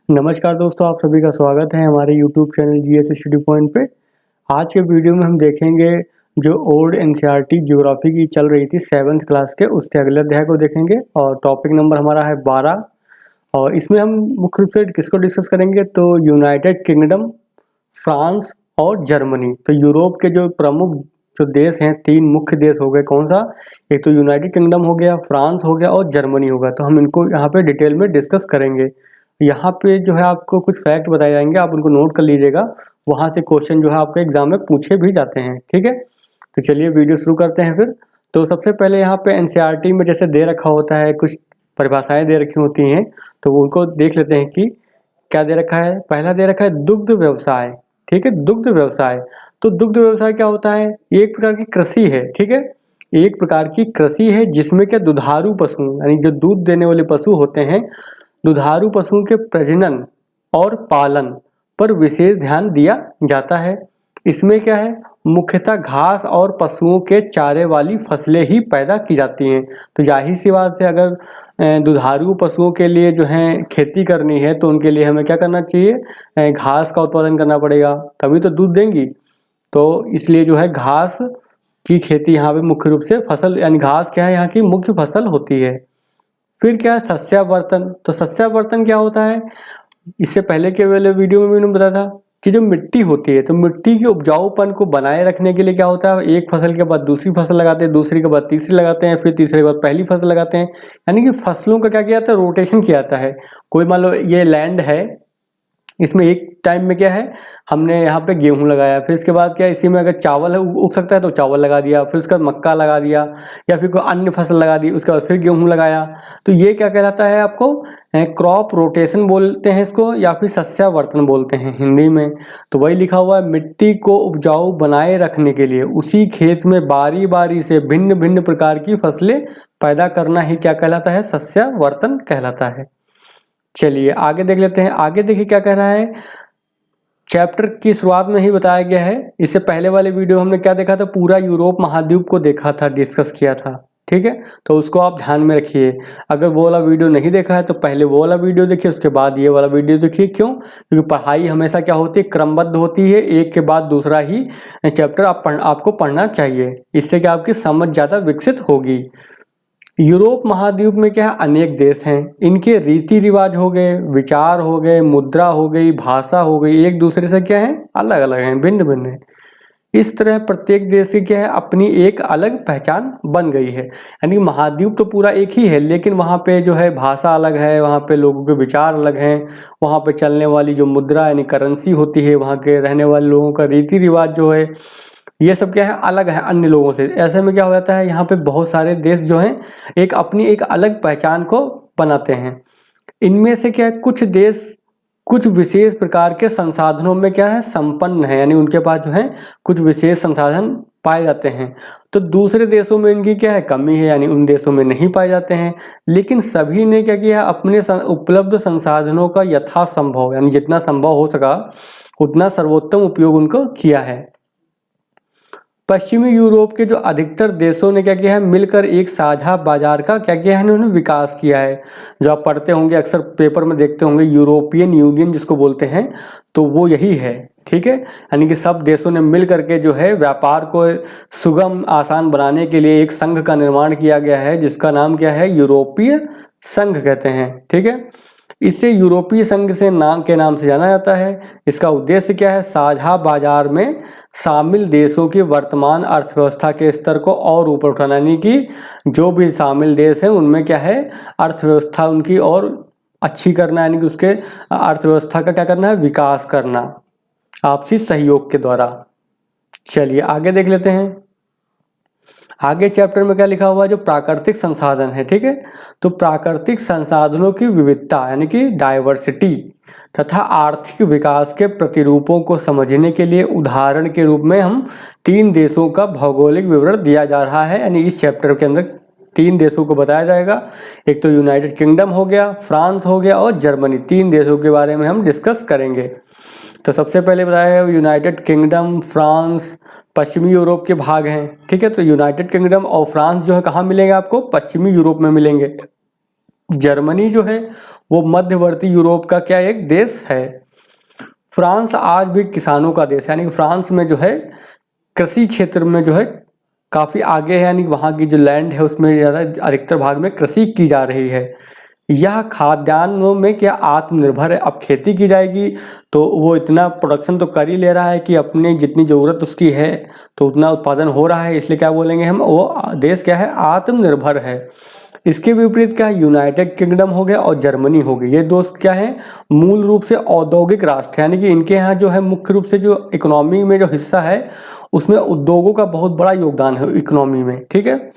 नमस्कार दोस्तों, आप सभी का स्वागत है हमारे YouTube channel GS study point पे। आज के वीडियो में हम देखेंगे जो ओल्ड एनसीईआरटी ज्योग्राफी की चल रही थी 7th क्लास के, उसके अगले अध्याय को देखेंगे और टॉपिक नंबर हमारा है 12। और इसमें हम मुख्य रूप से किसको डिस्कस करेंगे तो यूनाइटेड किंगडम, फ्रांस और जर्मनी। तो यूरोप के जो प्रमुख जो देश हैं, 3 मुख्य देश हो गए। कौन सा? एक तो यूनाइटेड किंगडम हो गया, फ्रांस हो गया और जर्मनी होगा। तो हम इनको यहाँ पे डिटेल में डिस्कस करेंगे। यहाँ पे जो है आपको कुछ फैक्ट बताए जाएंगे, आप उनको नोट कर लीजिएगा। वहाँ से क्वेश्चन जो है आपके एग्जाम में पूछे भी जाते हैं। ठीक है, तो चलिए वीडियो शुरू करते हैं फिर। तो सबसे पहले यहाँ पे एनसीईआरटी में जैसे दे रखा होता है, कुछ परिभाषाएं दे रखी होती हैं, तो वो उनको देख लेते हैं कि क्या दे रखा है। पहला दे रखा है दुग्ध व्यवसाय। ठीक है, दुग्ध व्यवसाय। तो दुग्ध व्यवसाय क्या होता है? एक प्रकार की कृषि है। ठीक है, एक प्रकार की कृषि है जिसमें क्या दुधारू पशु यानी जो दूध देने वाले पशु होते हैं, दुधारू पशुओं के प्रजनन और पालन पर विशेष ध्यान दिया जाता है। इसमें क्या है, मुख्यतः घास और पशुओं के चारे वाली फसलें ही पैदा की जाती हैं। तो जाहिर सी बात है, अगर दुधारू पशुओं के लिए जो है खेती करनी है तो उनके लिए हमें क्या करना चाहिए, घास का उत्पादन करना पड़ेगा, तभी तो दूध देंगी। तो इसलिए जो है घास की खेती यहाँ पे मुख्य रूप से फसल यानी घास क्या है, यहाँ की मुख्य फसल होती है। फिर क्या है, सस्यावर्तन। तो सस्यावर्तन क्या होता है? इससे पहले के वाले वीडियो में मैंने बताया था कि जो मिट्टी होती है, तो मिट्टी के उपजाऊपन को बनाए रखने के लिए क्या होता है, एक फसल के बाद दूसरी फसल लगाते हैं, दूसरी के बाद तीसरी लगाते हैं, फिर तीसरे के बाद पहली फसल लगाते हैं। यानी कि फसलों का क्या किया जाता है, रोटेशन किया जाता है। कोई मान लो ये लैंड है, इसमें एक टाइम में क्या है, हमने यहाँ पे गेहूं लगाया, फिर इसके बाद क्या है, इसी में अगर चावल उग सकता है तो चावल लगा दिया, फिर उसका मक्का लगा दिया या फिर कोई अन्य फसल लगा दी, उसके बाद फिर गेहूं लगाया। तो ये क्या कहलाता है आपको, क्रॉप रोटेशन बोलते हैं इसको, या फिर सस्यावर्तन बोलते हैं हिंदी में। तो वही लिखा हुआ है, मिट्टी को उपजाऊ बनाए रखने के लिए उसी खेत में बारी बारी से भिन्न भिन्न प्रकार की फसलें पैदा करना ही क्या कहलाता है, सस्यावर्तन कहलाता है। चलिए आगे देख लेते हैं। आगे देखिए क्या कह रहा है, चैप्टर की शुरुआत में ही बताया गया है। इससे पहले वाले वीडियो हमने क्या देखा था, पूरा यूरोप महाद्वीप को देखा था, डिस्कस किया था। ठीक है, तो उसको आप ध्यान में रखिए। अगर वो वाला वीडियो नहीं देखा है तो पहले वो वाला वीडियो देखिए, उसके बाद ये वाला वीडियो देखिए। क्यों? क्योंकि पढ़ाई हमेशा क्या होती है, क्रमबद्ध होती है, एक के बाद दूसरा ही चैप्टर आपको पढ़ना चाहिए। इससे क्या आपकी समझ ज़्यादा विकसित होगी। यूरोप महाद्वीप में क्या है, अनेक देश हैं। इनके रीति रिवाज हो गए, विचार हो गए, मुद्रा हो गई, भाषा हो गई, एक दूसरे से क्या है, अलग अलग हैं, भिन्न भिन्न हैं। इस तरह प्रत्येक देश की क्या है, अपनी एक अलग पहचान बन गई है। यानी महाद्वीप तो पूरा एक ही है, लेकिन वहाँ पे जो है भाषा अलग है, वहाँ पे लोगों के विचार अलग हैं, वहाँ पे चलने वाली जो मुद्रा यानी करेंसी होती है, वहाँ के रहने वाले लोगों का रीति रिवाज जो है, ये सब क्या है, अलग है अन्य लोगों से। ऐसे में क्या हो जाता है, यहाँ पे बहुत सारे देश जो हैं एक अपनी एक अलग पहचान को बनाते हैं। इनमें से क्या है, कुछ देश कुछ विशेष प्रकार के संसाधनों में क्या है, संपन्न है, यानी उनके पास जो है कुछ विशेष संसाधन पाए जाते हैं। तो दूसरे देशों में इनकी क्या है, कमी है, यानी उन देशों में नहीं पाए जाते हैं। लेकिन सभी ने क्या किया, अपने उपलब्ध संसाधनों का यथासंभव यानी जितना संभव हो सका उतना सर्वोत्तम उपयोग उनको किया है। पश्चिमी यूरोप के जो अधिकतर देशों ने क्या किया है, मिलकर एक साझा बाजार का क्या किया है, इन्होंने विकास किया है। जो आप पढ़ते होंगे, अक्सर पेपर में देखते होंगे, यूरोपियन यूनियन जिसको बोलते हैं, तो वो यही है। ठीक है, यानी कि सब देशों ने मिल करके जो है व्यापार को सुगम आसान बनाने के लिए एक संघ का निर्माण किया गया है, जिसका नाम क्या है, यूरोपीय संघ कहते हैं। ठीक है, इसे यूरोपीय संघ से नाम के नाम से जाना जाता है। इसका उद्देश्य क्या है, साझा बाजार में शामिल देशों की वर्तमान अर्थव्यवस्था के स्तर को और ऊपर उठाना, यानी कि जो भी शामिल देश हैं उनमें क्या है, अर्थव्यवस्था उनकी और अच्छी करना, यानी कि उसके अर्थव्यवस्था का क्या करना है, विकास करना आपसी सहयोग के द्वारा। चलिए आगे देख लेते हैं। आगे चैप्टर में क्या लिखा हुआ है, जो प्राकृतिक संसाधन है। ठीक है, तो प्राकृतिक संसाधनों की विविधता यानी कि डाइवर्सिटी तथा आर्थिक विकास के प्रतिरूपों को समझने के लिए उदाहरण के रूप में हम 3 देशों का भौगोलिक विवरण दिया जा रहा है। यानी इस चैप्टर के अंदर 3 देशों को बताया जाएगा। एक तो यूनाइटेड किंगडम हो गया, फ्रांस हो गया और जर्मनी। 3 देशों के बारे में हम डिस्कस करेंगे। तो सबसे पहले बताया है यूनाइटेड किंगडम, फ्रांस पश्चिमी यूरोप के भाग हैं। ठीक है, तो यूनाइटेड किंगडम और फ्रांस जो है कहाँ मिलेंगे आपको, पश्चिमी यूरोप में मिलेंगे। जर्मनी जो है वो मध्यवर्ती यूरोप का क्या एक देश है। फ्रांस आज भी किसानों का देश है, यानी कि फ्रांस में जो है कृषि क्षेत्र में जो है काफ़ी आगे है, यानी कि वहाँ की जो लैंड है उसमें ज़्यादा अधिकतर भाग में कृषि की जा रही है। यह खाद्यान्नों में क्या आत्मनिर्भर है। अब खेती की जाएगी तो वो इतना प्रोडक्शन तो कर ही ले रहा है कि अपने जितनी ज़रूरत उसकी है तो उतना उत्पादन हो रहा है, इसलिए क्या बोलेंगे हम, वो देश क्या है, आत्मनिर्भर है। इसके विपरीत क्या है, यूनाइटेड किंगडम हो गया और जर्मनी हो गई। ये दोस्त क्या है, मूल रूप से औद्योगिक राष्ट्र, यानी कि इनके यहाँ जो है मुख्य रूप से जो इकोनॉमी में जो हिस्सा है उसमें उद्योगों का बहुत बड़ा योगदान है इकोनॉमी में। ठीक है,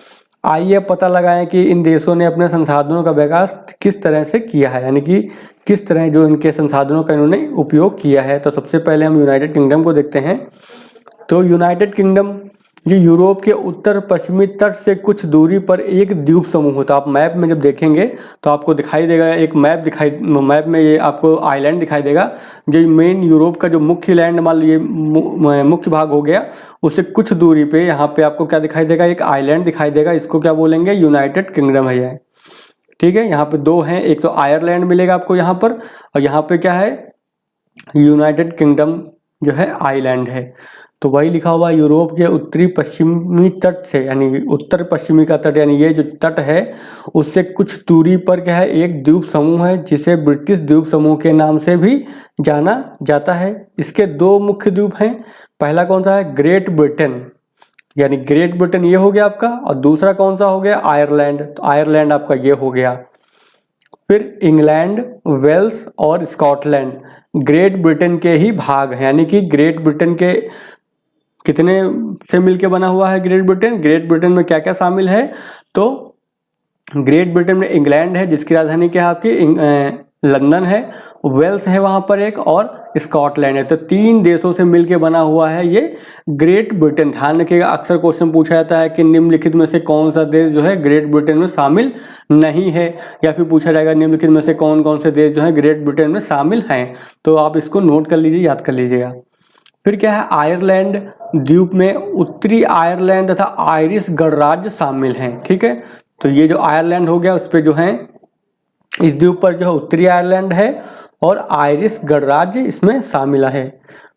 आइए पता लगाएं कि इन देशों ने अपने संसाधनों का विकास किस तरह से किया है, यानी कि किस तरह जो इनके संसाधनों का इन्होंने उपयोग किया है। तो सबसे पहले हम यूनाइटेड किंगडम को देखते हैं। तो यूनाइटेड किंगडम ये यूरोप के उत्तर पश्चिमी तट से कुछ दूरी पर एक द्वीप समूह होता है। आप मैप में जब देखेंगे तो आपको दिखाई देगा, एक मैप में ये आपको आइलैंड दिखाई देगा। जो मेन यूरोप का जो मुख्य लैंड मान लीजिए मुख्य भाग हो गया, उससे कुछ दूरी पे यहाँ पे आपको क्या दिखाई देगा, एक आइलैंड दिखाई देगा। इसको क्या बोलेंगे, यूनाइटेड किंगडम है ये। ठीक है, यहाँ पे दो हैं, एक तो आयरलैंड मिलेगा आपको यहाँ पर, और यहाँ पे क्या है, यूनाइटेड किंगडम जो है आइलैंड है। तो वही लिखा हुआ यूरोप के उत्तरी पश्चिमी तट से, यानी उत्तर पश्चिमी का तट, यानी ये जो तट है उससे कुछ दूरी पर क्या है, एक द्वीप समूह है जिसे ब्रिटिश द्वीप समूह के नाम से भी जाना जाता है। इसके दो मुख्य द्वीप हैं। पहला कौन सा है, ग्रेट ब्रिटेन, यानी ग्रेट ब्रिटेन ये हो गया आपका, और दूसरा कौन सा हो गया, आयरलैंड। तो आयरलैंड आपका ये हो गया। फिर इंग्लैंड, वेल्स और स्कॉटलैंड ग्रेट ब्रिटेन के ही भाग हैं, यानी कि ग्रेट ब्रिटेन के कितने से मिलके बना हुआ है ग्रेट ब्रिटेन। ग्रेट ब्रिटेन में क्या क्या शामिल है, तो ग्रेट ब्रिटेन में इंग्लैंड है जिसकी राजधानी क्या है आपकी लंदन है, वेल्स है वहाँ पर एक, और स्कॉटलैंड है। तो तीन देशों से मिलके बना हुआ है ये ग्रेट ब्रिटेन। ध्यान रखिएगा, अक्सर क्वेश्चन पूछा जाता है कि निम्नलिखित में से कौन सा देश जो है ग्रेट ब्रिटेन में शामिल नहीं है, या फिर पूछा जाएगा निम्नलिखित में से कौन कौन से देश जो है ग्रेट ब्रिटेन में शामिल हैं। तो आप इसको नोट कर लीजिए, याद कर लीजिएगा। फिर क्या है, आयरलैंड द्वीप में उत्तरी आयरलैंड तथा आयरिश गणराज्य शामिल हैं। ठीक है, तो ये जो आयरलैंड हो गया उस पर जो है, इस द्वीप पर जो है उत्तरी आयरलैंड है और आयरिश गणराज्य इसमें शामिल है।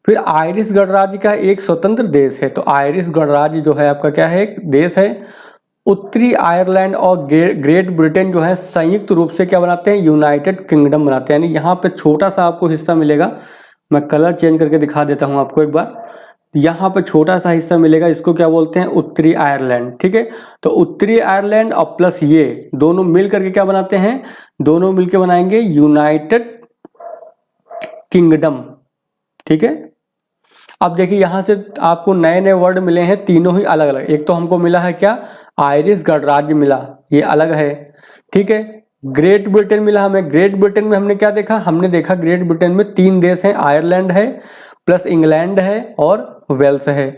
फिर आयरिश गणराज्य का एक स्वतंत्र देश है। तो आयरिश गणराज्य जो है आपका क्या है, एक देश है। उत्तरी आयरलैंड और ग्रेट ब्रिटेन जो है संयुक्त रूप से क्या बनाते हैं, यूनाइटेड किंगडम बनाते हैं। यानी यहाँ पे छोटा सा आपको हिस्सा मिलेगा, मैं कलर चेंज करके दिखा देता हूँ आपको एक बार। यहाँ पे छोटा सा हिस्सा मिलेगा, इसको क्या बोलते हैं, उत्तरी आयरलैंड। ठीक है, तो उत्तरी आयरलैंड और प्लस ये दोनों मिल करके क्या बनाते हैं, दोनों मिलके बनाएंगे यूनाइटेड किंगडम। ठीक है, अब देखिए यहाँ से आपको नए नए वर्ड मिले हैं, तीनों ही अलग अलग। एक तो हमको मिला है क्या, आयरिश गणराज्य मिला, ये अलग है। ठीक है, ग्रेट ब्रिटेन मिला हमें। ग्रेट ब्रिटेन में हमने क्या देखा, हमने देखा ग्रेट ब्रिटेन में तीन देश हैं, आयरलैंड है प्लस इंग्लैंड है और वेल्स है।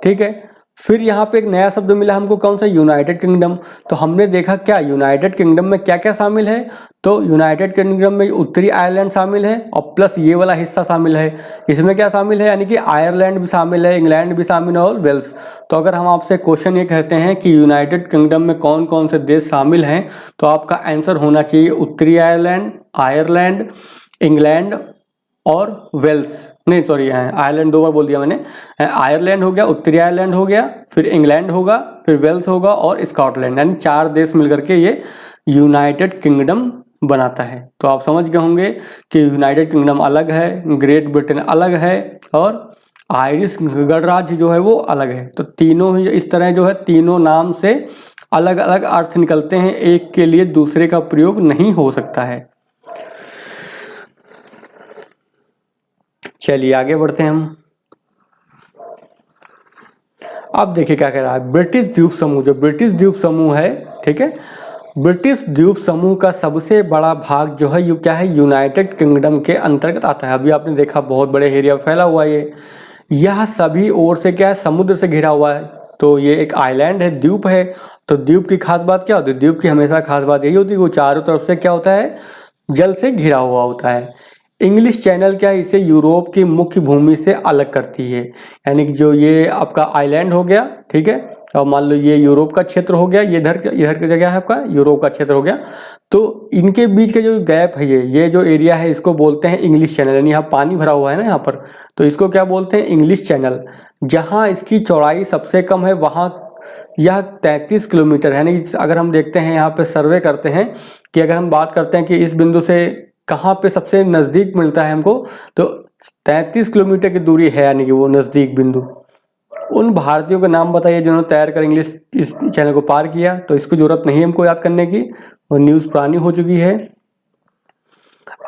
ठीक है, फिर यहाँ पे एक नया शब्द मिला हमको, कौन सा, यूनाइटेड किंगडम। तो हमने देखा क्या, यूनाइटेड किंगडम में क्या क्या शामिल है, तो यूनाइटेड किंगडम में उत्तरी आयरलैंड शामिल है और प्लस ये वाला हिस्सा शामिल है। इसमें क्या शामिल है, यानी कि आयरलैंड भी शामिल है, इंग्लैंड भी शामिल है और वेल्स। तो अगर हम आपसे क्वेश्चन ये कहते हैं कि यूनाइटेड किंगडम में कौन कौन से देश शामिल हैं, तो आपका आंसर होना चाहिए उत्तरी आयरलैंड, आयरलैंड, इंग्लैंड और वेल्स। नहीं सॉरी, आयरलैंड दो बार बोल दिया मैंने। आयरलैंड हो गया, उत्तरी आयरलैंड हो गया, फिर इंग्लैंड होगा, फिर वेल्स होगा और स्कॉटलैंड, यानी चार देश मिलकर के ये यूनाइटेड किंगडम बनाता है। तो आप समझ गए होंगे कि यूनाइटेड किंगडम अलग है, ग्रेट ब्रिटेन अलग है और आयरिश गणराज्य जो है वो अलग है। तो तीनों ही इस तरह जो है, तीनों नाम से अलग अलग अर्थ निकलते हैं, एक के लिए दूसरे का प्रयोग नहीं हो सकता है। चलिए आगे बढ़ते हैं हम। अब देखिए क्या कह रहा है, ब्रिटिश द्वीप समूह। जो ब्रिटिश द्वीप समूह है, ठीक है, ब्रिटिश द्वीप समूह का सबसे बड़ा भाग जो है यू क्या है, यूनाइटेड किंगडम के अंतर्गत आता है। अभी आपने देखा बहुत बड़े एरिया फैला हुआ है यह सभी ओर से क्या है, समुद्र से घिरा हुआ है। तो ये एक आइलैंड है, द्वीप है। तो द्वीप की खास बात क्या होती है, द्वीप की हमेशा खास बात यही होती है वो चारों तरफ से क्या होता है, जल से घिरा हुआ होता है। इंग्लिश चैनल क्या है, इसे यूरोप की मुख्य भूमि से अलग करती है। यानी कि जो ये आपका आइलैंड हो गया, ठीक है, और मान लो ये यूरोप का क्षेत्र हो गया, ये इधर का क्या है आपका, यूरोप का क्षेत्र हो गया। तो इनके बीच का जो गैप है, ये जो एरिया है, इसको बोलते हैं इंग्लिश चैनल। यानी यहाँ पानी भरा हुआ है ना यहाँ पर, तो इसको क्या बोलते हैं, इंग्लिश चैनल। जहाँ इसकी चौड़ाई सबसे कम है वहाँ यह 33 किलोमीटर है। यानी अगर हम देखते हैं यहाँ पे सर्वे करते हैं कि अगर हम बात करते हैं कि इस बिंदु से कहाँ पे सबसे नज़दीक मिलता है हमको, तो 33 किलोमीटर की दूरी है, यानी कि वो नज़दीक बिंदु। उन भारतीयों के नाम बताइए जिन्होंने तैर कर इंग्लिश इस चैनल को पार किया। तो इसको जरूरत नहीं है हमको याद करने की, और न्यूज़ पुरानी हो चुकी है।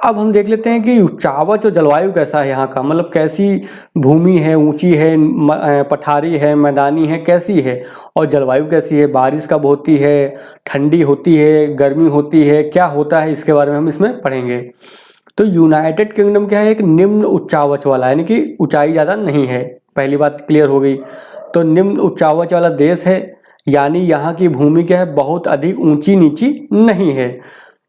अब हम देख लेते हैं कि चावच और जलवायु कैसा है यहाँ का, मतलब कैसी भूमि है, ऊंची है, पठारी है, मैदानी है, कैसी है, और जलवायु कैसी है, बारिश कब होती है, ठंडी होती है, गर्मी होती है, क्या होता है, इसके बारे में हम इसमें पढ़ेंगे। तो यूनाइटेड किंगडम क्या है, एक निम्न उच्चावच वाला, यानी कि ऊंचाई ज़्यादा नहीं है, पहली बात क्लियर हो गई। तो निम्न उच्चावच वाला देश है, यानी यहाँ की भूमि क्या है, बहुत अधिक ऊंची नीची नहीं है।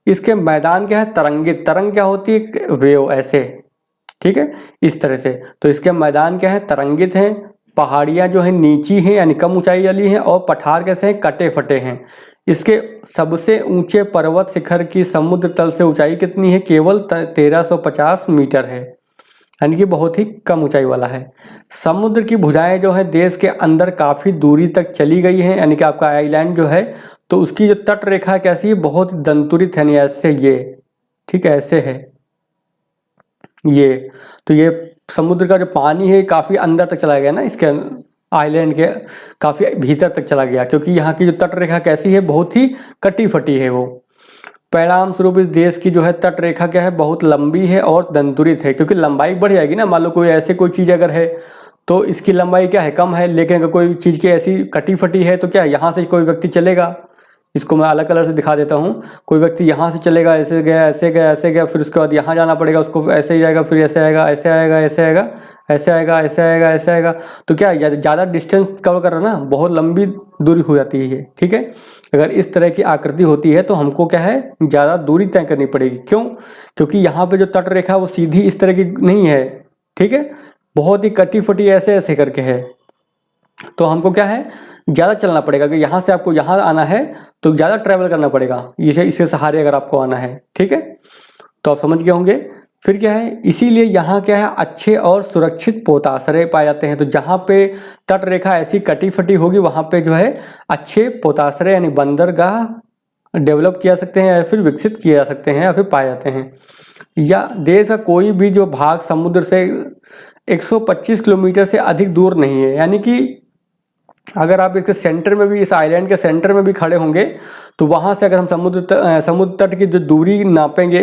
इसके मैदान क्या है, तरंगित। तरंग क्या होती है, वेव, ऐसे, ठीक है, इस तरह से। तो इसके मैदान क्या है, तरंगित हैं। पहाड़ियाँ जो है नीची हैं, यानी कम ऊंचाई वाली हैं, और पठार कैसे हैं, कटे फटे हैं। इसके सबसे ऊंचे पर्वत शिखर की समुद्र तल से ऊंचाई कितनी है, केवल 1350 मीटर है, यानी कि बहुत ही कम ऊंचाई वाला है। समुद्र की भुजाएं जो है देश के अंदर काफ़ी दूरी तक चली गई हैं, यानी कि आपका आइलैंड जो है, तो उसकी जो तट रेखा कैसी है, बहुत दंतुरित है, यानी ऐसे, ये ठीक है, ऐसे है ये। तो ये समुद्र का जो पानी है काफ़ी अंदर तक चला गया ना, इसके आइलैंड के काफ़ी भीतर तक चला गया, क्योंकि यहाँ की जो तट रेखा कैसी है, बहुत ही कटी फटी है वो। परिणाम स्वरूप इस देश की जो है तट रेखा क्या है, बहुत लंबी है और दंतुरित है, क्योंकि लंबाई बढ़ जाएगी ना। मान लो कोई ऐसे कोई चीज़ अगर है तो इसकी लंबाई क्या है, कम है, लेकिन अगर कोई चीज़ की ऐसी कटी फटी है तो क्या यहाँ से कोई व्यक्ति चलेगा, इसको मैं अलग कलर से दिखा देता हूँ। कोई व्यक्ति यहाँ से चलेगा, ऐसे गया, ऐसे गया, ऐसे गया, फिर उसके बाद यहाँ जाना पड़ेगा उसको, ऐसे ही जाएगा, फिर ऐसे आएगा, ऐसे आएगा, ऐसे आएगा, ऐसे आएगा, ऐसे आएगा, ऐसे आएगा। तो क्या ज़्यादा डिस्टेंस कवर कर रहा है ना, बहुत लंबी दूरी हो जाती है ये, ठीक है। अगर इस तरह की आकृति होती है तो हमको क्या है, ज़्यादा दूरी तय करनी पड़ेगी। क्यों? क्योंकि यहाँ पे जो तट रेखा है वो सीधी इस तरह की नहीं है, ठीक है, बहुत ही कटी फटी ऐसे ऐसे करके है। तो हमको क्या है, ज़्यादा चलना पड़ेगा। कि यहाँ से आपको यहाँ आना है तो ज़्यादा ट्रैवल करना पड़ेगा इसके सहारे अगर आपको आना है, ठीक है। तो आप समझ गए होंगे। फिर क्या है, इसीलिए यहाँ क्या है, अच्छे और सुरक्षित पोताश्रय पाए जाते हैं। तो जहाँ पे तट रेखा ऐसी कटी फटी होगी वहाँ पे जो है अच्छे पोताश्रय यानी बंदरगाह डेवलप किया सकते हैं, या फिर विकसित किए जा सकते हैं, या फिर पाए जाते हैं। या देश का कोई भी जो भाग समुद्र से 125 किलोमीटर से अधिक दूर नहीं है। यानी कि अगर आप इसके सेंटर में भी, इस आइलैंड के सेंटर में भी खड़े होंगे तो वहाँ से अगर हम समुद्र तट की जो दूरी नापेंगे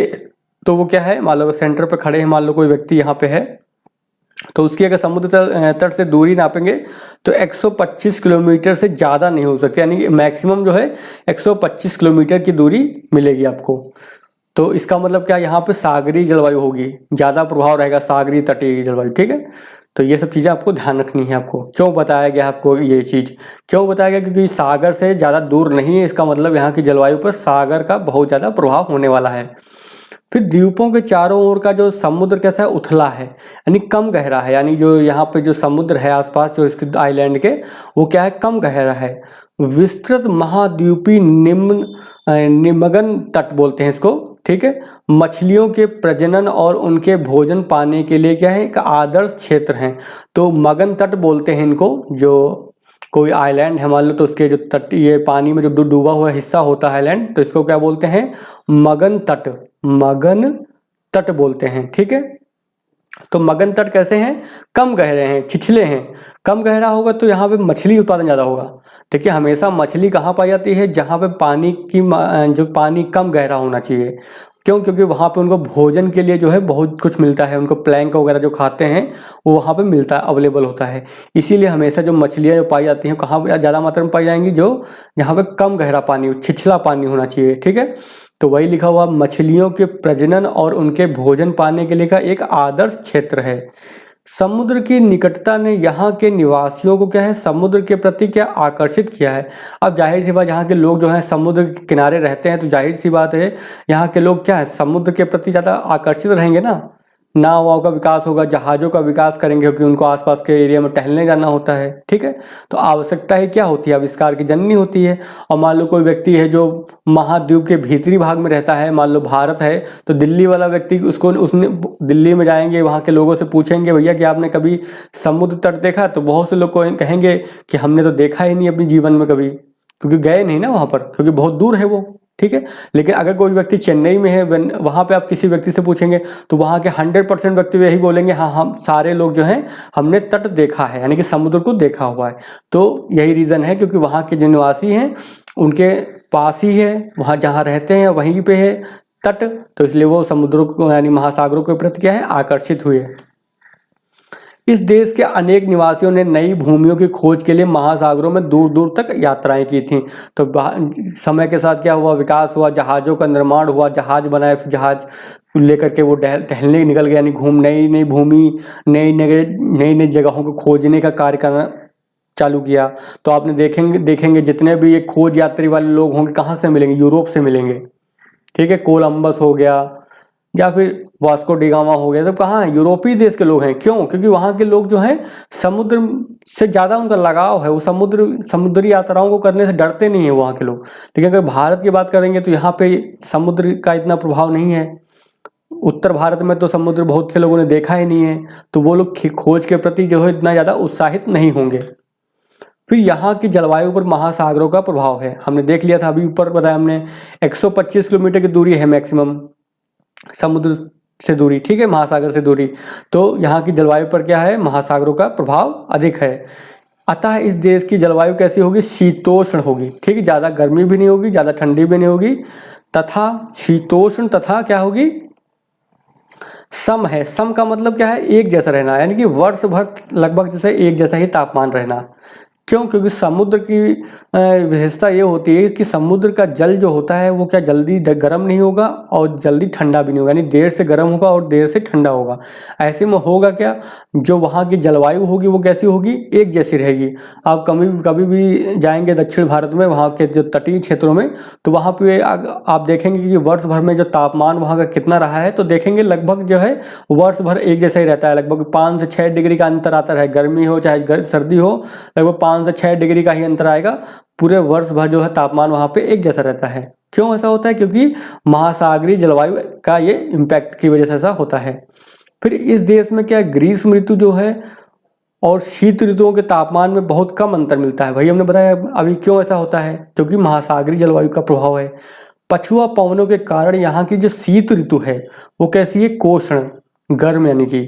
तो वो क्या है, मान लो सेंटर पे खड़े हैं, मान लो कोई व्यक्ति यहाँ पे है, तो उसकी अगर समुद्र तट से दूरी नापेंगे तो 125 किलोमीटर से ज़्यादा नहीं हो सकती। यानी कि मैक्सिमम जो है 125 किलोमीटर की दूरी मिलेगी आपको। तो इसका मतलब क्या, यहाँ पे सागरीय जलवायु होगी, ज़्यादा प्रभाव रहेगा सागरीय तटीय जलवायु, ठीक है। तो ये सब चीज़ें आपको ध्यान रखनी है। आपको क्यों बताया गया, आपको ये चीज़ क्यों बताया गया, क्योंकि सागर से ज़्यादा दूर नहीं है, इसका मतलब यहाँ की जलवायु पर सागर का बहुत ज़्यादा प्रभाव होने वाला है। फिर द्वीपों के चारों ओर का जो समुद्र कैसा है, उथला है, यानी कम गहरा है। यानी जो यहाँ पे जो समुद्र है आसपास जो इसके आइलैंड के, वो क्या है, कम गहरा है। विस्तृत महाद्वीपीय निमग्न तट बोलते हैं इसको, ठीक है। मछलियों के प्रजनन और उनके भोजन पाने के लिए क्या है, एक आदर्श क्षेत्र है। तो मगन तट बोलते हैं इनको। जो कोई आइलैंड है मान लो, तो उसके जो तटीय पानी में जो डूबा हुआ हिस्सा होता है आइलैंड, तो इसको क्या बोलते हैं, मगन तट, मगन तट बोलते हैं, ठीक है। तो मगन तट कैसे हैं, कम गहरे हैं, छिछले हैं। कम गहरा होगा तो यहाँ पे मछली उत्पादन ज़्यादा होगा। देखिए हमेशा मछली कहाँ पाई जाती है, जहाँ पे पानी की जो पानी कम गहरा होना चाहिए। क्यों? क्योंकि वहाँ पे उनको भोजन के लिए जो है बहुत कुछ मिलता है, उनको प्लैंक वगैरह जो खाते हैं वो वहाँ पे मिलता है, अवेलेबल होता है। इसीलिए हमेशा जो मछलियाँ जो पाई जाती हैं कहाँ ज़्यादा मात्रा में पाई जाएंगी, जो यहाँ पे कम गहरा पानी, छिछला पानी होना चाहिए, ठीक है। तो वही लिखा हुआ, मछलियों के प्रजनन और उनके भोजन पाने के लिए का एक आदर्श क्षेत्र है। समुद्र की निकटता ने यहाँ के निवासियों को क्या है, समुद्र के प्रति क्या आकर्षित किया है। अब जाहिर सी बात, यहाँ के लोग जो हैं समुद्र के किनारे रहते हैं, तो जाहिर सी बात है यहाँ के लोग क्या है, समुद्र के प्रति ज़्यादा आकर्षित रहेंगे ना। नाव वाव का विकास होगा, जहाज़ों का विकास करेंगे क्योंकि उनको आसपास के एरिया में टहलने जाना होता है, ठीक है। तो आवश्यकता क्या होती है, आविष्कार की जननी होती है। और मान लो कोई व्यक्ति है जो महाद्वीप के भीतरी भाग में रहता है, मान लो भारत है, तो दिल्ली वाला व्यक्ति उसको उसने दिल्ली में जाएंगे, वहाँ के लोगों से पूछेंगे भैया कि आपने कभी समुद्र तट देखा, तो बहुत से लोग कहेंगे कि हमने तो देखा ही नहीं अपने जीवन में कभी, क्योंकि गए नहीं ना वहाँ पर, क्योंकि बहुत दूर है वो, ठीक है। लेकिन अगर कोई व्यक्ति चेन्नई में है, वहाँ पे आप किसी व्यक्ति से पूछेंगे तो वहाँ के 100% व्यक्ति यही बोलेंगे, हाँ हम सारे लोग जो हैं हमने तट देखा है, यानी कि समुद्र को देखा हुआ है। तो यही रीज़न है, क्योंकि वहाँ के जो निवासी हैं उनके पास ही है, वहाँ जहाँ रहते हैं वहीं पे है तट, तो इसलिए वो समुद्रों को यानी महासागरों के प्रति क्या है, आकर्षित हुए। इस देश के अनेक निवासियों ने नई भूमियों की खोज के लिए महासागरों में दूर दूर तक यात्राएं की थीं। तो समय के साथ क्या हुआ, विकास हुआ, जहाज़ों का निर्माण हुआ, जहाज़ बनाए, फिर जहाज़ लेकर के वो टहलने निकल गए, यानी नई नई भूमि, नई नई जगहों को खोजने का कार्य करना चालू किया। तो आपने देखेंगे जितने भी ये खोज यात्री वाले लोग होंगे कहाँ से मिलेंगे, यूरोप से मिलेंगे, ठीक है। कोलंबस हो गया या फिर वास्को डिगामा हो गया, सब कहाँ है, यूरोपीय देश के लोग हैं। क्यों? क्योंकि वहाँ के लोग जो हैं समुद्र से ज़्यादा उनका लगाव है, वो समुद्री यात्राओं को करने से डरते नहीं है वहाँ के लोग। लेकिन अगर भारत की बात करेंगे तो यहाँ पे समुद्र का इतना प्रभाव नहीं है। उत्तर भारत में तो समुद्र बहुत से लोगों ने देखा ही नहीं है, तो वो लोग खोज के प्रति जो है इतना ज़्यादा उत्साहित नहीं होंगे। फिर यहाँ की जलवायु पर महासागरों का प्रभाव है, हमने देख लिया था अभी ऊपर बताया हमने, 125 किलोमीटर की दूरी है मैक्सिमम समुद्र से दूरी, ठीक है, महासागर से दूरी। तो यहाँ की जलवायु पर क्या है, महासागरों का प्रभाव अधिक है। अतः इस देश की जलवायु कैसी होगी, शीतोष्ण होगी, ठीक है, ज़्यादा गर्मी भी नहीं होगी, ज़्यादा ठंडी भी नहीं होगी, तथा शीतोष्ण, तथा क्या होगी, सम है। सम का मतलब क्या है, एक जैसा रहना, यानी कि वर्ष भर लगभग जैसे एक जैसा ही तापमान रहना। क्यों? क्योंकि समुद्र की विशेषता ये होती है कि समुद्र का जल जो होता है वो क्या जल्दी गर्म नहीं होगा और जल्दी ठंडा भी नहीं होगा, यानी देर से गर्म होगा और देर से ठंडा होगा। ऐसे में होगा क्या, जो वहाँ की जलवायु होगी वो कैसी होगी, एक जैसी रहेगी। आप कभी भी जाएंगे दक्षिण भारत में, वहाँ के जो तटीय क्षेत्रों में, तो वहाँ पे आप देखेंगे कि वर्ष भर में जो तापमान वहाँ का कितना रहा है, तो देखेंगे लगभग जो है वर्ष भर एक जैसा ही रहता है, लगभग 5 से 6 डिग्री का अंतर आता है, गर्मी हो चाहे सर्दी हो, लगभग 5 से 6 डिग्री का ही अंतर आएगा। पूरे वर्ष भर जो है तापमान वहाँ पे एक जैसा रहता है। क्यों ऐसा होता है? क्योंकि महासागरीय जलवायु का ये इम्पैक्ट की वजह से ऐसा होता है। फिर इस देश में क्या ग्रीष्म ऋतु जो है और शीत ऋतुओं के तापमान में बहुत कम अंतर मिलता है। भाई हमने बताया अभी क्यों ऐसा होता है, क्योंकि महासागरीय जलवायु का प्रभाव है। पछुआ पवनों के कारण यहाँ की जो शीत ऋतु है वो कैसी है, कोष्ण, गर्म यानी कि,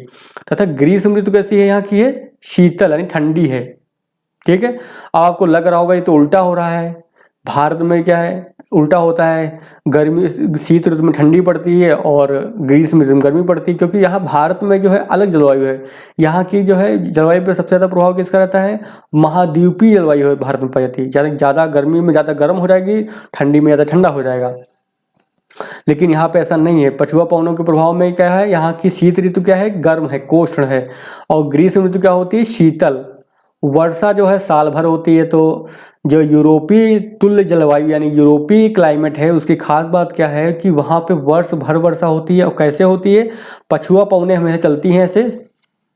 तथा ग्रीष्म ऋतु कैसी है, यहाँ की है शीतल यानी ठंडी है, ठीक है। अब आपको लग रहा होगा ये तो उल्टा हो रहा है, भारत में क्या है, उल्टा होता है, गर्मी शीत ऋतु में ठंडी पड़ती है और ग्रीष्म ऋतु में गर्मी पड़ती है, क्योंकि यहाँ भारत में जो है अलग जलवायु है। यहाँ की जो है जलवायु पर सबसे ज़्यादा प्रभाव किसका रहता है, महाद्वीपीय जलवायु है भारत में पाई जाती है। ज़्यादा गर्मी में ज़्यादा गर्म हो जाएगी, ठंडी में ज़्यादा ठंडा हो जाएगा। लेकिन यहाँ पे ऐसा नहीं है। पछुआ पवनों के प्रभाव में क्या है, यहाँ की शीत ऋतु क्या है, गर्म है, कोष्ण है, और ग्रीष्म ऋतु क्या होती है, शीतल। वर्षा जो है साल भर होती है। तो जो यूरोपीय तुल्य जलवायु यानी यूरोपीय क्लाइमेट है, उसकी खास बात क्या है कि वहाँ पे वर्ष भर वर्षा होती है। और कैसे होती है, पछुआ पवनें हमेशा चलती हैं ऐसे,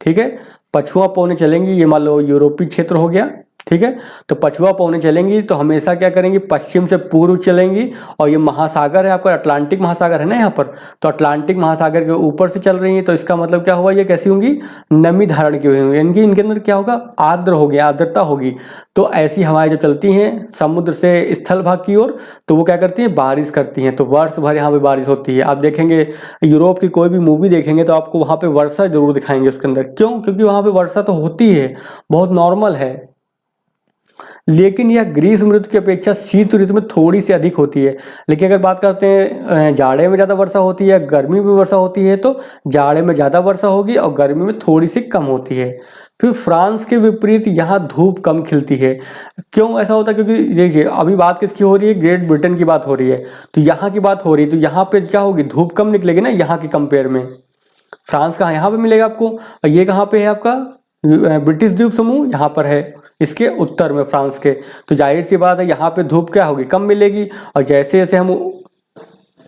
ठीक है, पछुआ पवनें चलेंगी। ये मान लो यूरोपीय क्षेत्र हो गया, ठीक है। तो पछुआ पवनें चलेंगी तो हमेशा क्या करेंगी, पश्चिम से पूर्व चलेंगी। और ये महासागर है आपका, अटलांटिक महासागर है ना यहाँ पर, तो अटलांटिक महासागर के ऊपर से चल रही है। तो इसका मतलब क्या हुआ, ये कैसी होंगी, नमी धारण की हुई, यानी इनके अंदर क्या होगा, आर्द्र हो गया, आर्द्रता होगी। तो ऐसी हवाएं जो चलती हैं समुद्र से स्थल भाग की ओर, तो वो क्या करती हैं, बारिश करती हैं। तो वर्ष भर यहाँ पे बारिश होती है। आप देखेंगे यूरोप की कोई भी मूवी देखेंगे तो आपको वहाँ पे वर्षा जरूर दिखाएंगे उसके अंदर। क्यों? क्योंकि वहाँ पे वर्षा तो होती है, बहुत नॉर्मल है। लेकिन यह ग्रीष्म ऋतु की अपेक्षा शीत ऋतु में थोड़ी सी अधिक होती है। लेकिन अगर बात करते हैं जाड़े में ज़्यादा वर्षा होती है, गर्मी में वर्षा होती है, तो जाड़े में ज़्यादा वर्षा होगी और गर्मी में थोड़ी सी कम होती है। फिर फ्रांस के विपरीत यहाँ धूप कम खिलती है। क्यों ऐसा होता है? क्योंकि देखिए अभी बात किसकी हो रही है, ग्रेट ब्रिटेन की बात हो रही है, तो यहाँ की बात हो रही है। तो यहाँ पे क्या होगी, धूप कम निकलेगी ना यहाँ के कंपेयर में। फ्रांस कहाँ, यहाँ पे मिलेगा आपको, और ये कहाँ पे है आपका, ब्रिटिश द्वीप समूह यहाँ पर है, इसके उत्तर में फ्रांस के। तो जाहिर सी बात है यहाँ पे धूप क्या होगी, कम मिलेगी। और जैसे जैसे हम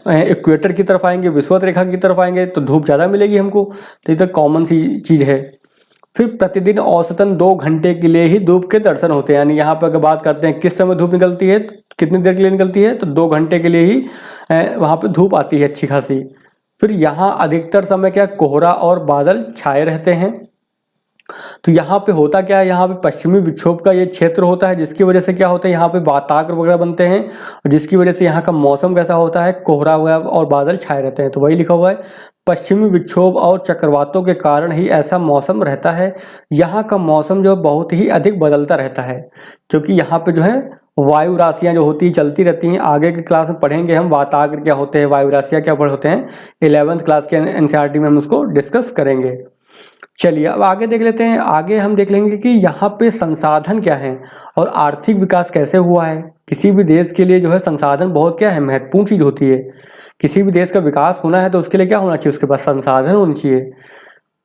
इक्वेटर की तरफ आएंगे, विषुवत रेखा की तरफ आएंगे तो धूप ज़्यादा मिलेगी हमको, तो ये तो कॉमन सी चीज़ है। फिर प्रतिदिन औसतन 2 घंटे के लिए ही धूप के दर्शन होते हैं, यानी यहाँ पर अगर बात करते हैं किस समय धूप निकलती है, कितनी देर के लिए निकलती है, तो 2 घंटे के लिए ही वहाँ पे धूप आती है अच्छी खासी। फिर यहाँ अधिकतर समय क्या कोहरा और बादल छाए रहते हैं। तो यहाँ पे होता क्या है, यहाँ पे पश्चिमी विक्षोभ का ये क्षेत्र होता है, जिसकी वजह से क्या होता है यहाँ पे वातावरण वगैरह बनते हैं, और जिसकी वजह से यहाँ का मौसम कैसा होता है, कोहरा वगैरह और बादल छाए रहते हैं। तो वही लिखा हुआ है, पश्चिमी विक्षोभ और चक्रवातों के कारण ही ऐसा मौसम रहता है। यहाँ का मौसम जो बहुत ही अधिक बदलता रहता है, क्योंकि यहाँ पे जो है वायु राशियाँ जो होती है चलती रहती हैं। आगे की क्लास में पढ़ेंगे हम वातावरण क्या होते हैं, वायु राशियाँ क्या होते हैं, 11th क्लास के NCERT में हम उसको डिस्कस करेंगे। चलिए अब आगे देख लेते हैं। आगे हम देख लेंगे कि यहाँ पे संसाधन क्या है और आर्थिक विकास कैसे हुआ है। किसी भी देश के लिए जो है संसाधन बहुत क्या है, महत्वपूर्ण चीज़ होती है। किसी भी देश का विकास होना है तो उसके लिए क्या होना चाहिए, उसके पास संसाधन होने चाहिए।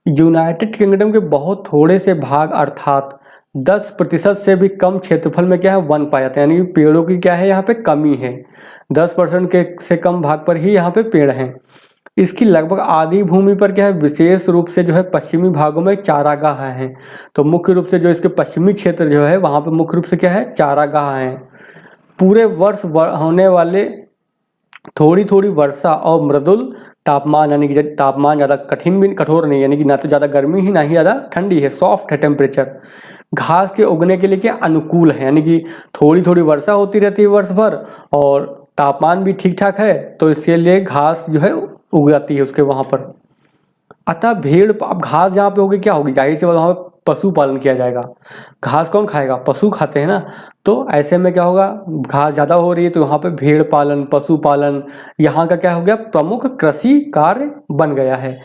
यूनाइटेड किंगडम के बहुत थोड़े से भाग अर्थात 10% से भी कम क्षेत्रफल में क्या है वन पाया जाता है, यानी पेड़ों की क्या है यहाँ पे कमी है। 10% के से कम भाग पर ही यहाँ पे पेड़ हैं। इसकी लगभग आधी भूमि पर क्या है विशेष रूप से जो है पश्चिमी भागों में चारागाह हैं। तो मुख्य रूप से जो इसके पश्चिमी क्षेत्र जो है वहाँ पे मुख्य रूप से क्या है चारागाह हैं। पूरे वर्ष होने वाले थोड़ी थोड़ी वर्षा और मृदुल तापमान, यानी कि तापमान ज़्यादा कठिन भी कठोर नहीं, यानी कि ना तो ज़्यादा गर्मी ही ना ही ज़्यादा ठंडी है, सॉफ्ट है टेम्परेचर। घास के उगने के लिए क्या अनुकूल है, यानी कि थोड़ी थोड़ी वर्षा होती रहती है वर्ष भर और तापमान भी ठीक ठाक है, तो इसके लिए घास जो है उग जाती है उसके वहाँ पर। अतः भेड़, अब घास जहाँ पे होगी क्या होगी, जाहिर सी बात वहाँ पे पशुपालन किया जाएगा। घास कौन खाएगा, पशु खाते हैं ना। तो ऐसे में क्या होगा, घास ज़्यादा हो रही है तो यहाँ पे भेड़ पालन, पशुपालन यहाँ का क्या हो गया प्रमुख कृषि कार्य बन गया है।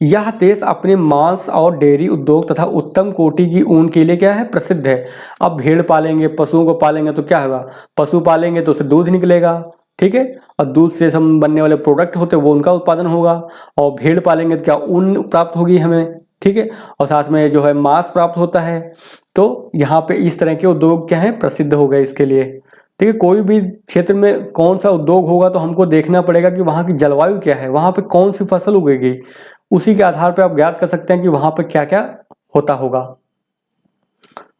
यह देश अपने मांस और डेयरी उद्योग तथा उत्तम कोटि की ऊन के लिए क्या है प्रसिद्ध है। अब भेड़ पालेंगे, पशुओं को पालेंगे तो क्या होगा, पशु पालेंगे तो उससे दूध निकलेगा, ठीक है, और दूध से हम बनने वाले प्रोडक्ट होते हैं वो उनका उत्पादन होगा। और भेड़ पालेंगे तो क्या ऊन प्राप्त होगी हमें, ठीक है, और साथ में जो है मांस प्राप्त होता है। तो यहाँ पे इस तरह के उद्योग क्या है प्रसिद्ध हो गए इसके लिए, ठीक है। कोई भी क्षेत्र में कौन सा उद्योग होगा तो हमको देखना पड़ेगा कि वहाँ की जलवायु क्या है, वहाँ पे कौन सी फसल उगेगी, उसी के आधार पर आप ज्ञात कर सकते हैं कि वहाँ पर क्या क्या होता होगा।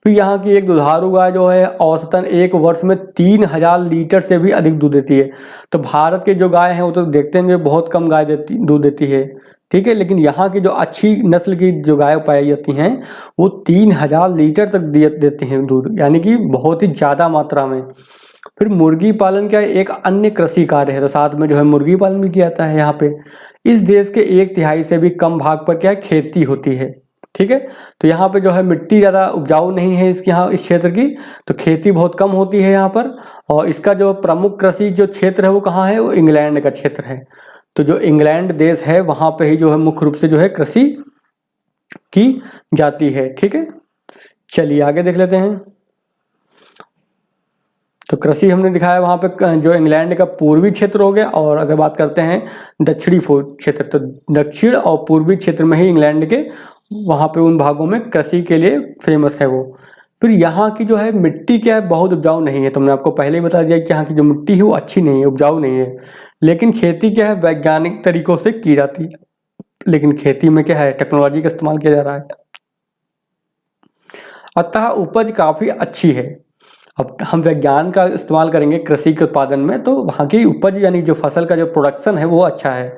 फिर यहाँ की एक दुधारू गाय जो है औसतन एक वर्ष में 3000 लीटर से भी अधिक दूध देती है। तो भारत के जो गाय हैं वो तो देखते हैं बहुत कम गाय दूध देती है, ठीक है, लेकिन यहाँ की जो अच्छी नस्ल की जो गाय पाई जाती हैं वो 3000 लीटर तक देती हैं दूध, यानी कि बहुत ही ज़्यादा मात्रा में। फिर मुर्गी पालन क्या है एक अन्य कृषि कार्य है, तो साथ में जो है मुर्गी पालन भी किया जाता है यहाँ पे। इस देश के 1/3 से भी कम भाग पर क्या है खेती होती है, ठीक है। तो यहाँ पे जो है मिट्टी ज़्यादा उपजाऊ नहीं है इसके यहाँ इस क्षेत्र की, तो खेती बहुत कम होती है यहाँ पर। और इसका जो प्रमुख कृषि जो क्षेत्र है वो कहाँ है, वो इंग्लैंड का क्षेत्र है। तो जो इंग्लैंड देश है वहाँ पे ही जो है मुख्य रूप से जो है कृषि की जाती है, ठीक है। चलिए आगे देख लेते हैं। तो कृषि हमने दिखाया वहाँ पे जो इंग्लैंड का पूर्वी क्षेत्र हो गया, और अगर बात करते हैं दक्षिणी क्षेत्र, तो दक्षिण और पूर्वी क्षेत्र में ही इंग्लैंड के वहाँ पे उन भागों में कृषि के लिए फेमस है वो। फिर यहाँ की जो है मिट्टी क्या है बहुत उपजाऊ नहीं है, तो मैंने आपको पहले ही बता दिया कि यहाँ की जो मिट्टी है वो अच्छी नहीं है, उपजाऊ नहीं है। लेकिन खेती क्या है वैज्ञानिक तरीकों से की जाती है, लेकिन खेती में क्या है टेक्नोलॉजी का इस्तेमाल किया जा रहा है, अतः उपज काफ़ी अच्छी है। अब हम विज्ञान का इस्तेमाल करेंगे कृषि के उत्पादन में, तो वहाँ की उपज यानी जो फसल का जो प्रोडक्शन है वो अच्छा है।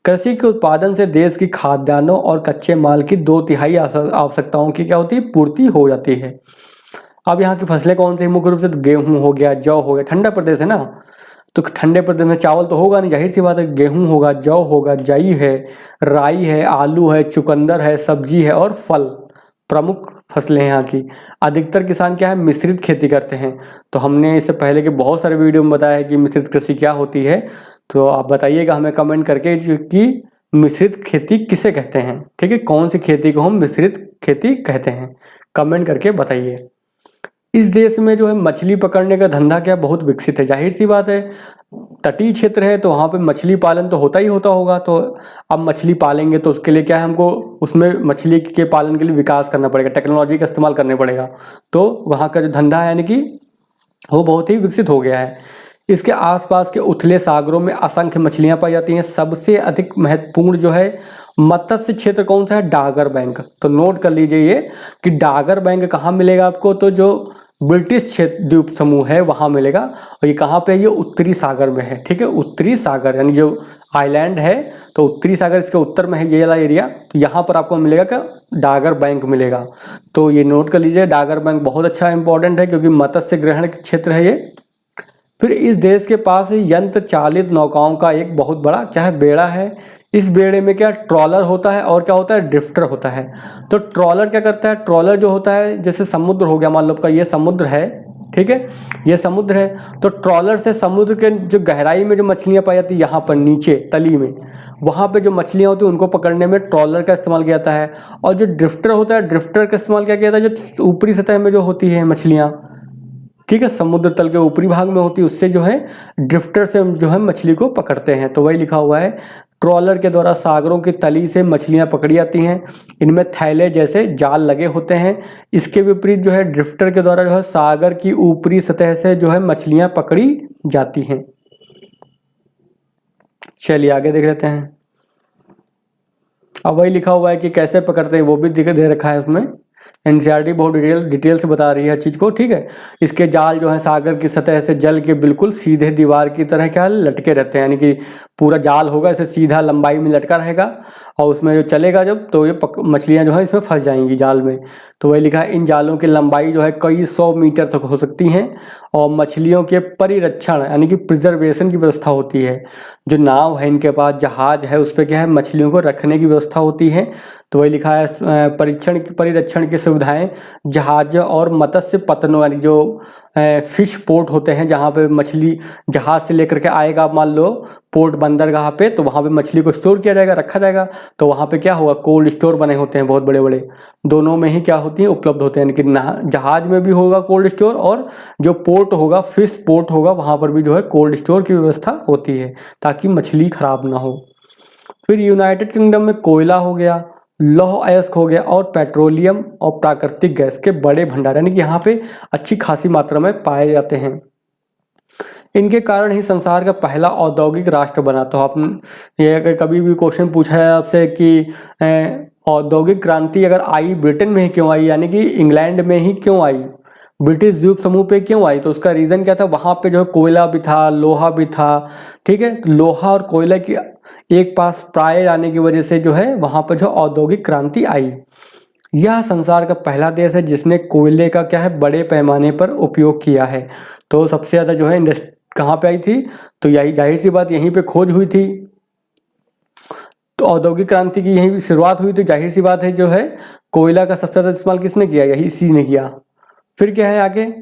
कृषि के उत्पादन से देश की खाद्यान्नों और कच्चे माल की 2/3 आवश्यकताओं की क्या होती है पूर्ति हो जाती है। अब यहाँ की फसलें कौन सी मुख्य रूप से, तो गेहूँ हो गया, जौ हो गया, ठंडा प्रदेश है ना, तो ठंडे प्रदेश में चावल तो होगा नहीं, जाहिर सी बात है, गेहूँ होगा, जौ होगा, जई है, राई है, आलू है, चुकंदर है, सब्जी है और फल प्रमुख फसलें हैं यहाँ की। अधिकतर किसान क्या है मिश्रित खेती करते हैं। तो हमने इससे पहले के बहुत सारे वीडियो में बताया है कि मिश्रित कृषि क्या होती है, तो आप बताइएगा हमें कमेंट करके कि मिश्रित खेती किसे कहते हैं, ठीक है, कौन सी खेती को हम मिश्रित खेती कहते हैं, कमेंट करके बताइए। इस देश में जो है मछली पकड़ने का धंधा क्या बहुत विकसित है, जाहिर सी बात है तटीय क्षेत्र है तो वहाँ पे मछली पालन तो होता ही होता होगा। तो अब मछली पालेंगे तो उसके लिए क्या है हमको उसमें मछली के पालन के लिए विकास करना पड़ेगा, टेक्नोलॉजी का इस्तेमाल करने पड़ेगा। तो वहाँ का जो धंधा है यानी कि वो बहुत ही विकसित हो गया है। इसके आसपास के उथले सागरों में असंख्य मछलियां पाई जाती हैं। सबसे अधिक महत्वपूर्ण जो है मत्स्य क्षेत्र कौन सा है? डागर बैंक। तो नोट कर लीजिए ये कि डागर बैंक कहाँ मिलेगा आपको, तो जो ब्रिटिश क्षेत्र द्वीप समूह है वहाँ मिलेगा। और ये कहाँ पे है? ये उत्तरी सागर में है। ठीक है, उत्तरी सागर यानी जो आइलैंड है तो उत्तरी सागर इसके उत्तर में है ये वाला एरिया। तो यहाँ पर आपको मिलेगा क्या? डागर बैंक मिलेगा। तो ये नोट कर लीजिए, डागर बैंक बहुत अच्छा इंपॉर्टेंट है क्योंकि मत्स्य ग्रहण क्षेत्र है ये। फिर इस देश के पास यंत्र चालित नौकाओं का एक बहुत बड़ा क्या है? बेड़ा है। इस बेड़े में क्या ट्रॉलर होता है और क्या होता है? ड्रिफ्टर होता है। तो ट्रॉलर क्या करता है? ट्रॉलर जो होता है, जैसे समुद्र हो गया, मान लो आपका ये समुद्र है, ठीक है, ये समुद्र है, तो ट्रॉलर से समुद्र के जो गहराई में जो मछलियां पाई जाती है यहाँ पर नीचे तली में, वहाँ पे जो मछलियां होती हैं उनको पकड़ने में ट्रॉलर का इस्तेमाल किया जाता है। और जो ड्रिफ्टर होता है, ड्रिफ्टर का इस्तेमाल क्या किया जाता है? जो ऊपरी सतह में जो होती है मछलियाँ, ठीक है, समुद्र तल के ऊपरी भाग में होती है, उससे जो है ड्रिफ्टर से जो है मछली को पकड़ते हैं। तो वही लिखा हुआ है, ट्रॉलर के द्वारा सागरों की तली से मछलियां पकड़ी जाती हैं। इनमें थैले जैसे जाल लगे होते हैं। इसके विपरीत जो है ड्रिफ्टर के द्वारा जो है सागर की ऊपरी सतह से जो है मछलियां पकड़ी जाती हैं। चलिए आगे देख लेते हैं। अब वही लिखा हुआ है कि कैसे पकड़ते हैं वो भी दे रखा है उसमें। एनसीईआरटी बहुत डिटेल से बता रही है हर चीज़ को, ठीक है। इसके जाल जो है सागर की सतह से जल के बिल्कुल सीधे दीवार की तरह क्या लटके रहते हैं, यानी कि पूरा जाल होगा ऐसे सीधा लंबाई में लटका रहेगा और उसमें जो चलेगा जब तो ये मछलियां जो है इसमें फंस जाएंगी जाल में। तो वही लिखा है, इन जालों की लंबाई जो है कई 100 मीटर तक हो सकती हैं और मछलियों के परिरक्षण यानी कि प्रिजर्वेशन की व्यवस्था होती है। जो नाव है इनके पास, जहाज है, उस पर क्या है मछलियों को रखने की व्यवस्था होती है। तो वही लिखा है, परिरक्षण की सुविधाएं जहाज और मत्स्य पतनों यानी जो फिश पोर्ट होते हैं जहाँ पे मछली जहाज से लेकर के आएगा, मान लो पोर्ट बंदरगाह पे, तो वहाँ पे मछली को स्टोर किया जाएगा, रखा जाएगा। तो वहाँ पे क्या होगा? कोल्ड स्टोर बने होते हैं बहुत बड़े बड़े, दोनों में ही क्या होती हैं? उपलब्ध होते हैं। यानी कि जहाज में भी होगा कोल्ड स्टोर और जो पोर्ट होगा, फिश पोर्ट होगा, वहाँ पर भी जो है कोल्ड स्टोर की व्यवस्था होती है ताकि मछली खराब ना हो। फिर यूनाइटेड किंगडम में कोयला हो गया, लौह अयस्क हो गया और पेट्रोलियम और प्राकृतिक गैस के बड़े भंडार यानी कि यहाँ पे अच्छी खासी मात्रा में पाए जाते हैं। इनके कारण ही संसार का पहला औद्योगिक राष्ट्र बना। तो आप ये अगर कभी भी क्वेश्चन पूछा है आपसे कि औद्योगिक क्रांति अगर आई ब्रिटेन में ही क्यों आई, यानी कि इंग्लैंड में ही क्यों आई, ब्रिटिश द्वीप समूह पे क्यों आई, तो उसका रीज़न क्या था? वहाँ पे जो है कोयला भी था, लोहा भी था, ठीक है। लोहा और कोयला की एक पास प्राय आने की वजह से जो है वहाँ पर जो औद्योगिक क्रांति आई। यह संसार का पहला देश है जिसने कोयले का क्या है बड़े पैमाने पर उपयोग किया है। तो सबसे ज़्यादा जो है इंडस्ट्री कहाँ पे आई थी? तो यही जाहिर सी बात यहीं पे खोज हुई थी। तो औद्योगिक क्रांति की यहीं शुरुआत हुई, तो जाहिर सी बात है जो है कोयला का सबसे ज़्यादा इस्तेमाल किसने किया? यही इसी ने किया। फिर क्या है आगे?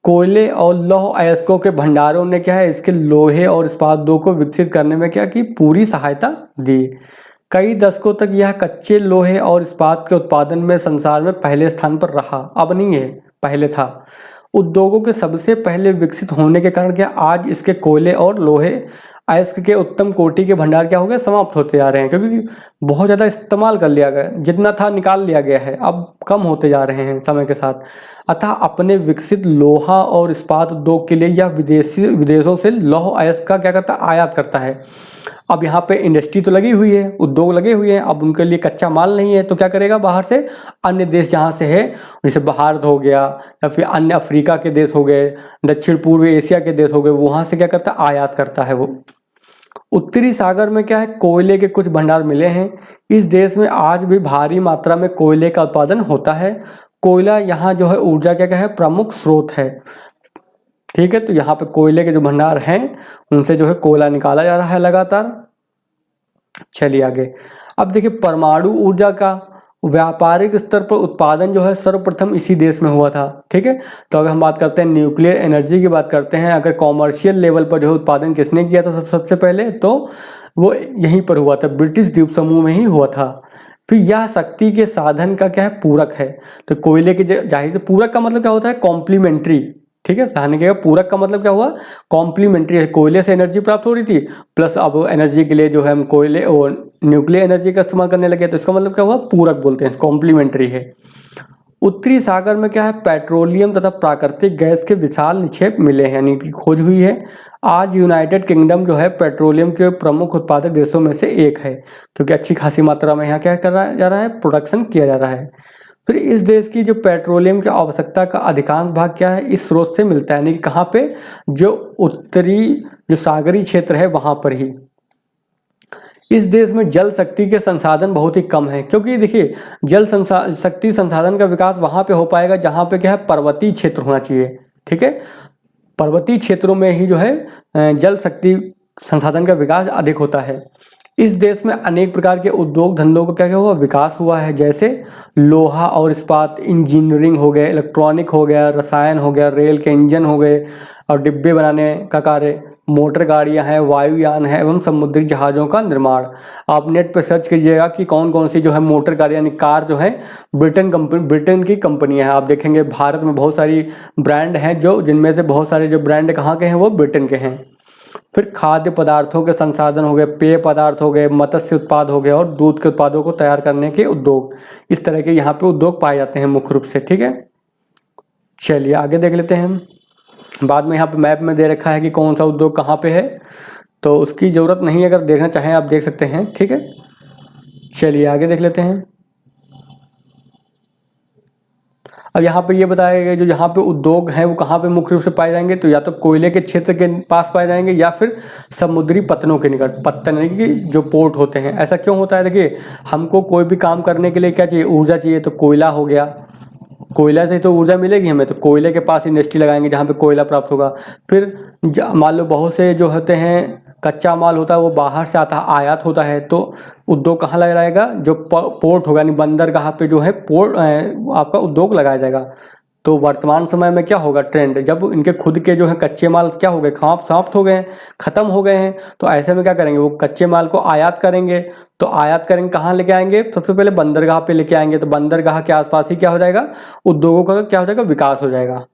कोयले और लौह अयस्कों के भंडारों ने क्या है इसके लोहे और इस्पात दो को विकसित करने में क्या की पूरी सहायता दी। कई दशकों तक यह कच्चे लोहे और इस्पात के उत्पादन में संसार में पहले स्थान पर रहा। अब नहीं है, पहले था। उद्योगों के सबसे पहले विकसित होने के कारण क्या आज इसके कोयले और लोहे अयस्क के उत्तम कोटि के भंडार क्या हो गए? समाप्त होते जा रहे हैं, क्योंकि बहुत ज़्यादा इस्तेमाल कर लिया गया, जितना था निकाल लिया गया है, अब कम होते जा रहे हैं समय के साथ। अतः अपने विकसित लोहा और इस्पात उद्योग के लिए यह विदेशों से लौह अयस्क का क्या करता है? आयात करता है। अब यहाँ पे इंडस्ट्री तो लगी हुई है, उद्योग लगे हुए हैं, अब उनके लिए कच्चा माल नहीं है तो क्या करेगा? बाहर से अन्य देश जहाँ से है, जैसे भारत हो गया या फिर अन्य अफ्रीका के देश हो गए, दक्षिण पूर्व एशिया के देश हो गए, वहाँ से क्या करता है? आयात करता है वो। उत्तरी सागर में क्या है? कोयले के कुछ भंडार मिले हैं। इस देश में आज भी भारी मात्रा में कोयले का उत्पादन होता है। कोयला यहाँ जो है ऊर्जा क्या है? प्रमुख स्रोत है, ठीक है। तो यहाँ पे कोयले के जो भंडार हैं उनसे जो है कोयला निकाला जा रहा है लगातार। चलिए आगे। अब देखिए परमाणु ऊर्जा का व्यापारिक स्तर पर उत्पादन जो है सर्वप्रथम इसी देश में हुआ था, ठीक है। तो अगर हम बात करते हैं न्यूक्लियर एनर्जी की बात करते हैं, अगर कॉमर्शियल लेवल पर जो है उत्पादन किसने किया था सबसे पहले, तो वो यहीं पर हुआ था, ब्रिटिश द्वीप समूह में ही हुआ था। फिर यह शक्ति के साधन का क्या है? पूरक है। तो कोयले के जाहिर से पूरक का मतलब क्या होता है? कॉम्प्लीमेंट्री, ठीक है। सहने के पूरक का मतलब क्या हुआ? कॉम्प्लीमेंट्री है। कोयले से एनर्जी प्राप्त हो रही थी, प्लस अब एनर्जी के लिए जो है हम कोयले और न्यूक्लियर एनर्जी का इस्तेमाल करने लगे, तो इसका मतलब क्या हुआ? पूरक बोलते हैं, कॉम्प्लीमेंट्री है। उत्तरी सागर में क्या है, पेट्रोलियम तथा प्राकृतिक गैस के विशाल निक्षेप मिले हैं, यानी कि खोज हुई है। आज यूनाइटेड किंगडम जो है पेट्रोलियम के प्रमुख उत्पादक देशों में से एक है, क्योंकि अच्छी खासी मात्रा में यहाँ क्या करा जा रहा है, प्रोडक्शन किया जा रहा है। फिर इस देश की जो पेट्रोलियम की आवश्यकता का अधिकांश भाग क्या है, इस स्रोत से मिलता है, यानी कि कहाँ पे, जो उत्तरी जो सागरी क्षेत्र है वहाँ पर ही। इस देश में जल शक्ति के संसाधन बहुत ही कम है, क्योंकि देखिए जल शक्ति संसाधन का विकास वहाँ पे हो पाएगा जहाँ पे क्या है, पर्वतीय क्षेत्र होना चाहिए। ठीक है, पर्वतीय क्षेत्रों में ही जो है जल शक्ति संसाधन का विकास अधिक होता है। इस देश में अनेक प्रकार के उद्योग धंधों का क्या हुआ, विकास हुआ है, जैसे लोहा और इस्पात, इंजीनियरिंग हो गए, इलेक्ट्रॉनिक हो गया, रसायन हो गया, रेल के इंजन हो गए और डिब्बे बनाने का कार्य, मोटर गाड़ियां हैं, वायुयान है एवं समुद्री जहाज़ों का निर्माण। आप नेट पर सर्च कीजिएगा कि कौन कौन सी जो है मोटर गाड़ियाँ यानी कार जो है ब्रिटेन की कंपनियां हैं। आप देखेंगे भारत में बहुत सारी ब्रांड हैं, जो जिनमें से बहुत सारे जो ब्रांड कहाँ के हैं, वो ब्रिटेन के हैं। फिर खाद्य पदार्थों के संसाधन हो गए, पेय पदार्थ हो गए, मत्स्य उत्पाद हो गए और दूध के उत्पादों को तैयार करने के उद्योग, इस तरह के यहाँ पे उद्योग पाए जाते हैं मुख्य रूप से। ठीक है, चलिए आगे देख लेते हैं। बाद में यहाँ पे मैप में दे रखा है कि कौन सा उद्योग कहाँ पे है, तो उसकी ज़रूरत नहीं, अगर देखना चाहें आप देख सकते हैं। ठीक है, चलिए आगे देख लेते हैं। अब यहाँ पे ये बताया गया जो यहाँ पे उद्योग हैं वो कहाँ पे मुख्य रूप से पाए जाएंगे, तो या तो कोयले के क्षेत्र के पास पाए जाएंगे या फिर समुद्री पत्तनों के निकट, पत्तन यानी कि जो पोर्ट होते हैं। ऐसा क्यों होता है, देखिए हमको कोई भी काम करने के लिए क्या चाहिए, ऊर्जा चाहिए, तो कोयला हो गया, कोयला से तो ऊर्जा मिलेगी हमें, तो कोयले के पास इंडस्ट्री लगाएंगे जहाँ पे कोयला प्राप्त होगा। फिर मान लो बहुत से जो होते हैं कच्चा माल होता है वो बाहर से आता है, आयात होता है, तो उद्योग कहाँ लगाया जाएगा, जो पोर्ट होगा यानी बंदरगाह पे जो है पोर्ट आपका उद्योग लगाया जाएगा। तो वर्तमान समय में क्या होगा ट्रेंड, जब इनके खुद के जो है कच्चे माल क्या हो गए, समाप्त हो गए हैं, खत्म हो गए हैं, तो ऐसे में क्या करेंगे, वो कच्चे माल को आयात करेंगे। तो आयात करेंगे कहाँ लेके आएंगे, सबसे पहले बंदरगाह पे लेके आएंगे, तो बंदरगाह के आसपास ही क्या हो जाएगा, उद्योगों का क्या हो जाएगा, विकास हो जाएगा।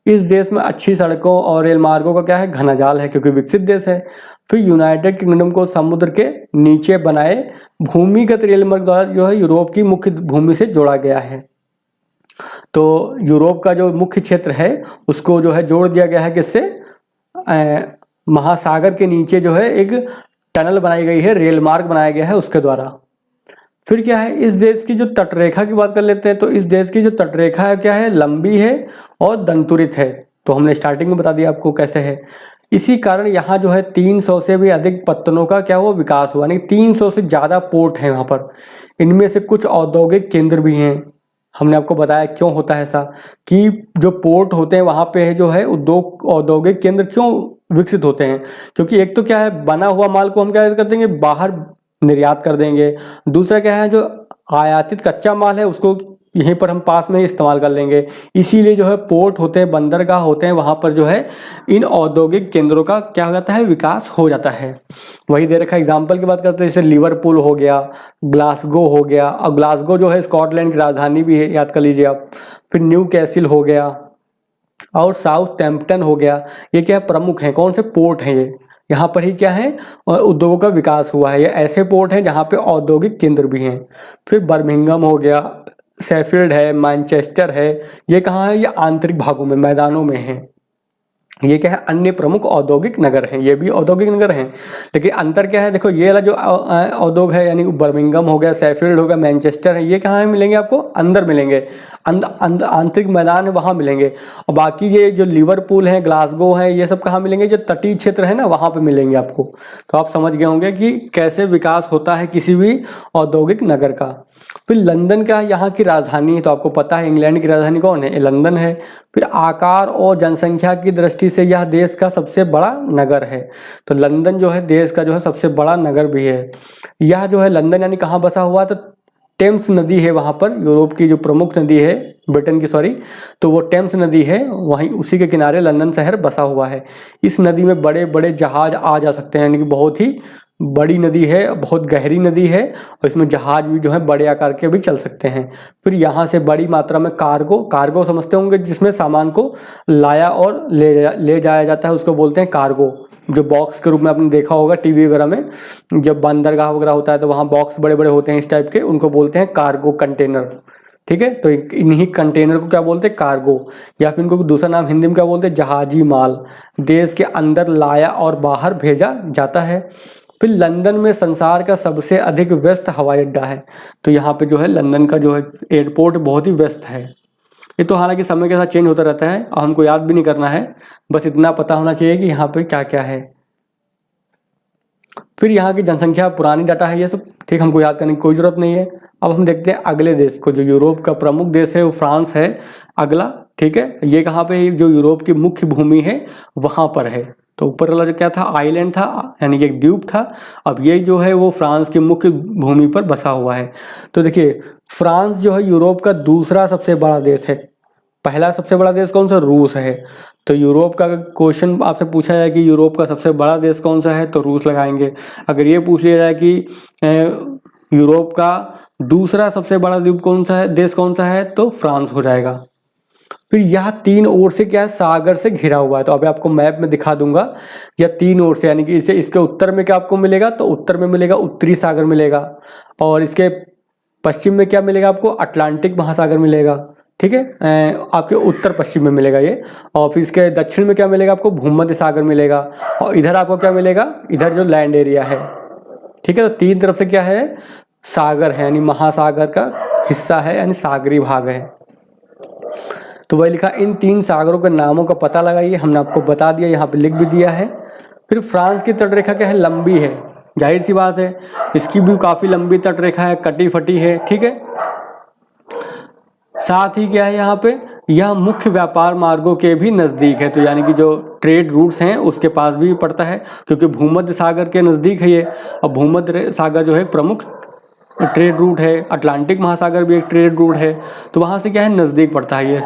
इस देश में अच्छी सड़कों और रेल मार्गों का क्या है, घना जाल है, क्योंकि विकसित देश है। फिर यूनाइटेड किंगडम को समुद्र के नीचे बनाए भूमिगत रेल मार्ग द्वारा जो है यूरोप की मुख्य भूमि से जोड़ा गया है। तो यूरोप का जो मुख्य क्षेत्र है उसको जो है जोड़ दिया गया है किससे, महासागर के नीचे जो है एक टनल बनाई गई है, रेल मार्ग बनाया गया है उसके द्वारा। फिर क्या है, इस देश की जो तटरेखा की बात कर लेते हैं, तो इस देश की जो तटरेखा है क्या है, लंबी है और दंतुरित है। तो हमने स्टार्टिंग में बता दिया आपको कैसे है। इसी कारण यहाँ जो है 300 से भी अधिक पत्तनों का क्या हुआ, विकास हुआ, यानी 300 से ज़्यादा पोर्ट हैं वहाँ पर। इनमें से कुछ औद्योगिक केंद्र भी हैं। हमने आपको बताया क्यों होता है ऐसा, कि जो पोर्ट होते हैं वहाँ पे जो है औद्योगिक केंद्र क्यों विकसित होते हैं, क्योंकि एक तो क्या है, बना हुआ माल को हम क्या कर देंगे, बाहर निर्यात कर देंगे। दूसरा क्या है, जो आयातित कच्चा माल है उसको यहीं पर हम पास में ही इस्तेमाल कर लेंगे। इसीलिए जो है पोर्ट होते हैं, बंदरगाह होते हैं, वहाँ पर जो है इन औद्योगिक केंद्रों का क्या हो जाता है, विकास हो जाता है। वही दे रखा एग्जाम्पल की बात करते हैं, जैसे लिवरपूल हो गया, ग्लासगो हो गया, और ग्लासगो जो है स्कॉटलैंड की राजधानी भी है, याद कर लीजिए आप। फिर न्यू कैसिल हो गया और साउथहैम्पटन हो गया, ये क्या प्रमुख हैं, कौन से पोर्ट हैं ये, यहाँ पर ही क्या है, उद्योगों का विकास हुआ है। ये ऐसे पोर्ट हैं जहाँ पे औद्योगिक केंद्र भी हैं। फिर बर्मिंघम हो गया, शेफील्ड है, मैनचेस्टर है, ये कहाँ है, ये आंतरिक भागों में, मैदानों में है। ये क्या है, अन्य प्रमुख औद्योगिक नगर हैं, ये भी औद्योगिक नगर हैं। लेकिन अंतर क्या है, देखो ये वाला जो औद्योग है, यानी बर्मिंघम हो गया, शेफील्ड हो गया, मैनचेस्टर है, ये कहाँ मिलेंगे आपको, अंदर मिलेंगे, आंतरिक मैदान है वहाँ मिलेंगे। और बाकी ये जो लिवरपूल है, ग्लासगो है, ये सब कहाँ मिलेंगे, जो तटीय क्षेत्र है ना वहाँ पे मिलेंगे आपको। तो आप समझ गए होंगे कि कैसे विकास होता है किसी भी औद्योगिक नगर का। फिर लंदन क्या है, यहाँ की राजधानी है, तो आपको पता है इंग्लैंड की राजधानी कौन है, लंदन है। फिर आकार और जनसंख्या की दृष्टि से यह देश का सबसे बड़ा नगर है। तो लंदन जो है देश का जो है सबसे बड़ा नगर भी है। यह जो है लंदन यानी कहाँ बसा हुआ है, तो टेम्स नदी है वहाँ पर, यूरोप की जो प्रमुख नदी है, ब्रिटेन की सॉरी, तो वो टेम्स नदी है, वहीं उसी के किनारे लंदन शहर बसा हुआ है। इस नदी में बड़े बड़े जहाज आ जा सकते हैं, यानी कि बहुत ही बड़ी नदी है, बहुत गहरी नदी है, और इसमें जहाज भी जो है बड़े आकार के भी चल सकते हैं। फिर यहाँ से बड़ी मात्रा में कार्गो समझते होंगे, जिसमें सामान को लाया और ले जाया जाता है, उसको बोलते हैं कार्गो। जो बॉक्स के रूप में आपने देखा होगा टीवी वगैरह में, जब बंदरगाह वगैरह होता है तो वहाँ बॉक्स बड़े बड़े होते हैं इस टाइप के, उनको बोलते हैं कार्गो कंटेनर। ठीक है। तो इन्हीं कंटेनर को क्या बोलते हैं, कार्गो, या फिर इनको दूसरा नाम हिंदी में क्या बोलते हैं, जहाजी माल देश के अंदर लाया और बाहर भेजा जाता है। फिर लंदन में संसार का सबसे अधिक व्यस्त हवाई अड्डा है। तो यहाँ पे जो है लंदन का जो है एयरपोर्ट बहुत ही व्यस्त है। ये तो हालांकि समय के साथ चेंज होता रहता है और हमको याद भी नहीं करना है, बस इतना पता होना चाहिए कि यहाँ पे क्या क्या है। फिर यहाँ की जनसंख्या पुरानी डाटा है ये सब, ठीक, हमको याद करने की कोई ज़रूरत नहीं है। अब हम देखते हैं अगले देश को, जो यूरोप का प्रमुख देश है वो फ्रांस है अगला, ठीक है। ये कहाँ पे, जो यूरोप की मुख्य भूमि है वहाँ पर है। तो ऊपर वाला जो क्या था, आइलैंड था, यानी कि एक द्वीप था। अब ये जो है वो फ्रांस की मुख्य भूमि पर बसा हुआ है। तो देखिए फ्रांस जो है यूरोप का दूसरा सबसे बड़ा देश है। पहला सबसे बड़ा देश कौन सा, रूस है। तो यूरोप का क्वेश्चन आपसे पूछा जाए कि यूरोप का सबसे बड़ा देश कौन सा है, तो रूस लगाएंगे। अगर ये पूछ लिया जाए कि यूरोप का दूसरा सबसे बड़ा द्वीप कौन सा है, देश कौन सा है, तो फ्रांस हो जाएगा। फिर यह तीन ओर से क्या है, सागर से घिरा हुआ है। तो अभी आपको मैप में दिखा दूंगा, यह तीन ओर से, यानी कि इसे इसके उत्तर में क्या आपको मिलेगा, तो उत्तर में मिलेगा उत्तरी सागर मिलेगा, और इसके पश्चिम में क्या मिलेगा आपको, अटलांटिक महासागर मिलेगा, ठीक है, आपके उत्तर पश्चिम में मिलेगा ये। और फिर इसके दक्षिण में क्या मिलेगा आपको, भूमध्य सागर मिलेगा, और इधर आपको क्या मिलेगा, इधर जो लैंड एरिया है, ठीक है। तो तीन तरफ से क्या है, सागर है, यानी महासागर का हिस्सा है, यानी सागरी भाग है। तो वही लिखा, इन तीन सागरों के नामों का पता लगाइए, हमने आपको बता दिया, यहाँ पे लिख भी दिया है। फिर फ्रांस की तटरेखा क्या है, लंबी है, जाहिर सी बात है, इसकी भी काफ़ी लंबी तटरेखा है, कटी फटी है, ठीक है। साथ ही क्या है यहाँ पे, यह मुख्य व्यापार मार्गों के भी नज़दीक है। तो यानी कि जो ट्रेड रूट्स हैं उसके पास भी पड़ता है, क्योंकि भूमध्य सागर के नज़दीक है ये। और भूमध्य सागर जो है प्रमुख ट्रेड रूट है, अटलांटिक महासागर भी एक ट्रेड रूट है, तो वहाँ से क्या है, नज़दीक पड़ता है ये।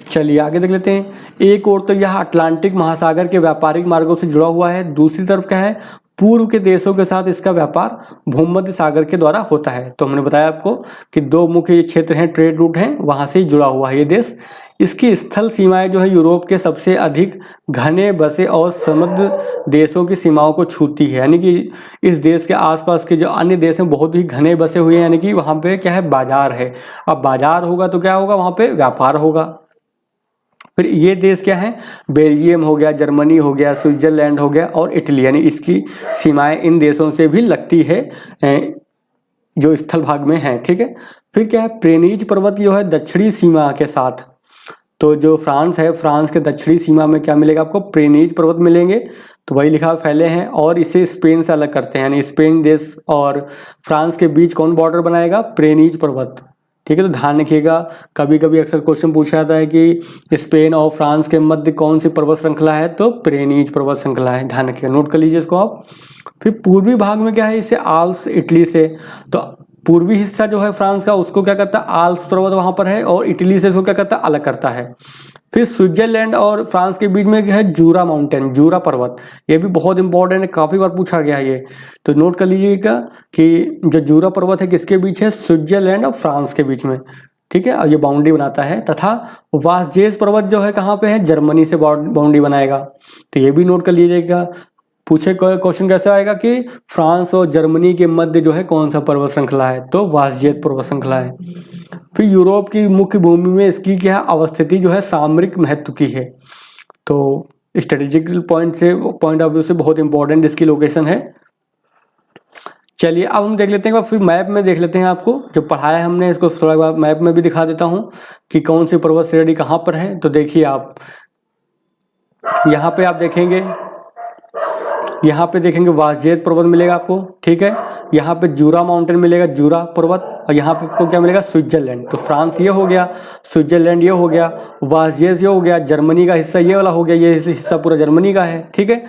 चलिए आगे देख लेते हैं। एक और तो यह अटलांटिक महासागर के व्यापारिक मार्गों से जुड़ा हुआ है, दूसरी तरफ क्या है, पूर्व के देशों के साथ इसका व्यापार भूमध्य सागर के द्वारा होता है। तो हमने बताया आपको कि दो मुख्य क्षेत्र हैं, ट्रेड रूट हैं, वहाँ से जुड़ा हुआ है ये देश। इसकी स्थल सीमाएं जो है यूरोप के सबसे अधिक घने बसे और समृद्ध देशों की सीमाओं को छूती है, यानी कि इस देश के आसपास के जो अन्य देश हैं बहुत ही घने बसे हुए हैं, यानी कि वहाँ पे क्या है, बाजार है। अब बाजार होगा तो क्या होगा, वहाँ पे व्यापार होगा। फिर ये देश क्या है, बेल्जियम हो गया, जर्मनी हो गया, स्विट्जरलैंड हो गया और इटली, यानी इसकी सीमाएं इन देशों से भी लगती है जो स्थल भाग में है, ठीक है। फिर क्या है, प्रेनीज पर्वत जो है दक्षिणी सीमा के साथ, तो जो फ्रांस है, फ्रांस के दक्षिणी सीमा में क्या मिलेगा आपको, प्रेनीज पर्वत मिलेंगे। तो वही लिखा फैले हैं, और इसे स्पेन से अलग करते हैं, यानी स्पेन देश और फ्रांस के बीच कौन बॉर्डर बनाएगा, प्रेनीज पर्वत, ठीक है। तो ध्यान रखिएगा, कभी कभी अक्सर क्वेश्चन पूछा जाता है कि स्पेन और फ्रांस के मध्य कौन सी पर्वत श्रृंखला है, तो प्रेनीज पर्वत श्रृंखला है, ध्यान रखिएगा, नोट कर लीजिए इसको आप। फिर पूर्वी भाग में क्या है, इसे आल्प्स इटली से, तो पूर्वी हिस्सा जो है फ्रांस का उसको क्या करता है, आल्प्स पर्वत वहाँ पर है, और इटली से इसको क्या करता है, अलग करता है। फिर स्विट्जरलैंड और फ्रांस के बीच में क्या है, जूरा माउंटेन, जूरा पर्वत, ये भी बहुत इंपॉर्टेंट है, काफ़ी बार पूछा गया है ये, तो नोट कर लीजिएगा कि जो जूरा पर्वत है किसके बीच है, स्विट्जरलैंड और फ्रांस के बीच में, ठीक है, और ये बाउंड्री बनाता है। तथा वासजेस पर्वत जो है कहाँ पे है, जर्मनी से बाउंड्री बनाएगा, तो ये भी नोट कर लीजिएगा। पूछे क्वेश्चन कैसे आएगा कि फ्रांस और जर्मनी के मध्य जो है कौन सा पर्वत श्रृंखला है, तो वासजेस पर्वत श्रृंखला है। फिर यूरोप की मुख्य भूमि में इसकी क्या अवस्थिति जो है सामरिक महत्व की है, तो स्ट्रेटेजिक पॉइंट ऑफ व्यू से बहुत इंपॉर्टेंट इसकी लोकेशन है। चलिए अब हम देख लेते हैं, फिर मैप में देख लेते हैं, आपको जो पढ़ाया है हमने इसको थोड़ा बार मैप में भी दिखा देता हूँ कि कौन सी पर्वत श्रेणी कहाँ पर है। तो देखिए आप यहाँ पे आप देखेंगे, यहाँ पे देखेंगे वासजेस पर्वत मिलेगा आपको, ठीक है। यहाँ पे जूरा माउंटेन मिलेगा, जूरा पर्वत, और यहाँ पे आपको क्या मिलेगा, स्विट्जरलैंड। तो फ्रांस ये हो गया, स्विट्जरलैंड ये हो गया, वासजेस ये हो गया, जर्मनी का हिस्सा ये वाला हो गया, ये हिस्सा पूरा जर्मनी का है, ठीक है।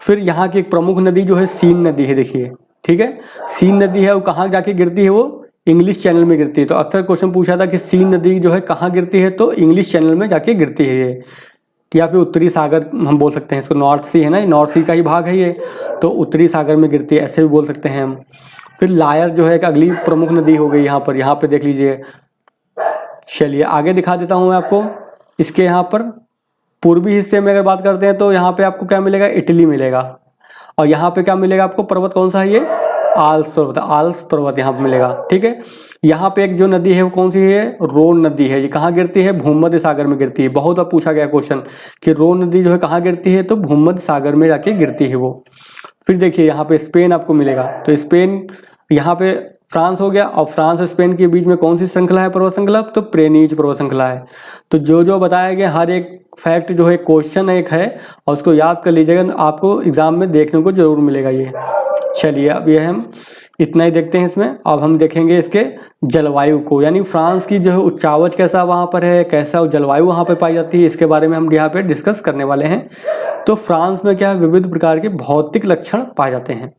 फिर यहाँ की एक प्रमुख नदी जो है सीन नदी है, देखिए, ठीक है, सीन नदी है, वो कहाँ जाके गिरती है, वो इंग्लिश चैनल में गिरती है। तो अक्सर क्वेश्चन पूछा था कि सीन नदी जो है कहाँ गिरती है, तो इंग्लिश चैनल में जाके गिरती है ये, या फिर उत्तरी सागर हम बोल सकते हैं इसको, नॉर्थ सी है ना, नॉर्थ सी का ही भाग है ये, तो उत्तरी सागर में गिरती है, ऐसे भी बोल सकते हैं हम। फिर लायर जो है एक अगली प्रमुख नदी हो गई यहाँ पे देख लीजिए। चलिए आगे दिखा देता हूँ मैं आपको, इसके यहाँ पर पूर्वी हिस्से में अगर बात करते हैं तो यहाँ पे आपको क्या मिलेगा, इटली मिलेगा, और यहाँ पे क्या मिलेगा आपको, पर्वत कौन सा है ये, आल्प्स पर्वत यहाँ पे मिलेगा। ठीक है, यहाँ पे एक जो नदी है वो कौन सी है, रोन नदी है। ये कहाँ गिरती है, भूमध्य सागर में गिरती है। बहुत बार पूछा गया क्वेश्चन कि रोन नदी जो है कहाँ गिरती है, तो भूमध्य सागर में जाके गिरती है वो। फिर देखिए यहाँ पे स्पेन आपको मिलेगा, तो स्पेन यहाँ पे फ्रांस हो गया, और फ्रांस और स्पेन के बीच में कौन सी श्रृंखला है, पर्वत श्रृंखला, तो प्रेनीज पर्वत श्रृंखला है। तो जो बताया गया हर एक फैक्ट जो है क्वेश्चन एक है, और उसको याद कर लीजिएगा, आपको एग्जाम में देखने को जरूर मिलेगा ये। चलिए अब ये हम इतना ही देखते हैं इसमें। अब हम देखेंगे इसके जलवायु को, यानी फ्रांस की जो है उच्चावच कैसा वहाँ पर है, कैसा जलवायु वहाँ पे पाई जाती है, इसके बारे में हम यहाँ पे डिस्कस करने वाले हैं। तो फ्रांस में क्या है, विविध प्रकार के भौतिक लक्षण पाए जाते हैं।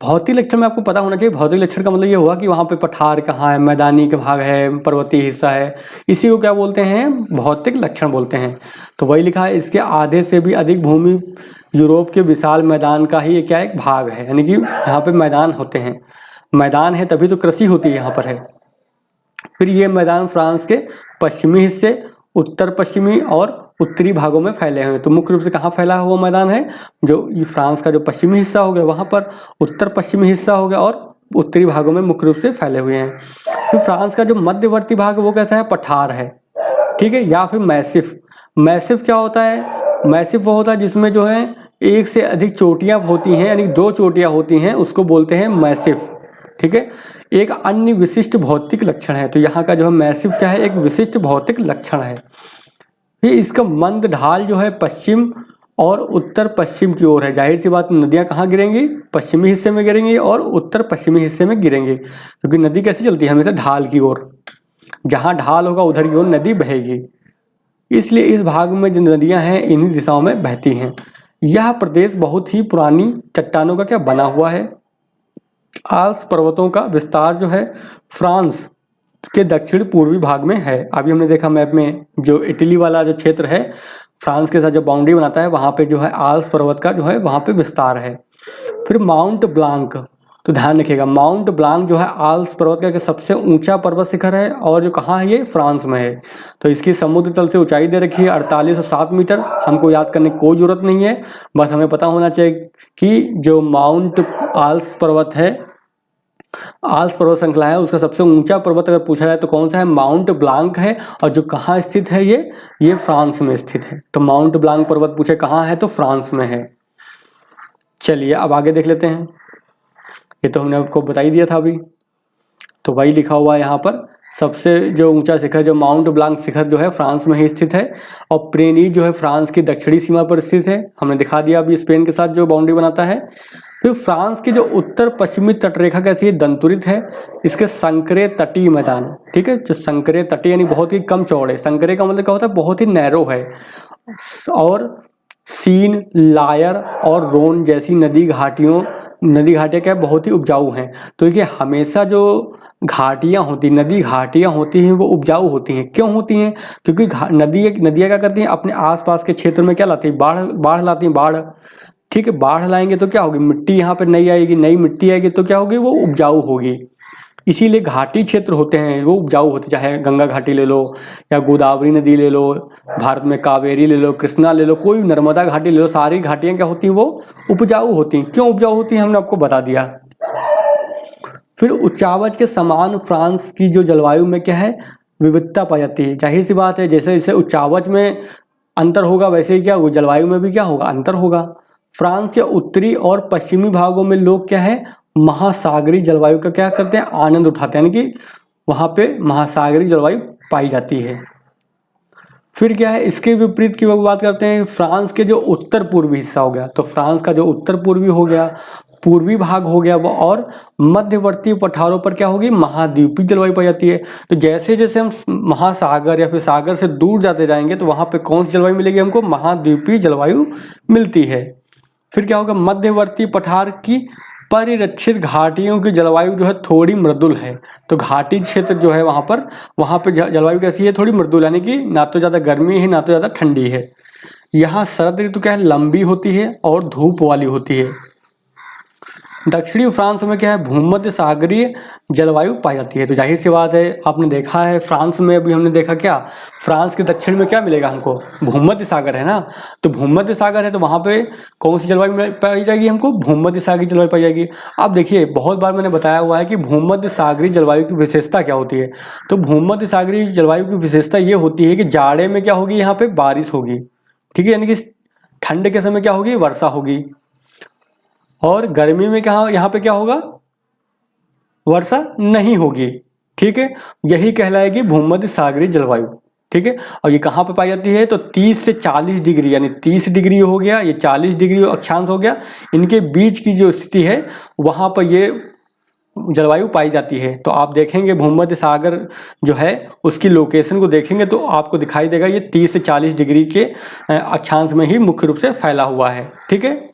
भौतिक लक्षण में आपको पता होना चाहिए, भौतिक लक्षण का मतलब ये हुआ कि वहाँ पे पठार कहाँ है, मैदानी का भाग है, पर्वतीय हिस्सा है, इसी को क्या बोलते हैं, भौतिक लक्षण बोलते हैं। तो वही लिखा है, इसके आधे से भी अधिक भूमि यूरोप के विशाल मैदान का ही क्या एक भाग है, यानी कि यहाँ पे मैदान होते हैं, मैदान है तभी तो कृषि होती है यहाँ पर है। फिर ये मैदान फ्रांस के पश्चिमी हिस्से, उत्तर पश्चिमी और उत्तरी भागों में फैले हुए हैं। तो मुख्य रूप से कहाँ फैला हुआ मैदान है, जो ये फ्रांस का जो पश्चिमी हिस्सा हो गया वहाँ पर, उत्तर पश्चिमी हिस्सा हो गया, और उत्तरी भागों में मुख्य रूप से फैले हुए हैं। फिर फ्रांस का जो मध्यवर्ती भाग वो कैसा है, पठार है। ठीक है, या फिर मैसिफ। मैसिफ क्या होता है, मैसिफ वो होता है जिसमें जो है एक से अधिक चोटियाँ होती हैं, यानी 2 चोटियाँ होती हैं, उसको बोलते हैं मैसिफ। ठीक है, एक अन्य विशिष्ट भौतिक लक्षण है। तो यहाँ का जो है मैसिफ क्या है, एक विशिष्ट भौतिक लक्षण है। ये इसका मंद ढाल जो है पश्चिम और उत्तर पश्चिम की ओर है। जाहिर सी बात, नदियाँ कहाँ गिरेंगी, पश्चिमी हिस्से में गिरेंगी और उत्तर पश्चिमी हिस्से में गिरेंगी, क्योंकि नदी कैसे चलती है, हमेशा ढाल की ओर, जहाँ ढाल होगा उधर की ओर नदी बहेगी। इसलिए इस भाग में जो नदियाँ हैं इन्हीं दिशाओं में बहती हैं। यह प्रदेश बहुत ही पुरानी चट्टानों का क्या बना हुआ है। आल्प्स पर्वतों का विस्तार जो है फ्रांस के दक्षिण पूर्वी भाग में है। अभी हमने देखा मैप में, जो इटली वाला जो क्षेत्र है फ्रांस के साथ जो बाउंड्री बनाता है, वहाँ पे जो है आल्प्स पर्वत का जो है वहाँ पे विस्तार है। फिर माउंट ब्लांक, तो ध्यान रखिएगा, माउंट ब्लांक जो है आल्प्स पर्वत का सबसे ऊंचा पर्वत शिखर है, और जो कहाँ है, ये फ्रांस में है। तो इसकी समुद्र तल से ऊंचाई दे रखी है 4807 मीटर। हमको याद करने की कोई जरूरत नहीं है, बस हमें पता होना चाहिए कि जो माउंट आल्प्स पर्वत है, आल्प्स पर्वत श्रृंखला है, उसका सबसे ऊंचा पर्वत अगर पूछा जाए तो कौन सा है, माउंट ब्लांक है। और जो कहाँ स्थित है, ये फ्रांस में स्थित है। तो माउंट ब्लांक पर्वत पूछे कहाँ है, तो फ्रांस में है। चलिए अब आगे देख लेते हैं। ये तो हमने आपको बता ही दिया था अभी, तो वही लिखा हुआ है यहाँ पर, सबसे जो ऊंचा शिखर जो माउंट ब्लांक शिखर जो है फ्रांस में ही स्थित है, और प्रेनीज जो है फ्रांस की दक्षिणी सीमा पर स्थित है। हमने दिखा दिया अभी स्पेन के साथ जो बाउंड्री बनाता है। फिर फ्रांस की जो उत्तर पश्चिमी तटरेखा कैसी है, दंतुरित है। इसके संकरे तटीय मैदान, ठीक है, जो संकरे तटीय यानी बहुत ही कम चौड़े, संकरे का मतलब क्या होता है, बहुत ही नैरो है। और सीन, लायर और रोन जैसी नदी घाटियाँ क्या बहुत ही उपजाऊ हैं। तो देखिए हमेशा जो घाटियाँ होती, नदी घाटियाँ होती हैं वो उपजाऊ होती हैं। क्यों होती हैं, क्योंकि नदियाँ क्या करती हैं, अपने आसपास के क्षेत्र में क्या लाती हैं, बाढ़ लाती हैं, बाढ़। ठीक है, बाढ़ लाएंगे तो क्या होगी, मिट्टी यहाँ पर नहीं आएगी, नई मिट्टी आएगी तो क्या होगी, वो उपजाऊ होगी। इसीलिए घाटी क्षेत्र होते हैं वो उपजाऊ होते, चाहे गंगा घाटी ले लो या गोदावरी नदी ले लो, भारत में कावेरी ले लो, कृष्णा ले लो, कोई नर्मदा घाटी ले लो, सारी घाटियाँ क्या होती हैं, वो उपजाऊ होती हैं। क्यों उपजाऊ होती हैं, हमने आपको बता दिया। फिर उच्चावच के समान फ्रांस की जो जलवायु में क्या है, विविधता पाई जाती है। जाहिर सी बात है, जैसे जैसे उच्चावच में अंतर होगा वैसे ही क्या होगा, जलवायु में भी क्या होगा, अंतर होगा। फ्रांस के उत्तरी और पश्चिमी भागों में लोग क्या है, महासागरीय जलवायु का क्या करते हैं, आनंद उठाते हैं, यानी कि वहाँ पे महासागरीय जलवायु पाई जाती है। फिर क्या है, इसके विपरीत की बात करते हैं, फ्रांस के जो उत्तर पूर्वी हिस्सा हो गया, तो फ्रांस का जो उत्तर पूर्वी हो गया, पूर्वी भाग हो गया वो, और मध्यवर्ती पठारों पर क्या होगी, महाद्वीपीय जलवायु पाई जाती है। तो जैसे जैसे हम महासागर या फिर सागर से दूर जाते जाएंगे तो वहाँ पे कौन सी जलवायु मिलेगी हमको, महाद्वीपीय जलवायु मिलती है। फिर क्या होगा, मध्यवर्ती पठार की परिरक्षित घाटियों की जलवायु जो है थोड़ी मृदुल है। तो घाटी क्षेत्र जो है वहाँ पे जलवायु कैसी है, थोड़ी मृदुल, यानी कि ना तो ज़्यादा गर्मी है ना तो ज़्यादा ठंडी है। यहाँ शरद ऋतु क्या है, लंबी होती है और धूप वाली होती है। दक्षिणी फ्रांस में क्या है, भूमध्य सागरीय जलवायु पाई जाती है। तो जाहिर सी बात है, आपने देखा है फ्रांस में, अभी हमने देखा क्या, फ्रांस के दक्षिण में क्या मिलेगा हमको, भूमध्य सागर है ना। तो भूमध्य सागर है तो वहाँ पे कौन सी जलवायु पाई जाएगी हमको, भूमध्य सागरीय जलवायु पाई जाएगी। अब देखिए बहुत बार मैंने बताया हुआ है कि भूमध्य सागरीय जलवायु की विशेषता क्या होती है। तो भूमध्य सागरीय जलवायु की विशेषता ये होती है कि जाड़े में क्या होगी, यहाँ पे बारिश होगी, ठीक है, यानी कि ठंड के समय क्या होगी, वर्षा होगी, और गर्मी में क्या, यहाँ पे क्या होगा, वर्षा नहीं होगी, ठीक है। यही कहलाएगी भूमध्य सागरीय जलवायु, ठीक है। और ये कहाँ पे पाई जाती है, तो 30 से 40 डिग्री, यानी 30 डिग्री हो गया, ये 40 डिग्री अक्षांश हो गया, इनके बीच की जो स्थिति है वहाँ पर ये जलवायु पाई जाती है। तो आप देखेंगे भूमध्य सागर जो है उसकी लोकेशन को देखेंगे तो आपको दिखाई देगा ये 30 से 40 डिग्री के अक्षांश में ही मुख्य रूप से फैला हुआ है, ठीक है।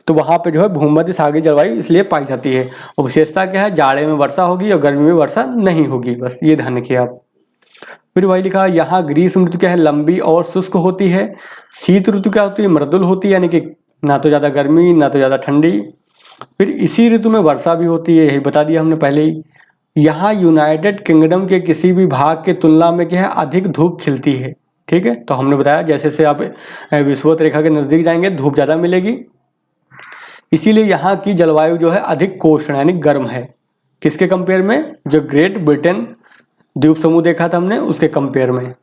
तो वहाँ पे जो है भूमध्य सागरीय जलवायु इसलिए पाई जाती है। और विशेषता क्या है, जाड़े में वर्षा होगी और गर्मी में वर्षा नहीं होगी, बस ये ध्यान रखिए आप। फिर वही लिखा, यहाँ ग्रीष्म ऋतु क्या है, लंबी और शुष्क होती है। शीत ऋतु क्या होती है, मृदुल होती है, यानी कि ना तो ज़्यादा गर्मी ना तो ज़्यादा ठंडी। फिर इसी ऋतु में वर्षा भी होती है, यही बता दिया हमने पहले ही। यहाँ यूनाइटेड किंगडम के किसी भी भाग के तुलना में क्या है, अधिक धूप खिलती है, ठीक है। तो हमने बताया जैसे जैसे आप विषुवत रेखा के नज़दीक जाएंगे धूप ज़्यादा मिलेगी, इसीलिए यहाँ की जलवायु जो है अधिक कोष्ण यानी गर्म है। किसके कंपेयर में, जो ग्रेट ब्रिटेन द्वीप समूह देखा था हमने उसके कंपेयर में।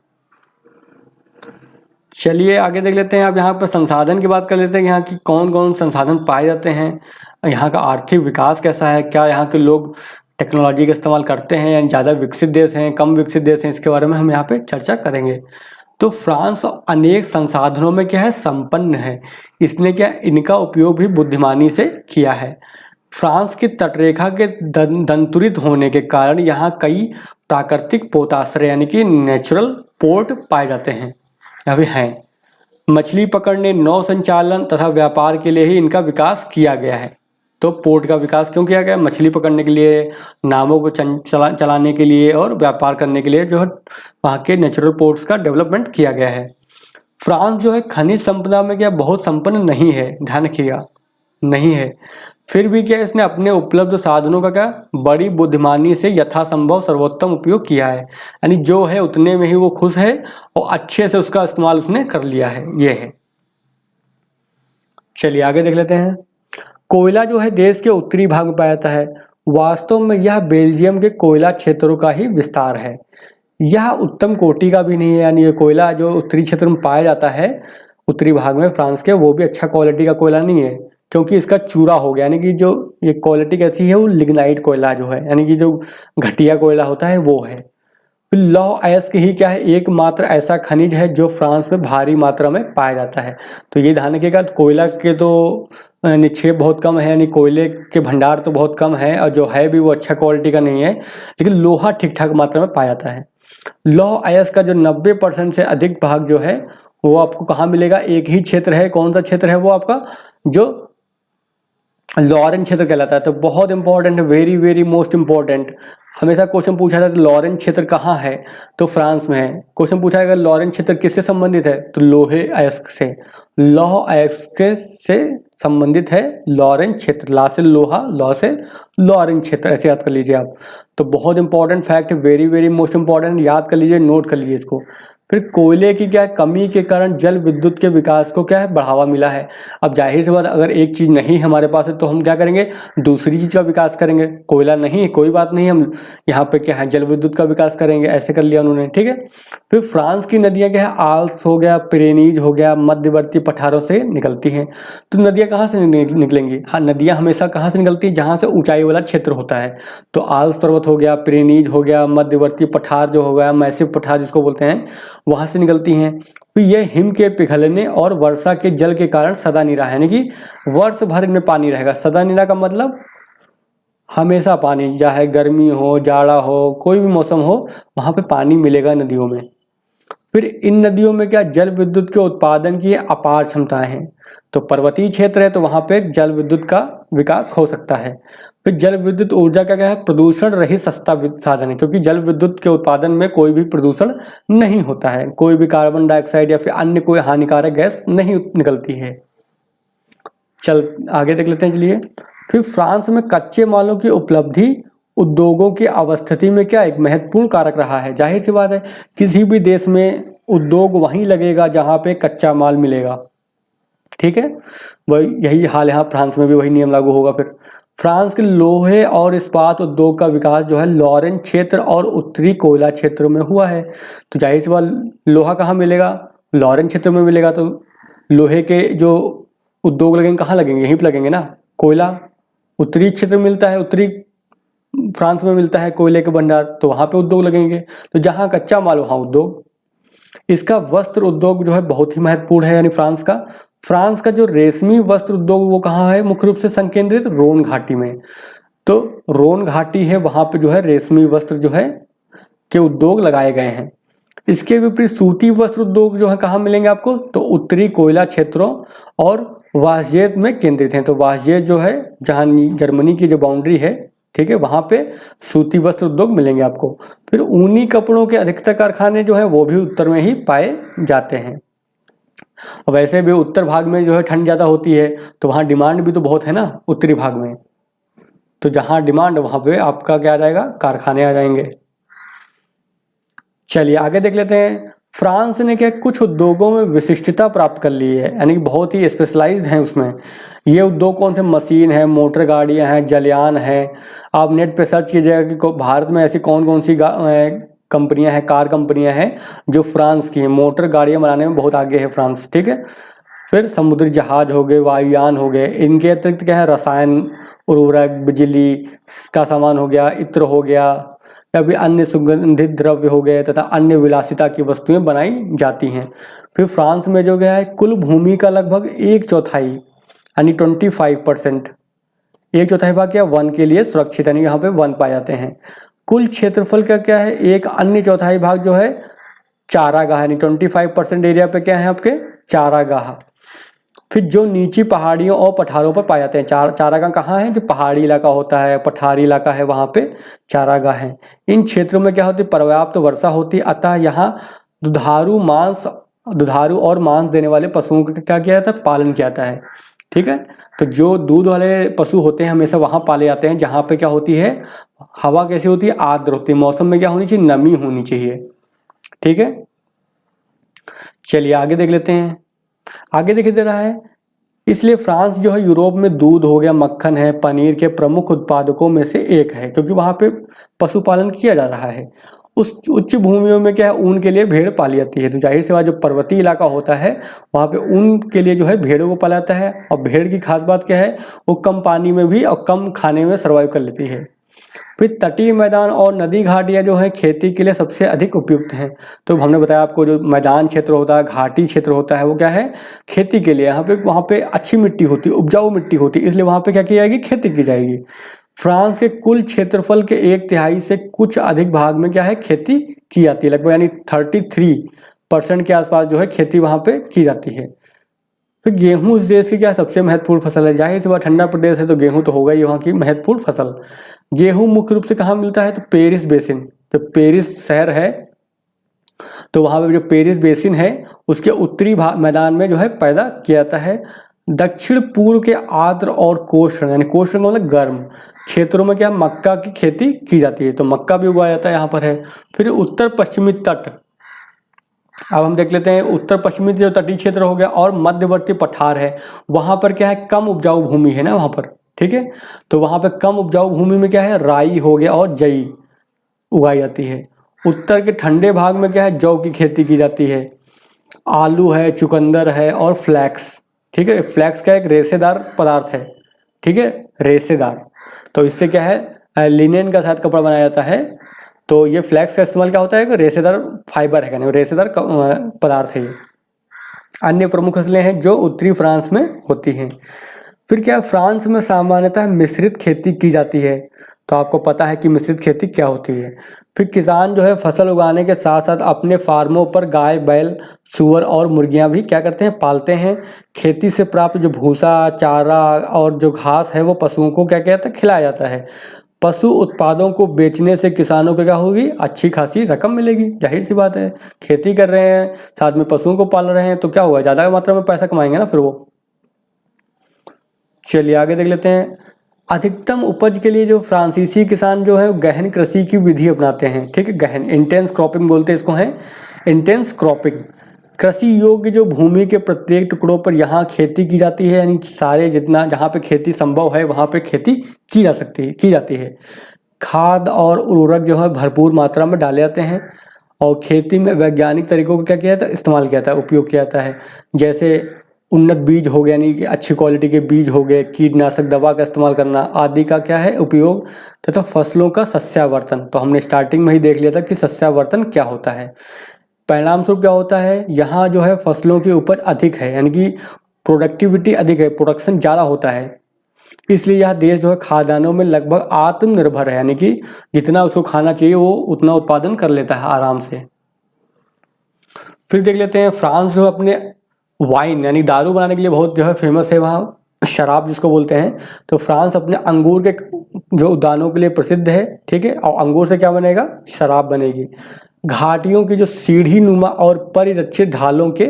चलिए आगे देख लेते हैं। अब यहाँ पर संसाधन की बात कर लेते हैं, यहाँ की कौन कौन संसाधन पाए जाते हैं, यहाँ का आर्थिक विकास कैसा है, क्या यहाँ के लोग टेक्नोलॉजी का इस्तेमाल करते हैं, या ज़्यादा विकसित देश हैं, कम विकसित देश हैं, इसके बारे में हम यहाँ पे चर्चा करेंगे। तो फ्रांस अनेक संसाधनों में क्या है, संपन्न है, इसने क्या इनका उपयोग भी बुद्धिमानी से किया है। फ्रांस की तटरेखा के दंतुरित होने के कारण यहाँ कई प्राकृतिक पोताश्रय यानी कि नेचुरल पोर्ट पाए जाते हैं, अभी हैं। मछली पकड़ने, नौ संचालन तथा व्यापार के लिए ही इनका विकास किया गया है। तो पोर्ट का विकास क्यों किया गया, मछली पकड़ने के लिए, नावों को चलाने के लिए और व्यापार करने के लिए जो है वहाँ के नेचुरल पोर्ट्स का डेवलपमेंट किया गया है। फ्रांस जो है खनिज संपदा में क्या बहुत संपन्न नहीं है, ध्यान रखिएगा, नहीं है। फिर भी क्या इसने अपने उपलब्ध साधनों का क्या बड़ी बुद्धिमानी से यथासंभव सर्वोत्तम उपयोग किया है, यानी जो है उतने में ही वो खुश है और अच्छे से उसका इस्तेमाल उसने कर लिया है, ये है। चलिए आगे देख लेते हैं। कोयला जो है देश के उत्तरी भाग में पाया जाता है। वास्तव में यह बेल्जियम के कोयला क्षेत्रों का ही विस्तार है। यह उत्तम कोटि का भी नहीं है, यानी ये कोयला जो उत्तरी क्षेत्र में पाया जाता है उत्तरी भाग में फ्रांस के, वो भी अच्छा क्वालिटी का कोयला नहीं है, क्योंकि इसका चूरा हो गया, यानी कि जो ये क्वालिटी कैसी है वो लिग्नाइट कोयला जो है, यानी कि जो घटिया कोयला होता है वो है। फिर लौह अयस्क ही क्या है, एकमात्र ऐसा खनिज है जो फ्रांस में भारी मात्रा में पाया जाता है। तो ये ध्यान रखिएगा, कोयला के तो निक्षेप बहुत कम है, यानी कोयले के भंडार तो बहुत कम है, और जो है भी वो अच्छा क्वालिटी का नहीं है, लेकिन लोहा ठीक ठाक मात्रा में पाया जाता है। लौह अयस्क का जो 90% से अधिक भाग जो है वो आपको कहाँ मिलेगा, एक ही क्षेत्र है, कौन सा क्षेत्र है वो आपका, जो लॉरेन क्षेत्र कहलाता है। तो बहुत इंपॉर्टेंट है, वेरी वेरी मोस्ट इंपॉर्टेंट। हमेशा क्वेश्चन पूछा जाता है लॉरेन क्षेत्र कहाँ है, तो फ्रांस में है। क्वेश्चन पूछा जाएगा लॉरेन क्षेत्र किससे संबंधित है, तो लोहे अयस्क से, लौह अयस्क से संबंधित है लॉरेन क्षेत्र। ला से लोहा, लौ से लॉरेन क्षेत्र, ऐसे याद कर लीजिए आप। तो बहुत important fact, very very most important, याद कर लीजिए, नोट कर लीजिए इसको। फिर कोयले की क्या कमी के कारण जल विद्युत के विकास को क्या है बढ़ावा मिला है। अब जाहिर सी बात, अगर एक चीज़ नहीं हमारे पास है तो हम क्या करेंगे, दूसरी चीज़ का विकास करेंगे। कोयला नहीं है कोई बात नहीं, हम यहाँ पे क्या है जल विद्युत का विकास करेंगे, ऐसे कर लिया उन्होंने, ठीक है। फिर फ्रांस की नदियाँ क्या है, आल्प्स हो गया, पिरेनीज हो गया, मध्यवर्ती पठारों से निकलती हैं। तो नदियाँ कहाँ से निकलेंगी, हाँ नदियाँ हमेशा कहाँ से निकलती हैं, जहाँ से ऊंचाई वाला क्षेत्र होता है। तो आल्प्स पर्वत हो गया, पिरेनीज हो गया, मध्यवर्ती पठार जो हो गया, मैसिव पठार जिसको बोलते हैं, वहाँ से निकलती हैं। तो ये हिम के पिघलने और वर्षा के जल के कारण सदा निरा है, यानी कि वर्ष भर इनमें पानी रहेगा। सदा निरा का मतलब हमेशा पानी, चाहे गर्मी हो, जाड़ा हो, कोई भी मौसम हो, वहाँ पे पानी मिलेगा नदियों में। फिर इन नदियों में क्या जल विद्युत के उत्पादन की अपार क्षमताएं हैं। तो पर्वतीय क्षेत्र है तो वहाँ पे जल विद्युत का विकास हो सकता है। फिर जल विद्युत ऊर्जा का क्या है, प्रदूषण रहित सस्ता साधन है, क्योंकि जल विद्युत के उत्पादन में कोई भी प्रदूषण नहीं होता है, कोई भी कार्बन डाइऑक्साइड या फिर अन्य कोई हानिकारक गैस नहीं निकलती है। चल आगे देख लेते हैं, चलिए। फिर फ्रांस में कच्चे मालों की उपलब्धि उद्योगों की अवस्थिति में क्या एक महत्वपूर्ण कारक रहा है। जाहिर सी बात है, किसी भी देश में उद्योग वहीं लगेगा जहाँ पे कच्चा माल मिलेगा, ठीक है। वही यही हाल यहाँ फ्रांस में भी वही नियम लागू होगा। फिर फ्रांस के लोहे और इस्पात उद्योग का विकास जो है लॉरेन क्षेत्र और उत्तरी कोयला क्षेत्रों में हुआ है। तो जाहिर सी बात, लोहा कहाँ मिलेगा, लॉरेन क्षेत्र में मिलेगा। तो लोहे के जो उद्योग लगेंगे कहाँ लगेंगे, यहीं पर लगेंगे ना। कोयला उत्तरी क्षेत्र में मिलता है, उत्तरी फ्रांस में मिलता है कोयले के भंडार, तो वहाँ पे उद्योग लगेंगे। तो जहाँ कच्चा माल वहाँ उद्योग। इसका वस्त्र उद्योग जो है बहुत ही महत्वपूर्ण है, यानी फ्रांस का जो रेशमी वस्त्र उद्योग वो कहाँ है, मुख्य रूप से संकेंद्रित रोन घाटी में। तो रोन घाटी है, वहाँ पे जो है रेशमी वस्त्र जो है के उद्योग लगाए गए हैं। इसके विपरीत सूती वस्त्र उद्योग जो है कहाँ मिलेंगे आपको, तो उत्तरी कोयला क्षेत्रों और वासजेत में केंद्रित हैं। तो वासजेत जो है जहाँ जर्मनी की जो बाउंड्री है, ठीक है, वहाँ पे सूती वस्त्र उद्योग मिलेंगे आपको। फिर ऊनी कपड़ों के अधिकतर कारखाने जो है वो भी उत्तर में ही पाए जाते हैं। वैसे भी उत्तर भाग में जो है ठंड ज़्यादा होती है, तो वहाँ डिमांड भी तो बहुत है ना उत्तरी भाग में। तो जहाँ डिमांड वहाँ पे आपका क्या आ जाएगा, कारखाने आ जाएंगे। चलिए आगे देख लेते हैं। फ्रांस ने क्या कुछ उद्योगों में विशिष्टता प्राप्त कर ली है, यानी बहुत ही स्पेशलाइज्ड हैं उसमें। ये उद्योग कौन से, मशीन है, मोटर गाड़ियां हैं, जलयान है। आप नेट पे सर्च कीजिएगा कि भारत में ऐसी कौन कौन सी कंपनियां हैं, कार कंपनियां हैं जो फ्रांस की हैं। मोटर गाड़ियां बनाने में बहुत आगे है फ्रांस, ठीक है। फिर समुद्री जहाज हो गए, वायुयान हो गए। इनके अतिरिक्त क्या है, रसायन, उर्वरक, बिजली का सामान हो गया, इत्र हो गया, या भी अन्य सुगंधित द्रव्य हो गए तथा अन्य विलासिता की वस्तुएं बनाई जाती हैं। फिर फ्रांस में जो गया है कुल भूमि का लगभग 1/4 यानी 25%, 1/4 भाग क्या वन के लिए सुरक्षित, यानी यहाँ पे वन पाए जाते हैं। कुल क्षेत्रफल का क्या है, एक अन्य चौथाई भाग जो है चारागाह, यानी 25% एरिया पे क्या है आपके चारागाह। फिर जो नीची पहाड़ियों और पठारों पर पाए जाते हैं, चारागाह कहाँ है, जो पहाड़ी इलाका होता है, पठारी इलाका है, वहाँ पे चारागाह है। इन क्षेत्रों में क्या होती है, पर्याप्त वर्षा होती है, अतः यहाँ दुधारू और मांस देने वाले पशुओं का क्या किया जाता है, पालन किया जाता है, ठीक है। तो जो दूध वाले पशु होते हैं हमेशा वहाँ पाले जाते हैं जहाँ पे क्या होती है, हवा कैसी होती है, आर्द्र होती है, मौसम में क्या होनी चाहिए, नमी होनी चाहिए, ठीक है। चलिए आगे देख लेते हैं। आगे दिखाई दे रहा है, इसलिए फ्रांस जो है यूरोप में दूध हो गया, मक्खन है, पनीर के प्रमुख उत्पादकों में से एक है, क्योंकि वहाँ पे पशुपालन किया जा रहा है। उस उच्च भूमियों में क्या है, ऊन के लिए भेड़ पाली जाती है। तो जाहिर सी बात, जो पर्वतीय इलाका होता है वहाँ पे ऊन के लिए जो है भेड़ों को पाला जाता है। और भेड़ की खास बात क्या है, वो कम पानी में भी और कम खाने में सर्वाइव कर लेती है। फिर तटीय मैदान और नदी घाटियाँ जो है खेती के लिए सबसे अधिक उपयुक्त हैं। तो हमने बताया आपको, जो मैदान क्षेत्र होता है, घाटी क्षेत्र होता है, वो क्या है, खेती के लिए। यहाँ पे वहाँ पे अच्छी मिट्टी होती है, उपजाऊ मिट्टी होती है, इसलिए वहाँ पे क्या की जाएगी, खेती की जाएगी। फ्रांस के कुल क्षेत्रफल के 1/3 से कुछ अधिक भाग में क्या है, खेती की जाती है, लगभग यानी 33% के आसपास जो है खेती वहाँ पे की जाती है। तो गेहूं इस देश की क्या सबसे महत्वपूर्ण फसल है। जाहिर सी बात, ठंडा प्रदेश है तो गेहूं तो होगा ही वहाँ की महत्वपूर्ण फसल। गेहूं मुख्य रूप से कहाँ मिलता है, तो पेरिस बेसिन, तो पेरिस शहर है, तो वहाँ पे जो पेरिस बेसिन है उसके उत्तरी मैदान में जो है पैदा किया जाता है। दक्षिण पूर्व के आर्द्र और कोष्ण, यानी कोष्ण का मतलब गर्म क्षेत्रों में क्या मक्का की खेती की जाती है, तो मक्का भी उगाया जाता है यहाँ पर है। फिर उत्तर पश्चिमी तट, अब हम देख लेते हैं उत्तर पश्चिमी जो तटीय क्षेत्र हो गया और मध्यवर्ती पठार है, वहां पर क्या है, कम उपजाऊ भूमि है ना वहां पर, ठीक है। तो वहां पर कम उपजाऊ भूमि में क्या है, राई हो गया और जई उगाई जाती है। उत्तर के ठंडे भाग में क्या है, जौ की खेती की जाती है, आलू है, चुकंदर है और फ्लैक्स, ठीक है। फ्लैक्स का एक रेशेदार पदार्थ है, ठीक है, रेशेदार। तो इससे क्या है, लिनेन का शायद कपड़ा बनाया जाता है। तो ये फ्लैक्स का इस्तेमाल क्या होता है, रेशेदार फाइबर है, नहीं रेशेदार पदार्थ है ये। अन्य प्रमुख फसलें हैं जो उत्तरी फ्रांस में होती हैं। फिर क्या, फ्रांस में सामान्यतः मिश्रित खेती की जाती है। तो आपको पता है कि मिश्रित खेती क्या होती है। फिर किसान जो है फसल उगाने के साथ साथ अपने फार्मों पर गाय, बैल, सूअर और मुर्गियां भी क्या करते हैं, पालते हैं। खेती से प्राप्त जो भूसा, चारा और जो घास है वो पशुओं को क्या कहते हैं, खिलाया जाता है। पशु उत्पादों को बेचने से किसानों को क्या होगी, अच्छी खासी रकम मिलेगी। जाहिर सी बात है, खेती कर रहे हैं साथ में पशुओं को पाल रहे हैं तो क्या होगा, ज़्यादा मात्रा में पैसा कमाएंगे ना फिर वो। चलिए आगे देख लेते हैं। अधिकतम उपज के लिए जो फ्रांसीसी किसान जो है गहन कृषि की विधि अपनाते हैं। ठीक है, गहन, इंटेंस क्रॉपिंग बोलते हैं इसको, है इंटेंस क्रॉपिंग। कृषि योग्य जो भूमि के प्रत्येक टुकड़ों पर यहाँ खेती की जाती है, यानी सारे जितना जहाँ पे खेती संभव है वहाँ पे खेती की जाती है। खाद और उर्वरक जो है भरपूर मात्रा में डाले जाते हैं और खेती में वैज्ञानिक तरीकों का क्या किया जाता है, इस्तेमाल किया जाता है, उपयोग किया जाता है। जैसे उन्नत बीज हो गया, यानी कि अच्छी क्वालिटी के बीज हो गए, कीटनाशक दवा का इस्तेमाल करना आदि का क्या है उपयोग, तथा फसलों का सस्यावर्तन। तो हमने स्टार्टिंग में ही देख लिया था कि सस्यावर्तन क्या होता है। परिणाम स्वरूप क्या होता है, यहाँ जो है फसलों की उपज अधिक है, यानी कि प्रोडक्टिविटी अधिक है, प्रोडक्शन ज़्यादा होता है। इसलिए यह देश जो है खाद्यान्नों में लगभग आत्मनिर्भर है, यानी कि जितना उसको खाना चाहिए वो उतना उत्पादन कर लेता है आराम से। फिर देख लेते हैं फ्रांस जो अपने वाइन यानी दारू बनाने के लिए बहुत जो है फेमस है, वहाँ शराब जिसको बोलते हैं। तो फ्रांस अपने अंगूर के जो उद्यानों के लिए प्रसिद्ध है। ठीक है, और अंगूर से क्या बनेगा, शराब बनेगी। घाटियों की जो सीढ़ी नुमा और परिरक्षित ढालों के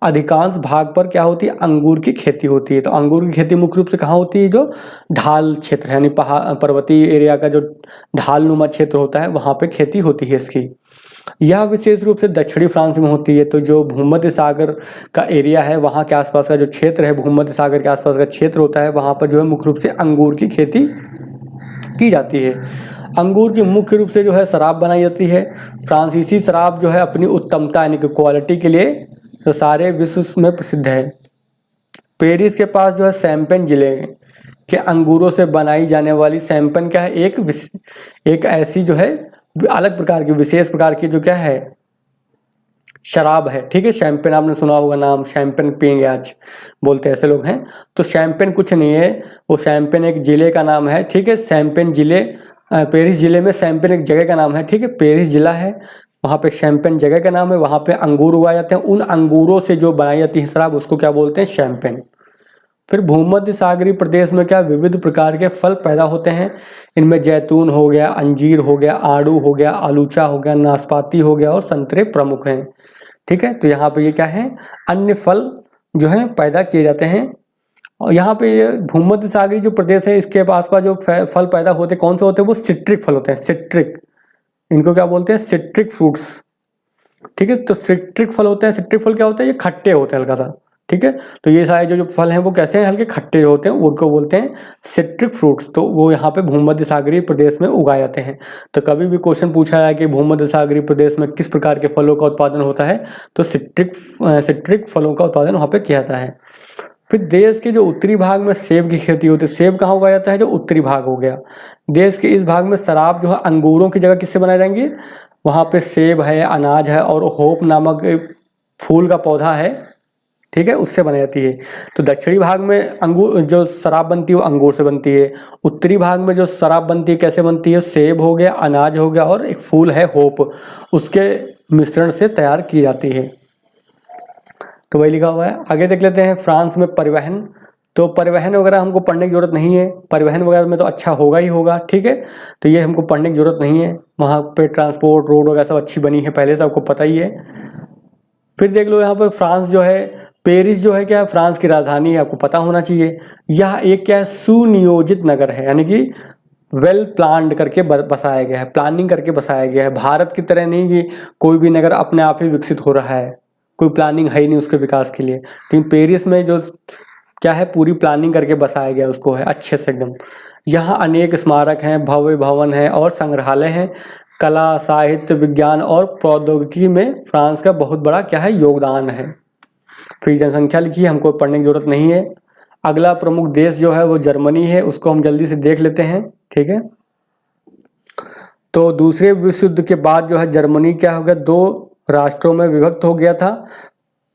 अधिकांश भाग पर क्या होती है, अंगूर की खेती होती है। तो अंगूर की खेती मुख्य रूप से कहाँ होती है, जो ढाल क्षेत्र है, यानी पहाड़ पर्वतीय एरिया का जो ढाल नुमा क्षेत्र होता है वहाँ पे खेती होती है इसकी। यह विशेष रूप से दक्षिणी फ्रांस में होती है। तो जो भूमध्य सागर का एरिया है, वहाँ के आसपास का जो क्षेत्र है, भूमध्य सागर के आसपास का क्षेत्र होता है, वहाँ पर जो है मुख्य रूप से अंगूर की खेती की जाती है। अंगूर की मुख्य रूप से जो है शराब बनाई जाती है। फ्रांसीसी शराब जो है अपनी उत्तमता यानी कि क्वालिटी के लिए तो सारे विश्व में प्रसिद्ध है। पेरिस के पास जो है शैम्पेन जिले के अंगूरों से बनाई जाने वाली शैम्पेन क्या है, एक ऐसी जो है अलग प्रकार की विशेष प्रकार की जो क्या है शराब है। ठीक है, शैम्पेन आपने सुना होगा नाम, शैम्पेन पियेंगे आज बोलते ऐसे लोग हैं। तो शैम्पेन कुछ नहीं है, वो शैम्पेन एक जिले का नाम है। ठीक है, शैम्पेन जिले पेरिस जिले में शैम्पेन एक जगह का नाम है। ठीक है, पेरिस जिला है, वहाँ पे शैम्पेन जगह का नाम है, वहाँ पे अंगूर उगाए जाते हैं। उन अंगूरों से जो बनाई जाती है शराब उसको क्या बोलते हैं, शैम्पेन। फिर भूमध्य सागरीय प्रदेश में क्या विविध प्रकार के फल पैदा होते हैं। इनमें जैतून हो गया, अंजीर हो गया, आड़ू हो गया, आलूचा हो गया, नाशपाती हो गया और संतरे प्रमुख हैं। ठीक है, तो यहाँ पे ये क्या है, अन्य फल जो हैं पैदा किए जाते हैं। और यहाँ पे ये भूमध्य सागरीय जो प्रदेश है इसके आसपास जो फल पैदा होते हैं कौन से होते हैं, वो सिट्रिक फल होते हैं। सिट्रिक, इनको क्या बोलते हैं, सिट्रिक फ्रूट्स। ठीक है, तो सिट्रिक फल होते हैं। सिट्रिक फल क्या होता है, ये खट्टे होते हैं हल्का सा। ठीक है, तो ये सारे जो फल हैं वो कैसे हैं, हल्के खट्टे होते हैं, उनको बोलते हैं सिट्रिक फ्रूट्स। तो वो यहाँ पे भूमध्य सागरीय प्रदेश में उगाए जाते हैं। तो कभी भी क्वेश्चन पूछा जाए कि भूमध्य सागरीय प्रदेश में किस प्रकार के फलों का उत्पादन होता है, तो सिट्रिक फलों का उत्पादन वहाँ पे किया जाता है। फिर देश के जो उत्तरी भाग में सेब की खेती होती है। सेब कहाँ उगाया जाता है, जो उत्तरी भाग हो गया। देश के इस भाग में शराब जो है अंगूरों की जगह किससे बनाए जाएंगे, वहाँ पे सेब है, अनाज है और होप नामक फूल का पौधा है। ठीक है, उससे बनाई जाती है। तो दक्षिणी भाग में अंगूर जो शराब बनती है वो अंगूर से बनती है। उत्तरी भाग में जो शराब बनती है कैसे बनती है, सेब हो गया, अनाज हो गया और एक फूल है होप, उसके मिश्रण से तैयार की जाती है। तो वही लिखा हुआ है। आगे देख लेते हैं फ्रांस में परिवहन। तो परिवहन वगैरह हमको पढ़ने की जरूरत नहीं है, परिवहन वगैरह में तो अच्छा होगा ही होगा। ठीक है, तो ये हमको पढ़ने की जरूरत नहीं है। वहाँ पे ट्रांसपोर्ट रोड वगैरह सब अच्छी बनी है पहले से, आपको पता ही है। फिर देख लो यहाँ पर फ्रांस जो है, पेरिस जो है क्या है, फ्रांस की राजधानी है, आपको पता होना चाहिए। यह एक क्या है, सुनियोजित नगर है, यानी कि वेल प्लान्ड करके बसाया गया है, प्लानिंग करके बसाया गया है। भारत की तरह नहीं कि कोई भी नगर अपने आप ही विकसित हो रहा है, कोई प्लानिंग है ही नहीं उसके विकास के लिए। लेकिन पेरिस में जो क्या है, पूरी प्लानिंग करके बसाया गया उसको है अच्छे से एकदम। यहाँ अनेक स्मारक हैं, भव्य भवन है और संग्रहालय हैं। कला, साहित्य, विज्ञान और प्रौद्योगिकी में फ्रांस का बहुत बड़ा क्या है, योगदान है। फिर जनसंख्या लिखी, हमको पढ़ने की जरूरत नहीं है। अगला प्रमुख देश जो है वो जर्मनी है, उसको हम जल्दी से देख लेते हैं। ठीक है, तो दूसरे विश्व युद्ध के बाद जो है जर्मनी क्या हो गया, दो राष्ट्रों में विभक्त हो गया था।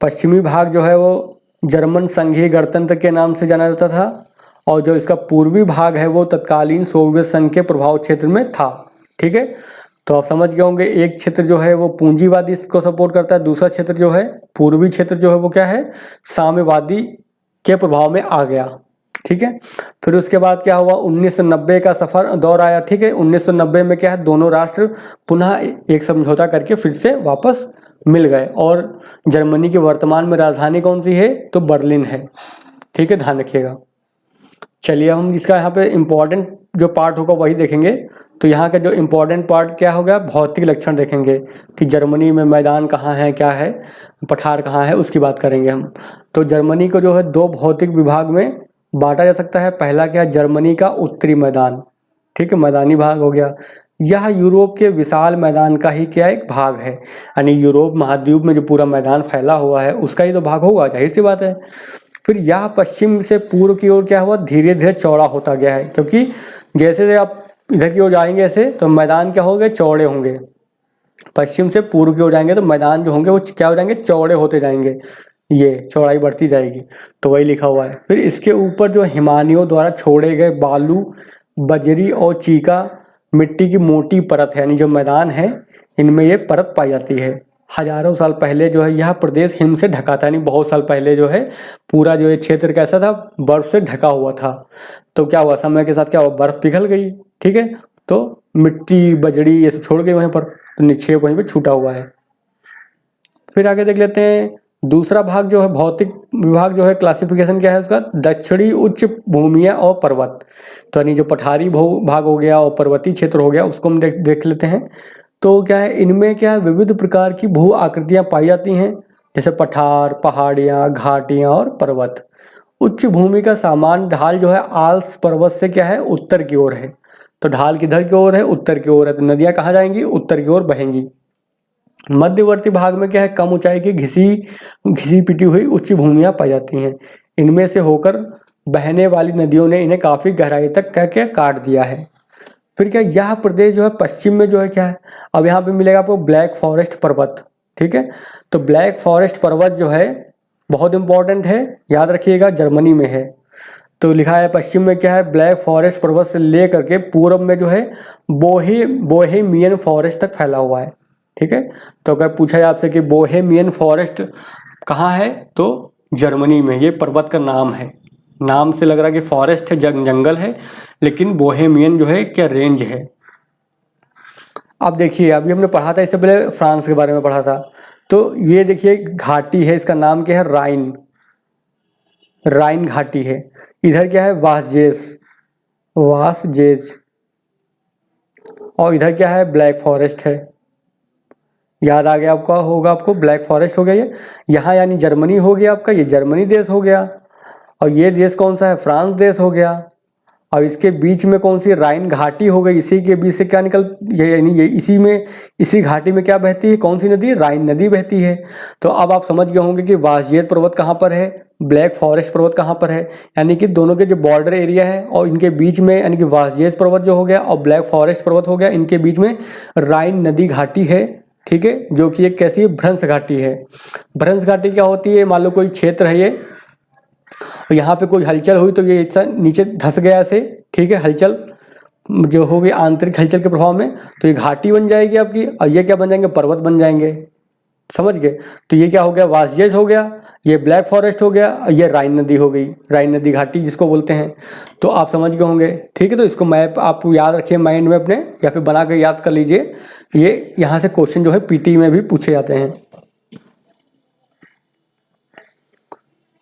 पश्चिमी भाग जो है वो जर्मन संघीय गणतंत्र के नाम से जाना जाता था और जो इसका पूर्वी भाग है वो तत्कालीन सोवियत संघ के प्रभाव क्षेत्र में था। ठीक है, तो आप समझ गए होंगे, एक क्षेत्र जो है वो पूंजीवादी को सपोर्ट करता है, दूसरा क्षेत्र जो है पूर्वी क्षेत्र जो है वो क्या है, साम्यवादी के प्रभाव में आ गया। ठीक है, फिर उसके बाद क्या हुआ, 1990 का सफर दौर आया। ठीक है, 1990 में क्या है, दोनों राष्ट्र पुनः एक समझौता करके फिर से वापस मिल गए और जर्मनी की वर्तमान में राजधानी कौन सी है, तो बर्लिन है। ठीक है, ध्यान रखिएगा। चलिए हम इसका यहाँ पे इम्पोर्टेंट जो पार्ट होगा वही देखेंगे। तो यहाँ का जो इम्पोर्टेंट पार्ट क्या होगा, भौतिक लक्षण देखेंगे कि जर्मनी में मैदान कहाँ है, क्या है, पठार कहाँ है, उसकी बात करेंगे हम। तो जर्मनी को जो है दो भौतिक विभाग में बांटा जा सकता है। पहला क्या है, जर्मनी का उत्तरी मैदान, ठीक है, मैदानी भाग हो गया। यह यूरोप के विशाल मैदान का ही क्या एक भाग है, यानी यूरोप महाद्वीप में जो पूरा मैदान फैला हुआ है उसका ही तो भाग होगा, जाहिर सी बात है। फिर यह पश्चिम से पूर्व की ओर क्या हुआ, धीरे धीरे चौड़ा होता गया है, क्योंकि जैसे जैसे आप इधर की ओर जाएंगे ऐसे तो मैदान क्या होंगे, चौड़े होंगे। पश्चिम से पूर्व की ओर जाएंगे तो मैदान जो होंगे वो क्या हो जाएंगे, चौड़े होते जाएंगे, ये चौड़ाई बढ़ती जाएगी। तो वही लिखा हुआ है। फिर इसके ऊपर जो हिमानियों द्वारा छोड़े गए बालू, बजरी और चीका मिट्टी की मोटी परत है, यानी जो मैदान है इनमें ये परत पाई जाती है। हजारों साल पहले जो है यह प्रदेश हिम से ढका था, यानी बहुत साल पहले जो है पूरा जो ये क्षेत्र कैसा था, बर्फ से ढका हुआ था। तो क्या हुआ, समय के साथ क्या हुआ, बर्फ पिघल गई, ठीक है, तो मिट्टी बजड़ी ये सब छोड़ गई वहीं पर, तो निक्षेप वहीं पर छूटा हुआ है। फिर आगे देख लेते हैं दूसरा भाग जो है, भौतिक विभाग जो है, क्लासिफिकेशन क्या है उसका, दक्षिणी उच्च भूमियाँ और पर्वत। तो यानी जो पठारी भाग हो गया और पर्वतीय क्षेत्र हो गया उसको हम देख लेते हैं। तो क्या है, इनमें क्या है, विविध प्रकार की भू आकृतियाँ पाई जाती हैं, जैसे पठार, पहाड़ियाँ, घाटियाँ और पर्वत। उच्च भूमि का सामान्य ढाल जो है आल्प्स पर्वत से क्या है, उत्तर की ओर है। तो ढाल किधर की ओर है, उत्तर की ओर है, तो नदियाँ कहाँ जाएंगी, उत्तर की ओर बहेंगी। मध्यवर्ती भाग में क्या है, कम ऊंचाई की घिसी पिटी हुई उच्च भूमियां पाई जाती हैं। इनमें से होकर बहने वाली नदियों ने इन्हें काफी गहराई तक क्या क्या काट दिया है। फिर क्या, यह प्रदेश जो है पश्चिम में जो है क्या है, अब यहाँ पे मिलेगा आपको ब्लैक फॉरेस्ट पर्वत, ठीक है। तो ब्लैक फॉरेस्ट पर्वत जो है बहुत इंपॉर्टेंट है, याद रखिएगा, जर्मनी में है। तो लिखा है पश्चिम में क्या है, ब्लैक फॉरेस्ट पर्वत से लेकर के पूर्व में जो है बोहेमियन फॉरेस्ट तक फैला हुआ है, ठीक है। तो अगर पूछा जाए आपसे कि बोहेमियन फॉरेस्ट कहाँ है, तो जर्मनी में, ये पर्वत का नाम है। नाम से लग रहा है कि फॉरेस्ट है, जंगल है, लेकिन बोहेमियन जो है क्या रेंज है। अब देखिए, अभी हमने पढ़ा था, इससे पहले फ्रांस के बारे में पढ़ा था। तो ये देखिए घाटी है, इसका नाम क्या है, राइन घाटी है। इधर क्या है, वासजेज, और इधर क्या है, ब्लैक फॉरेस्ट है। याद आ गया आपका, होगा आपको, ब्लैक फॉरेस्ट हो गया ये यहाँ, यानी जर्मनी हो गया आपका, ये जर्मनी देश हो गया। और ये देश कौन सा है, फ्रांस देश हो गया। और इसके बीच में कौन सी, राइन घाटी हो गई। इसी के बीच से क्या यानी ये इसी घाटी में क्या बहती है, कौन सी नदी, राइन नदी बहती है। तो अब आप समझ गए होंगे कि वासजेज पर्वत कहाँ पर है, ब्लैक फॉरेस्ट पर्वत कहाँ पर है। यानी कि दोनों के जो बॉर्डर एरिया है और इनके बीच में, यानी कि वासजेज पर्वत जो हो गया और ब्लैक फॉरेस्ट पर्वत हो गया, इनके बीच में राइन नदी घाटी है, ठीक है, जो कि एक कैसी है, भ्रंश घाटी है। भ्रंश घाटी क्या होती है, मान लो कोई क्षेत्र है ये, तो यहाँ पे कोई हलचल हुई तो ये नीचे धंस गया ऐसे, ठीक है, हलचल जो होगी आंतरिक हलचल के प्रभाव में, तो ये घाटी बन जाएगी आपकी, और ये क्या बन जाएंगे, पर्वत बन जाएंगे, समझ गए। तो ये क्या हो गया, वासजेज हो गया, ये ब्लैक फॉरेस्ट हो गया, ये राइन नदी हो गई, राइन नदी घाटी जिसको बोलते हैं। तो आप समझ गए होंगे, ठीक है। तो इसको मैप आप याद रखिए माइंड में अपने, या फिर बना कर याद कर लीजिए। ये यहाँ से क्वेश्चन जो है पीटी में भी पूछे जाते हैं।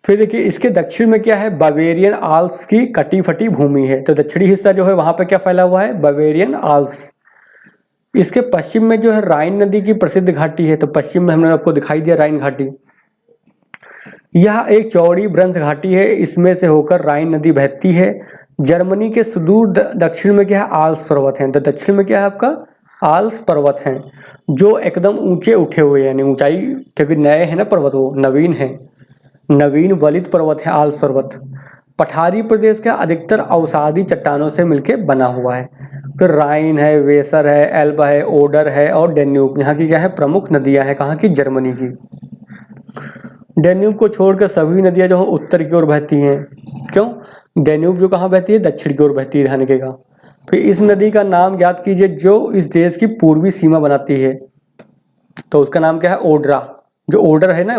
फिर देखिए इसके दक्षिण में क्या है, बावेरियन आल्प्स की कटी फटी भूमि है। तो दक्षिणी हिस्सा जो है वहां पर क्या फैला हुआ है, बावेरियन आल्प्स। इसके पश्चिम में जो है राइन नदी की प्रसिद्ध घाटी है। तो पश्चिम में हमने आपको दिखाई दिया राइन घाटी। यह एक चौड़ी भ्रंश घाटी है, इसमें से होकर राइन नदी बहती है। जर्मनी के सुदूर दक्षिण में क्या है, आल्प्स पर्वत हैं। तो दक्षिण में क्या है आपका, आल्प्स पर्वत हैं, जो एकदम ऊंचे उठे हुए हैं, यानी ऊंचाई, क्योंकि नए हैं ना पर्वत, वो नवीन है, नवीन वलित पर्वत है आल्प्स पर्वत। पठारी प्रदेश का अधिकतर अवसादी चट्टानों से मिलकर बना हुआ है। फिर राइन है, वेसर है, एल्ब है, ओडर है और डेन्यूब यहाँ की क्या है, प्रमुख नदियां हैं, कहाँ की, जर्मनी की। डेन्यूब को छोड़कर सभी नदियां जो हैं उत्तर की ओर बहती हैं। क्यों, डेन्यूब जो कहाँ बहती है, दक्षिण की ओर बहती है, ध्यान रखिएगा। फिर इस नदी का नाम याद कीजिए जो इस देश की पूर्वी सीमा बनाती है। तो उसका नाम क्या है, ओड्रा। जो ओडर है ना,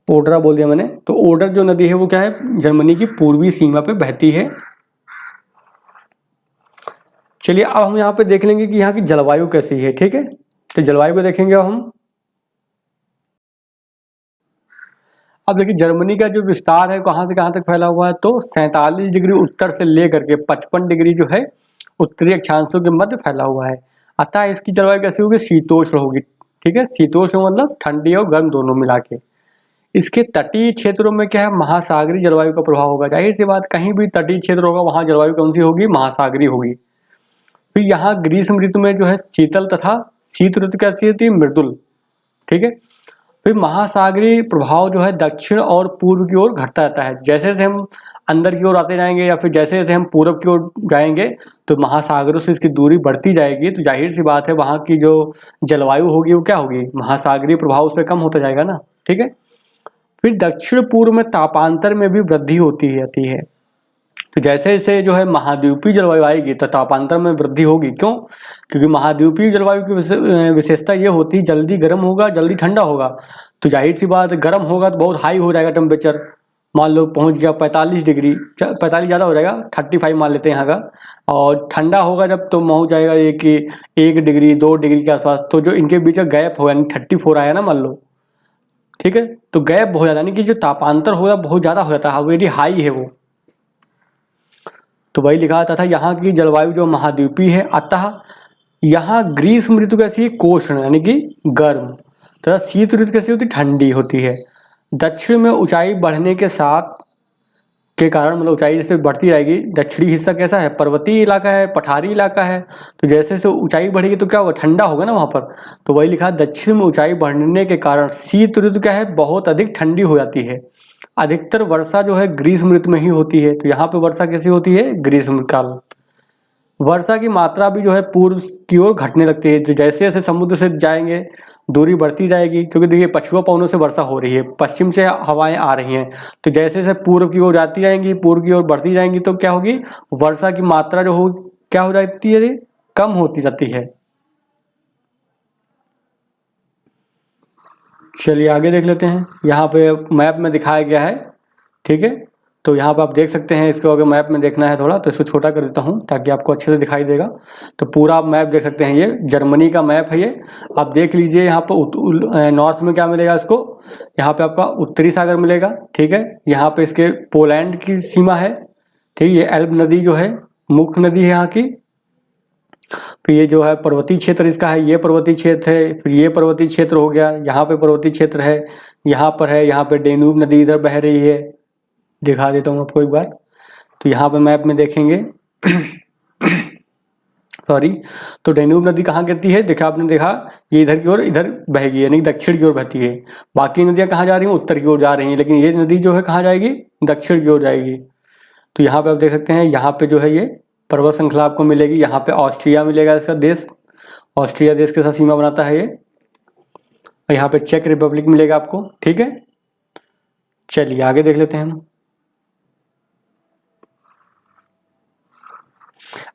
ओड्रा बोल दिया मैंने। तो ओडर जो नदी है वो क्या है, जर्मनी की पूर्वी सीमा पे बहती है। चलिए अब हम यहाँ पे देख लेंगे कि यहाँ की जलवायु कैसी है, ठीक है। तो जलवायु को देखेंगे अब हम। अब देखिए जर्मनी का जो विस्तार है कहाँ से कहाँ तक फैला हुआ है, तो 47 डिग्री उत्तर से लेकर के 55 डिग्री जो है उत्तरी अक्षांशों के मध्य फैला हुआ है। अतः इसकी जलवायु कैसी होगी, शीतोष्ण होगी। ठीक है, शीतोष्ण मतलब ठंडी और गर्म दोनों मिला के। इसके तटीय क्षेत्रों में क्या है, महासागरीय जलवायु का प्रभाव होगा। जाहिर सी बात, कहीं भी तटीय क्षेत्र होगा वहां जलवायु कौन सी होगी, महासागरीय होगी। फिर यहाँ ग्रीष्म ऋतु में जो है शीतल तथा शीत ऋतु कैसी होती है, मृदुल। ठीक है, फिर महासागरीय प्रभाव जो है दक्षिण और पूर्व की ओर घटता रहता है। जैसे जैसे हम अंदर की ओर आते जाएंगे या फिर जैसे जैसे हम पूर्व की ओर जाएंगे तो महासागरों से इसकी दूरी बढ़ती जाएगी, तो जाहिर सी बात है वहाँ की जो जलवायु होगी वो क्या होगी, महासागरीय प्रभाव उस पर कम होता जाएगा ना। ठीक है, फिर दक्षिण पूर्व में तापांतर में भी वृद्धि होती रहती है। तो जैसे जैसे जो है महाद्वीपीय जलवायु आएगी तो तापांतर में वृद्धि होगी। क्यों, क्योंकि महाद्वीपीय जलवायु की विशेषता ये होती है जल्दी गर्म होगा जल्दी ठंडा होगा। तो जाहिर सी बात, गर्म होगा तो बहुत हाई हो जाएगा टेम्परेचर, मान लो पहुंच गया 45 डिग्री, 45 ज़्यादा हो जाएगा, 35 मान लेते हैं यहाँ का। और ठंडा होगा जब तो पहुंच जाएगा ये कि 1 डिग्री 2 डिग्री के आसपास। तो जो इनके बीच का गैप होगा यानी 34 आया ना मान लो। ठीक है, तो गैप हो जाता है यानी कि जो तापांतर होगा बहुत ज़्यादा हो जाता है, वेरी हाई है वो। तो वही लिखा था यहाँ की जलवायु जो महाद्वीपीय है, अतः यहाँ ग्रीष्म ऋतु कैसी है, कोष्ण यानी कि गर्म, तथा शीत ऋतु कैसी होती है, ठंडी होती है। दक्षिण में ऊंचाई बढ़ने के साथ के कारण मतलब ऊंचाई जैसे बढ़ती रहेगी, दक्षिणी हिस्सा कैसा है, पर्वतीय इलाका है, पठारी इलाका है। तो जैसे जैसे ऊंचाई बढ़ेगी तो क्या होगा, ठंडा होगा ना वहाँ पर। तो वही लिखा दक्षिण में ऊंचाई बढ़ने के कारण शीत ऋतु क्या है, बहुत अधिक ठंडी हो जाती है। अधिकतर वर्षा जो है ग्रीष्म ऋतु में ही होती है। तो यहाँ पे वर्षा कैसी होती है, ग्रीष्म काल। वर्षा की मात्रा भी जो है पूर्व की ओर घटने लगती है। तो जैसे जैसे समुद्र से जाएंगे दूरी बढ़ती जाएगी, क्योंकि देखिए पछुआ पवनों से वर्षा हो रही है, पश्चिम से हवाएं आ रही हैं। तो जैसे जैसे पूर्व की ओर जाती जाएंगी, पूर्व की ओर बढ़ती जाएंगी, तो क्या होगी, वर्षा की मात्रा जो हो क्या हो जाती है, कम होती जाती है। चलिए आगे देख लेते हैं। यहाँ पे मैप में दिखाया गया है। ठीक है, तो यहाँ पे आप देख सकते हैं। इसको अगर मैप में देखना है थोड़ा तो इसको छोटा कर देता हूँ ताकि आपको अच्छे से दिखाई देगा। तो पूरा आप मैप देख सकते हैं, ये जर्मनी का मैप है। ये आप देख लीजिए। यहाँ पर नॉर्थ में क्या मिलेगा इसको, यहाँ पे आपका उत्तरी सागर मिलेगा। ठीक है, यहाँ पे इसके पोलैंड की सीमा है। ठीक है, ये एल्ब नदी जो है मुख्य नदी है यहाँ की। फिर ये जो है पर्वतीय क्षेत्र इसका है, ये पर्वतीय क्षेत्र है। फिर ये पर्वतीय क्षेत्र हो गया, यहाँ पे पर्वतीय क्षेत्र है, यहाँ पर है। यहाँ पे डेन्यूब नदी इधर बह रही है, दिखा देता हूँ आपको एक बार। तो यहाँ पे मैप में देखेंगे सॉरी, तो डेन्यूब नदी कहाँ गिरती है, देखा आपने, देखा ये इधर की ओर इधर बहेगी यानी दक्षिण की ओर बहती है। बाकी नदियाँ कहाँ जा रही हैं, उत्तर की ओर जा रही हैं, लेकिन ये नदी जो है कहाँ जाएगी, दक्षिण की ओर जाएगी। तो यहाँ पे आप देख सकते हैं, यहाँ पे जो है ये पर्वत श्रृंखला आपको मिलेगी। यहाँ पे ऑस्ट्रिया मिलेगा, इसका देश, ऑस्ट्रिया देश के साथ सीमा बनाता है ये। और यहाँ पे चेक रिपब्लिक मिलेगा आपको। ठीक है, चलिए आगे देख लेते हैं हम।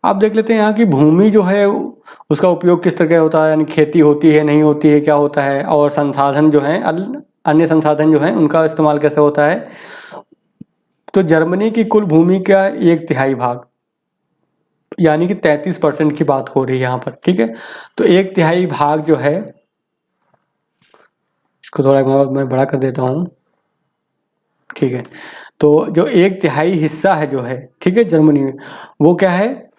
आप देख लेते हैं यहाँ की भूमि जो है उसका उपयोग किस तरह का होता है, यानी खेती होती है नहीं होती है, क्या होता है, और संसाधन जो हैं अन्य संसाधन जो हैं उनका इस्तेमाल कैसे होता है। तो जर्मनी की कुल भूमि का 1/3 भाग यानी कि 33% की बात हो रही है यहाँ पर। ठीक है, तो 1/3 भाग जो है, इसको थोड़ा मैं बड़ा कर देता हूँ। ठीक है, तो जो 1/3 हिस्सा है जो है, ठीक है, जर्मनी में, वो क्या है,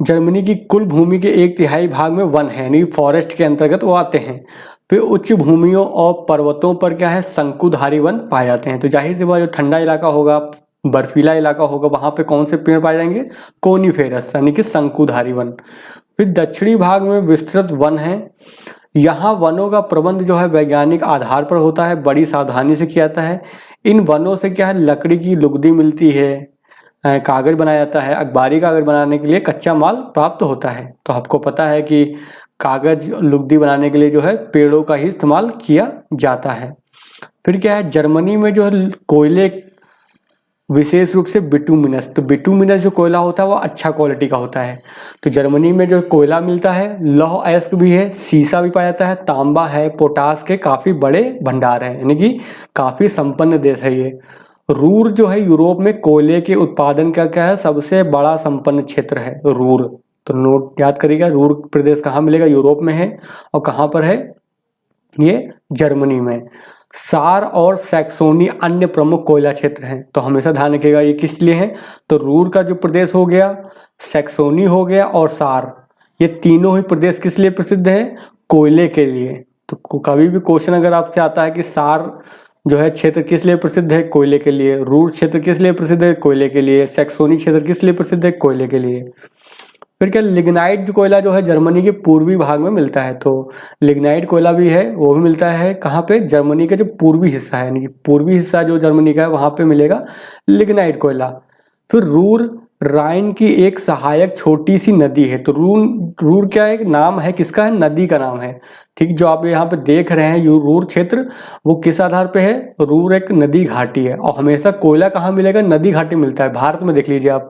जर्मनी की कुल भूमि के 1/3 भाग में वन है यानी फॉरेस्ट के अंतर्गत वो आते हैं। फिर उच्च भूमियों और पर्वतों पर क्या है, शंकुधारी वन पाए जाते हैं। तो जाहिर सी बात, जो ठंडा इलाका होगा, बर्फीला इलाका होगा, वहाँ पे कौन से पेड़ पाए जाएंगे, कोनिफेरस यानी कि शंकुधारी वन। फिर दक्षिणी भाग में विस्तृत वन है। यहाँ वनों का प्रबंध जो है वैज्ञानिक आधार पर होता है, बड़ी सावधानी से किया जाता है। इन वनों से क्या है, लकड़ी की लुगदी मिलती है, कागज बनाया जाता है। अखबारी कागज बनाने के लिए कच्चा माल प्राप्त होता है। तो आपको पता है कि कागज लुगदी बनाने के लिए जो है पेड़ों का ही इस्तेमाल किया जाता है। फिर क्या है, जर्मनी में जो है कोयले विशेष रूप से बिटुमिनस, तो बिटुमिनस जो कोयला होता है वो अच्छा क्वालिटी का होता है। तो जर्मनी में जो कोयला मिलता है, लौह अयस्क भी है, सीसा भी पाया जाता है, तांबा है, पोटास के काफ़ी बड़े भंडार हैं, यानी कि काफ़ी संपन्न देश है ये। रूर जो है यूरोप में कोयले के उत्पादन का क्या है, सबसे बड़ा संपन्न क्षेत्र है रूर। तो नोट याद करिएगा, रूर प्रदेश कहाँ मिलेगा, यूरोप में है। और कहाँ पर है, ये जर्मनी में। सार और सैक्सोनी अन्य प्रमुख कोयला क्षेत्र हैं। तो हमेशा ध्यान रखिएगा ये किस लिए हैं, तो रूर का जो प्रदेश हो गया, सैक्सोनी हो गया और सार, ये तीनों ही प्रदेश किस लिए प्रसिद्ध है, कोयले के लिए। तो कभी भी क्वेश्चन अगर आपसे आता है कि सार जो है क्षेत्र किस लिए प्रसिद्ध है, कोयले के लिए, रूर क्षेत्र किस लिए प्रसिद्ध है, कोयले के लिए, सैक्सोनी क्षेत्र किस लिए प्रसिद्ध है, कोयले के लिए। फिर क्या, लिग्नाइट जो कोयला जो है जर्मनी के पूर्वी भाग में मिलता है। तो लिग्नाइट कोयला भी है, वो भी मिलता है कहाँ पे, जर्मनी का जो पूर्वी हिस्सा है, यानी कि पूर्वी हिस्सा जो जर्मनी का है वहाँ पे मिलेगा लिग्नाइट कोयला। फिर रूर राइन की एक सहायक छोटी सी नदी है। तो रूर क्या एक नाम है, किसका है, नदी का नाम है। ठीक, जो आप यहाँ पे देख रहे हैं रूर क्षेत्र, वो किस आधार पे है, रूर एक नदी घाटी है। और हमेशा कोयला कहाँ मिलेगा, नदी घाटी मिलता है। भारत में देख लीजिए आप,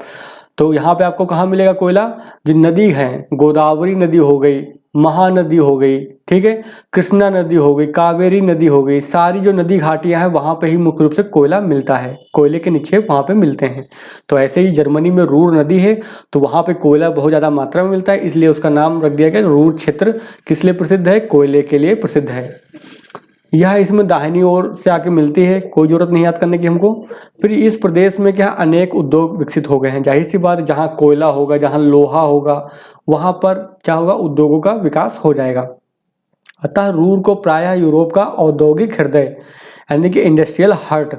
तो यहाँ पे आपको कहाँ मिलेगा कोयला, जो नदी है, गोदावरी नदी हो गई, महानदी हो गई, ठीक है, कृष्णा नदी हो गई, कावेरी नदी हो गई, सारी जो नदी घाटियां हैं वहाँ पे ही मुख्य रूप से कोयला मिलता है, कोयले के निक्षेप वहाँ पे मिलते हैं। तो ऐसे ही जर्मनी में रूर नदी है, तो वहाँ पे कोयला बहुत ज़्यादा मात्रा में मिलता है, इसलिए उसका नाम रख दिया गया। रूर क्षेत्र किस लिए प्रसिद्ध है, कोयले के लिए प्रसिद्ध है। यह इसमें दाहिनी ओर से आके मिलती है, कोई जरूरत नहीं याद करने की हमको। फिर इस प्रदेश में क्या अनेक उद्योग विकसित हो गए हैं। जाहिर सी बात, जहाँ कोयला होगा, जहाँ लोहा होगा, वहाँ पर क्या होगा, उद्योगों का विकास हो जाएगा। अतः रूर को प्रायः यूरोप का औद्योगिक हृदय यानी कि इंडस्ट्रियल हार्ट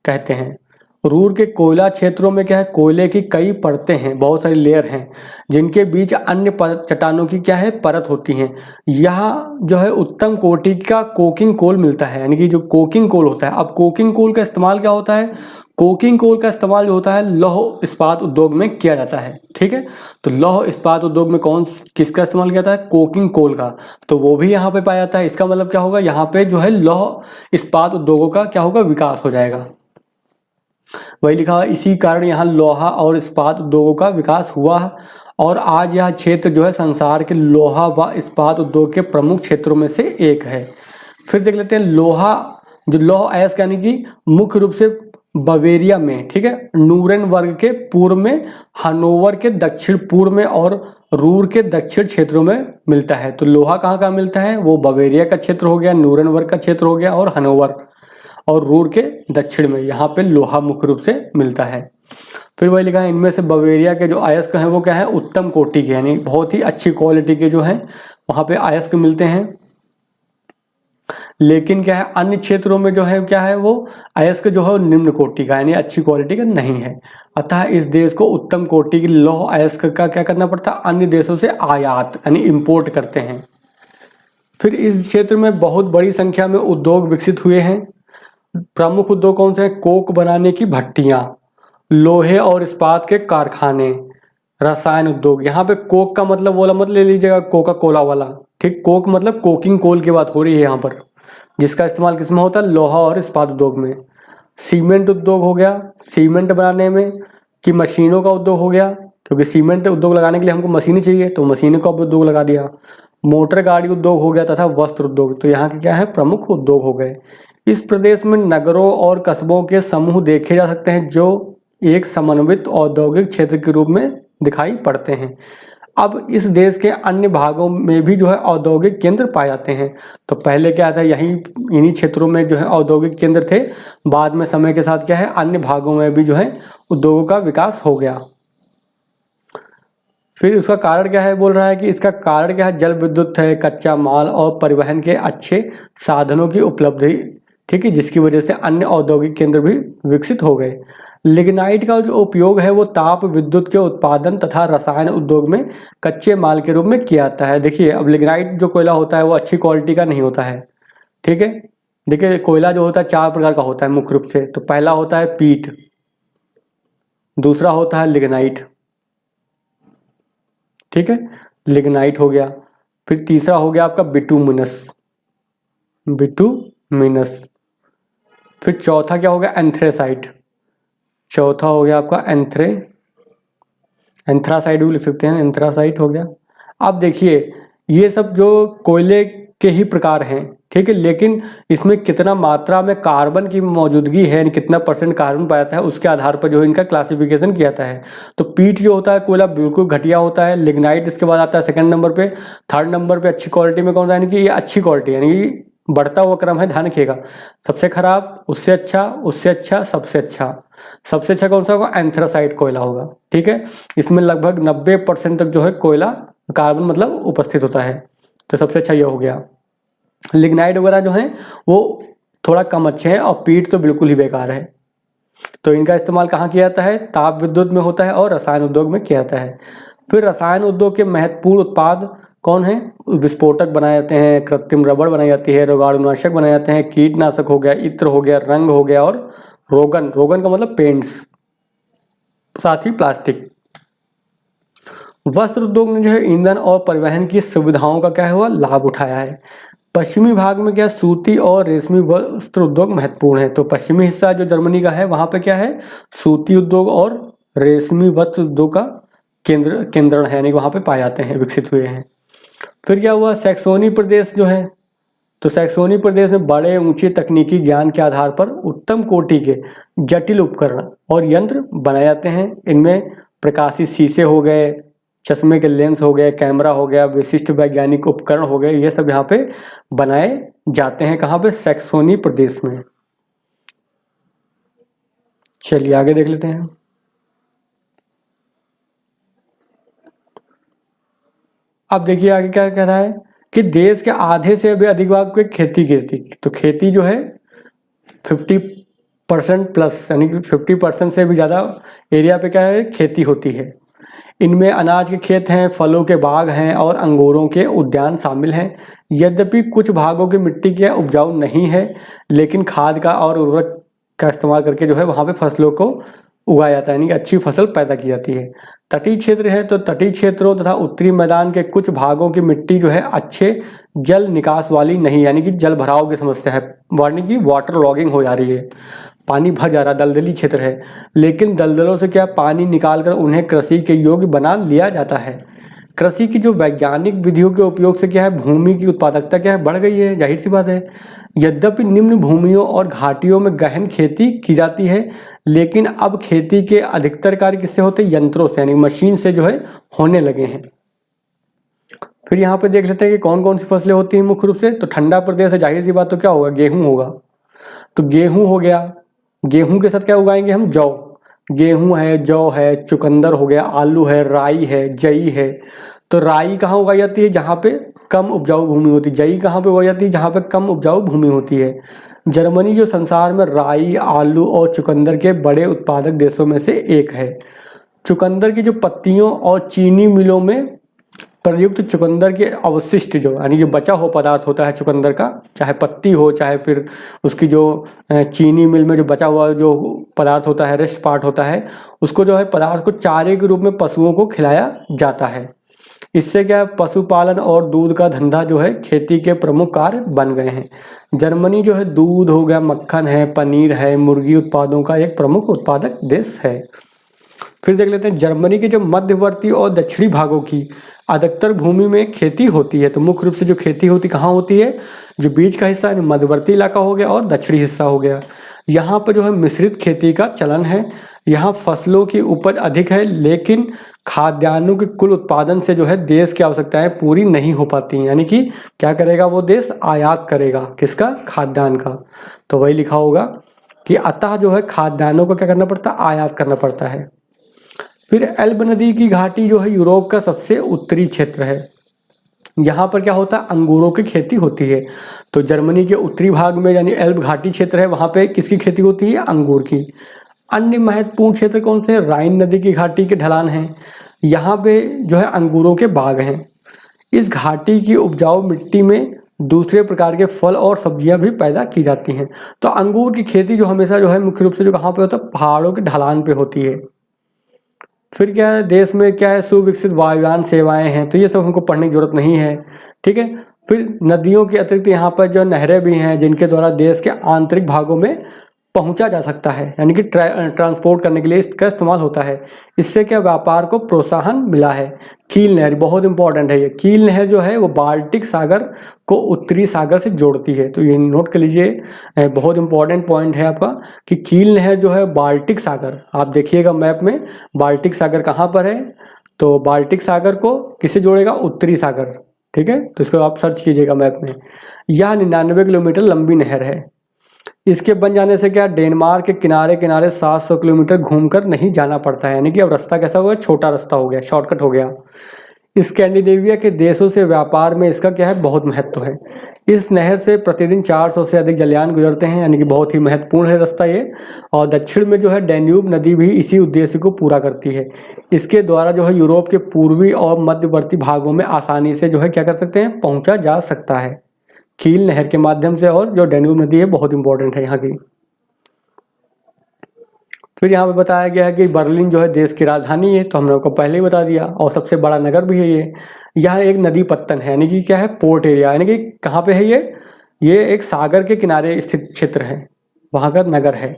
कहते हैं। रूर के कोयला क्षेत्रों में क्या है, कोयले की कई परतें हैं, बहुत सारी लेयर हैं, जिनके बीच अन्य चट्टानों की क्या है, परत होती हैं। यहाँ जो है उत्तम कोटि का कोकिंग कोल मिलता है, यानी कि जो कोकिंग कोल होता है। अब कोकिंग कोल का इस्तेमाल क्या होता है, कोकिंग कोल का इस्तेमाल जो होता है लौह इस्पात उद्योग में किया जाता है। ठीक है, तो लौह इस्पात उद्योग में किसका इस्तेमाल किया जाता है, कोकिंग कोल का। तो वो भी यहाँ पे पाया जाता है। इसका मतलब क्या होगा, यहाँ पे जो है लौह इस्पात उद्योगों का क्या होगा, विकास हो जाएगा। वही लिखा हुआ, इसी कारण यहाँ लोहा और इस्पात उद्योगों का विकास हुआ और आज यह क्षेत्र जो है संसार के लोहा व इस्पात उद्योग के प्रमुख क्षेत्रों में से एक है। फिर देख लेते हैं लोहा, जो लौह अयस्क यानी कि मुख्य रूप से बवेरिया में, ठीक है, नूरेनबर्ग के पूर्व में, हनोवर के दक्षिण पूर्व में और रूर के दक्षिण क्षेत्रों में मिलता है। तो लोहा कहाँ कहाँ मिलता है, वो बवेरिया का क्षेत्र हो गया, नूरेनबर्ग का क्षेत्र हो गया और हनोवर और रूर के दक्षिण में, यहाँ पे लोहा मुख्य रूप से मिलता है। फिर वही लिखा है, इनमें से बवेरिया के जो अयस्क हैं वो क्या है, उत्तम कोटि के, यानी बहुत ही अच्छी क्वालिटी के जो हैं वहाँ पे अयस्क मिलते हैं। लेकिन क्या है, अन्य क्षेत्रों में जो है क्या है, वो अयस्क जो है निम्न कोटि का, यानी अच्छी क्वालिटी का नहीं है। अतः इस देश को उत्तम कोटि की लौह अयस्क का क्या करना पड़ता है, अन्य देशों से आयात यानी इम्पोर्ट करते हैं। फिर इस क्षेत्र में बहुत बड़ी संख्या में उद्योग विकसित हुए हैं। प्रमुख उद्योग कौन से हैं, कोक बनाने की भट्टियां, लोहे और इस्पात के कारखाने, रसायन उद्योग। यहाँ पे कोक का मतलब बोला मत ले लीजिएगा कोका कोला वाला, ठीक, कोक मतलब कोकिंग कोल की बात हो रही है यहाँ पर, जिसका इस्तेमाल किसमें होता है, लोहा और इस्पात उद्योग में। सीमेंट उद्योग हो गया, सीमेंट बनाने में की मशीनों का उद्योग हो गया, क्योंकि सीमेंट उद्योग लगाने के लिए हमको मशीनें चाहिए, तो मशीनों का उद्योग लगा दिया। मोटर गाड़ी उद्योग हो गया तथा वस्त्र उद्योग। तो यहाँ के क्या है, प्रमुख उद्योग हो गए। इस प्रदेश में नगरों और कस्बों के समूह देखे जा सकते हैं जो एक समन्वित औद्योगिक क्षेत्र के रूप में दिखाई पड़ते हैं। अब इस देश के अन्य भागों में भी जो है औद्योगिक केंद्र पाए जाते हैं। तो पहले क्या था, यहीं इन्हीं क्षेत्रों में जो है औद्योगिक केंद्र थे, बाद में समय के साथ क्या है, अन्य भागों में भी जो है उद्योगों का विकास हो गया। फिर उसका कारण क्या है, बोल रहा है कि इसका कारण क्या है, जल विद्युत है, कच्चा माल और परिवहन के अच्छे साधनों की उपलब्धि, ठीक है, जिसकी वजह से अन्य औद्योगिक केंद्र भी विकसित हो गए। लिग्नाइट का जो उपयोग है वो ताप विद्युत के उत्पादन तथा रसायन उद्योग में कच्चे माल के रूप में किया जाता है। देखिए, अब लिग्नाइट जो कोयला होता है वो अच्छी क्वालिटी का नहीं होता है, ठीक है। देखिए, कोयला जो होता है 4 प्रकार का होता है मुख्य रूप से। तो पहला होता है पीट, दूसरा होता है लिग्नाइट, ठीक है, लिग्नाइट हो गया। फिर तीसरा हो गया आपका बिटुमिनस, बिटुमिनस। फिर चौथा क्या हो गया, एंथ्रेसाइट, चौथा हो गया आपका एंथ्रासाइट भी लिख सकते हैं, एंथ्रासाइट हो गया। अब देखिए, ये सब जो कोयले के ही प्रकार हैं, ठीक है, लेकिन इसमें कितना मात्रा में कार्बन की मौजूदगी है, कितना % कार्बन पाया जाता है, उसके आधार पर जो है इनका क्लासिफिकेशन किया जाता है। तो पीट जो होता है कोयला बिल्कुल घटिया होता है, लिग्नाइट इसके बाद आता है सेकंड नंबर पे, थर्ड नंबर पे अच्छी क्वालिटी में कौन सा, यानी कि ये अच्छी क्वालिटी यानी कि बढ़ता हुआ क्रम है, ध्यान रखिएगा। सबसे खराब, उससे अच्छा, उससे अच्छा, सबसे अच्छा। सबसे अच्छा कौन सा होगा? एंथ्रासाइट कोयला होगा, ठीक है। इसमें लगभग 90% तक जो है कोयला, कार्बन मतलब उपस्थित होता है, तो सबसे अच्छा ये हो गया। लिग्नाइट वगैरह जो है वो थोड़ा कम अच्छे हैं, और पीट तो बिल्कुल ही बेकार है। तो इनका इस्तेमाल कहाँ किया जाता है? ताप विद्युत में होता है और रसायन उद्योग में किया जाता है। फिर रसायन उद्योग के महत्वपूर्ण उत्पाद कौन है? विस्फोटक बनाए जाते हैं, कृत्रिम रबड़ बनाई जाती है, रोगाणुनाशक बनाए जाते हैं, कीटनाशक हो गया, इत्र हो गया, रंग हो गया, और रोगन, रोगन का मतलब पेंट्स, साथ ही प्लास्टिक। वस्त्र उद्योग ने जो है ईंधन और परिवहन की सुविधाओं का क्या हुआ? लाभ उठाया है। पश्चिमी भाग में क्या? सूती और रेशमी वस्त्र उद्योग महत्वपूर्ण है। तो पश्चिमी हिस्सा जो जर्मनी का है वहां पे क्या है? सूती उद्योग और रेशमी वस्त्र उद्योग का केंद्रण है, यानी वहां पे पाए जाते हैं, विकसित हुए हैं। फिर क्या हुआ? सैक्सोनी प्रदेश जो है, तो सैक्सोनी प्रदेश में बड़े ऊंचे तकनीकी ज्ञान के आधार पर उत्तम कोटि के जटिल उपकरण और यंत्र बनाए जाते हैं। इनमें प्रकाशीय शीशे हो गए, चश्मे के लेंस हो गए, कैमरा हो गया, विशिष्ट वैज्ञानिक उपकरण हो गए, ये सब यहाँ पे बनाए जाते हैं। कहाँ पे? सैक्सोनी प्रदेश में। चलिए आगे देख लेते हैं। अब देखिए आगे क्या कह रहा है कि देश के आधे से भी अधिक भाग पे खेती की थी। तो खेती जो है 50% प्लस, यानी कि 50% से भी ज़्यादा एरिया पे क्या है? खेती होती है। इनमें अनाज के खेत हैं, फलों के बाग हैं और अंगूरों के उद्यान शामिल हैं। यद्यपि कुछ भागों की मिट्टी क्या उपजाऊ नहीं है, लेकिन खाद का और उर्वरक का इस्तेमाल करके जो है वहाँ पे फसलों को उगाया जाता है, यानी कि अच्छी फसल पैदा की जाती है। तटीय क्षेत्र है, तो तटीय क्षेत्रों तथा उत्तरी मैदान के कुछ भागों की मिट्टी जो है अच्छे जल निकास वाली नहीं, यानी कि जल भराव की समस्या है, यानी कि वाटर लॉगिंग हो जा रही है, पानी भर जा रहा, दलदली क्षेत्र है। लेकिन दलदलों से क्या पानी निकालकर उन्हें कृषि के योग्य बना लिया जाता है। कृषि की जो वैज्ञानिक विधियों के उपयोग से क्या है? भूमि की उत्पादकता क्या है? बढ़ गई है, जाहिर सी बात है। यद्यपि निम्न भूमियों और घाटियों में गहन खेती की जाती है, लेकिन अब खेती के अधिकतर कार्य किससे होते हैं? यंत्रों से, यानी मशीन से जो है होने लगे हैं। फिर यहाँ पे देख लेते हैं कि कौन कौन सी फसलें होती हैं मुख्य रूप से। तो ठंडा प्रदेश है, जाहिर सी बात, तो क्या होगा? गेहूं होगा। तो गेहूं हो गया, गेहूं के साथ क्या उगाएंगे हम? जौ। गेहूं है, जौ है, चुकंदर हो गया, आलू है, राई है, जई है। तो राई कहाँ उगाई जाती है? जहाँ पे कम उपजाऊ भूमि होती है। जई कहाँ पे उगाई जाती है? जहाँ पे कम उपजाऊ भूमि होती है। जर्मनी जो संसार में राई, आलू और चुकंदर के बड़े उत्पादक देशों में से एक है। चुकंदर की जो पत्तियों और चीनी मिलों में प्रयुक्त चुकंदर के अवशिष्ट जो, यानी कि बचा हुआ पदार्थ होता है चुकंदर का, चाहे पत्ती हो चाहे फिर उसकी जो चीनी मिल में जो बचा हुआ जो पदार्थ होता है, रेस्ट पार्ट होता है, उसको जो है पदार्थ को चारे के रूप में पशुओं को खिलाया जाता है। इससे क्या, पशुपालन और दूध का धंधा जो है खेती के प्रमुख कार्य बन गए हैं। जर्मनी जो है दूध हो गया, मक्खन है, पनीर है, मुर्गी उत्पादों का एक प्रमुख उत्पादक देश है। फिर देख लेते हैं जर्मनी के जो मध्यवर्ती और दक्षिणी भागों की अधिकतर भूमि में खेती होती है। तो मुख्य रूप से जो खेती होती कहाँ होती है? जो बीच का हिस्सा है मध्यवर्ती इलाका हो गया और दक्षिणी हिस्सा हो गया। यहाँ पर जो है मिश्रित खेती का चलन है। यहाँ फसलों की उपज अधिक है, लेकिन खाद्यान्नों के कुल उत्पादन से जो है देश की आवश्यकताएं पूरी नहीं हो पाती हैं, यानी कि क्या करेगा वो देश? आयात करेगा। किसका? खाद्यान्न का। तो वही लिखा होगा कि अतः जो है खाद्यान्नों को क्या करना पड़ता है? आयात करना पड़ता है। फिर एल्ब नदी की घाटी जो है यूरोप का सबसे उत्तरी क्षेत्र है। यहाँ पर क्या होता है? अंगूरों की खेती होती है। तो जर्मनी के उत्तरी भाग में यानी एल्ब घाटी क्षेत्र है, वहाँ पे किसकी खेती होती है? अंगूर की। अन्य महत्वपूर्ण क्षेत्र कौन से? राइन नदी की घाटी के ढलान हैं, यहाँ पे जो है अंगूरों के बाग हैं। इस घाटी की उपजाऊ मिट्टी में दूसरे प्रकार के फल और सब्जियां भी पैदा की जाती हैं। तो अंगूर की खेती जो हमेशा जो है मुख्य रूप से जो कहाँ पे होता है? पहाड़ों के ढलान पे होती है। फिर क्या है? देश में क्या है? सुविकसित वायुयान सेवाएं हैं, तो ये सब हमको पढ़ने की जरूरत नहीं है, ठीक है। फिर नदियों के अतिरिक्त यहाँ पर जो नहरें भी हैं, जिनके द्वारा देश के आंतरिक भागों में पहुंचा जा सकता है, यानी कि ट्रांसपोर्ट करने के लिए इसका इस्तेमाल होता है। इससे क्या व्यापार को प्रोत्साहन मिला है। कील नहर बहुत इंपॉर्टेंट है। ये कील नहर जो है वो बाल्टिक सागर को उत्तरी सागर से जोड़ती है। तो ये नोट कर लीजिए, बहुत इंपॉर्टेंट पॉइंट है आपका कि कील नहर जो है बाल्टिक सागर, आप देखिएगा मैप में बाल्टिक सागर कहाँ पर है, तो बाल्टिक सागर को किससे जोड़ेगा? उत्तरी सागर, ठीक है, तो इसको आप सर्च कीजिएगा मैप में। यह 99 किलोमीटर लंबी नहर है। इसके बन जाने से क्या डेनमार्क के किनारे किनारे 700 किलोमीटर घूमकर नहीं जाना पड़ता है, यानी कि अब रास्ता कैसा हो गया, छोटा रास्ता हो गया, शॉर्टकट हो गया। स्कैंडिनेविया के देशों से व्यापार में इसका क्या है, बहुत महत्व है। इस नहर से प्रतिदिन 400 से अधिक जलयान गुजरते हैं, यानी कि बहुत ही महत्वपूर्ण है रास्ता ये। और दक्षिण में जो है डैन्यूब नदी भी इसी उद्देश्य को पूरा करती है। इसके द्वारा जो है यूरोप के पूर्वी और मध्यवर्ती भागों में आसानी से जो है क्या कर सकते हैं, पहुंचा जा सकता है कील नहर के माध्यम से। और जो डैन्यूब नदी है बहुत इंपॉर्टेंट है यहाँ की। फिर यहाँ पे बताया गया है कि बर्लिन जो है देश की राजधानी है, तो हमने आपको पहले ही बता दिया, और सबसे बड़ा नगर भी है ये। यहाँ एक नदी पत्तन है, यानी कि क्या है, पोर्ट एरिया, यानी कि कहाँ पे है ये एक सागर के किनारे स्थित क्षेत्र है, वहाँ का नगर है।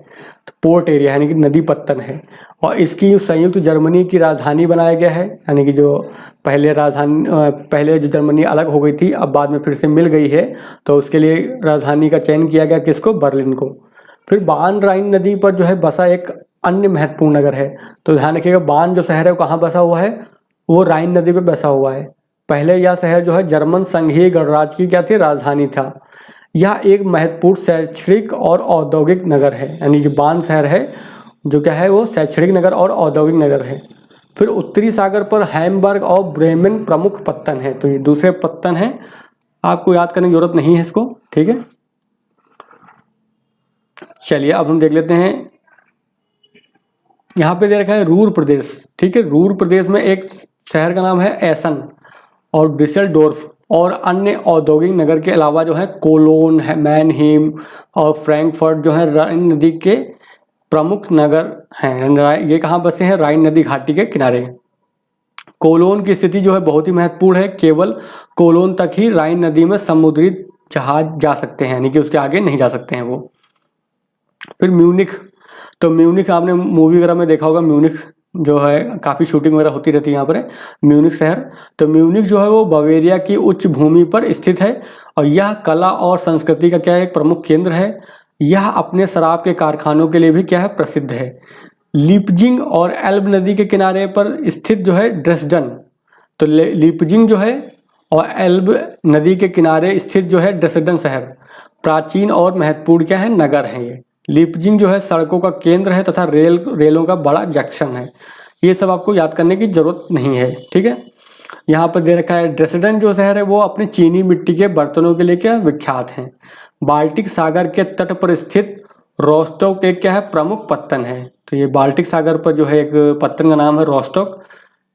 तो पोर्ट एरिया यानी कि नदी पत्तन है। और इसकी संयुक्त जर्मनी की राजधानी बनाया गया है, यानी कि जो पहले जो जर्मनी अलग हो गई थी, अब बाद में फिर से मिल गई है, तो उसके लिए राजधानी का चयन किया गया, किसको, बर्लिन को। फिर बान राइन नदी पर जो है बसा एक अन्य महत्वपूर्ण नगर है। तो ध्यान रखिएगा, बान जो शहर है वो कहाँ बसा हुआ है, वो राइन नदी पे बसा हुआ है। पहले यह शहर जो है जर्मन संघीय गणराज्य की क्या थी, राजधानी था। यह एक महत्वपूर्ण शैक्षणिक और औद्योगिक नगर है, यानी जो बान शहर है जो क्या है, वो शैक्षणिक नगर और औद्योगिक नगर है। फिर उत्तरी सागर पर हैम्बर्ग और ब्रेमेन प्रमुख पत्तन है। तो ये दूसरे पत्तन है, आपको याद करने की जरूरत नहीं है इसको, ठीक है। चलिए अब हम देख लेते हैं, यहाँ पे दे रखा है रूर प्रदेश, ठीक है। रूर प्रदेश में एक शहर का नाम है एसन और डिसेल्डोर्फ, और अन्य औद्योगिक नगर के अलावा जो है कोलोन है, मैनहीम और फ्रैंकफर्ट जो है राइन नदी के प्रमुख नगर हैं। ये कहाँ बसे हैं, राइन नदी घाटी के किनारे। कोलोन की स्थिति जो है बहुत ही महत्वपूर्ण है, केवल कोलोन तक ही राइन नदी में समुद्री जहाज जा सकते हैं, यानी कि उसके आगे नहीं जा सकते हैं वो। फिर म्यूनिख, तो म्यूनिख आपने मूवी वगैरह में देखा होगा, म्यूनिख जो है काफ़ी शूटिंग वगैरह होती रहती है यहाँ पर, म्यूनिख शहर। तो म्यूनिख जो है वो बवेरिया की उच्च भूमि पर स्थित है, और यह कला और संस्कृति का क्या है, एक प्रमुख केंद्र है। यह अपने शराब के कारखानों के लिए भी क्या है, प्रसिद्ध है। लीपजिंग और एल्ब नदी के किनारे पर स्थित जो है ड्रेसडन, तो लीपजिंग जो है और एल्ब नदी के किनारे स्थित जो है ड्रेसडन शहर प्राचीन और महत्वपूर्ण क्या है, नगर है ये। लीपजिंग जो है सड़कों का केंद्र है तथा रेलों का बड़ा जंक्शन है। ये सब आपको याद करने की जरूरत नहीं है, ठीक है। यहाँ पर दे रखा है ड्रेसडन जो शहर है वो अपने चीनी मिट्टी के बर्तनों के लिए क्या विख्यात है। बाल्टिक सागर के तट पर स्थित रोस्टोक एक क्या है, प्रमुख पत्तन है। तो ये बाल्टिक सागर पर जो है एक पत्तन का नाम है रोस्टोक,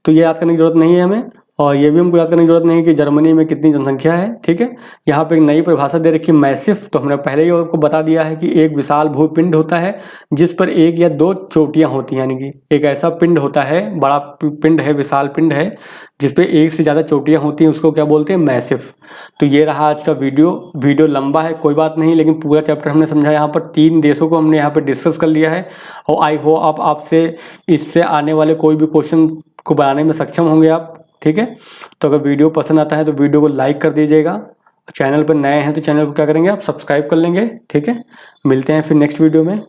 तो ये याद करने की जरूरत नहीं है हमें। और ये भी हमको याद करने की जरूरत नहीं है कि जर्मनी में कितनी जनसंख्या है, ठीक है। यहाँ पे एक नई परिभाषा दे रखी है मैसिफ, तो हमने पहले ही आपको बता दिया है कि एक विशाल भूपिंड होता है जिस पर एक या दो चोटियाँ होती हैं, यानी कि एक ऐसा पिंड होता है, बड़ा पिंड है, विशाल पिंड है जिसपे एक से ज़्यादा चोटियाँ होती हैं, उसको क्या बोलते हैं, मैसिफ। तो ये रहा आज का वीडियो लंबा है कोई बात नहीं, लेकिन पूरा चैप्टर हमने समझा। यहाँ पर 3 देशों को हमने यहाँ पर डिस्कस कर लिया है, और आई होप आपसे इससे आने वाले कोई भी क्वेश्चन को बनाने में सक्षम होंगे आप, ठीक है। तो अगर वीडियो पसंद आता है तो वीडियो को लाइक कर दीजिएगा, चैनल पर नए हैं तो चैनल को क्या करेंगे आप, सब्सक्राइब कर लेंगे, ठीक है। मिलते हैं फिर नेक्स्ट वीडियो में।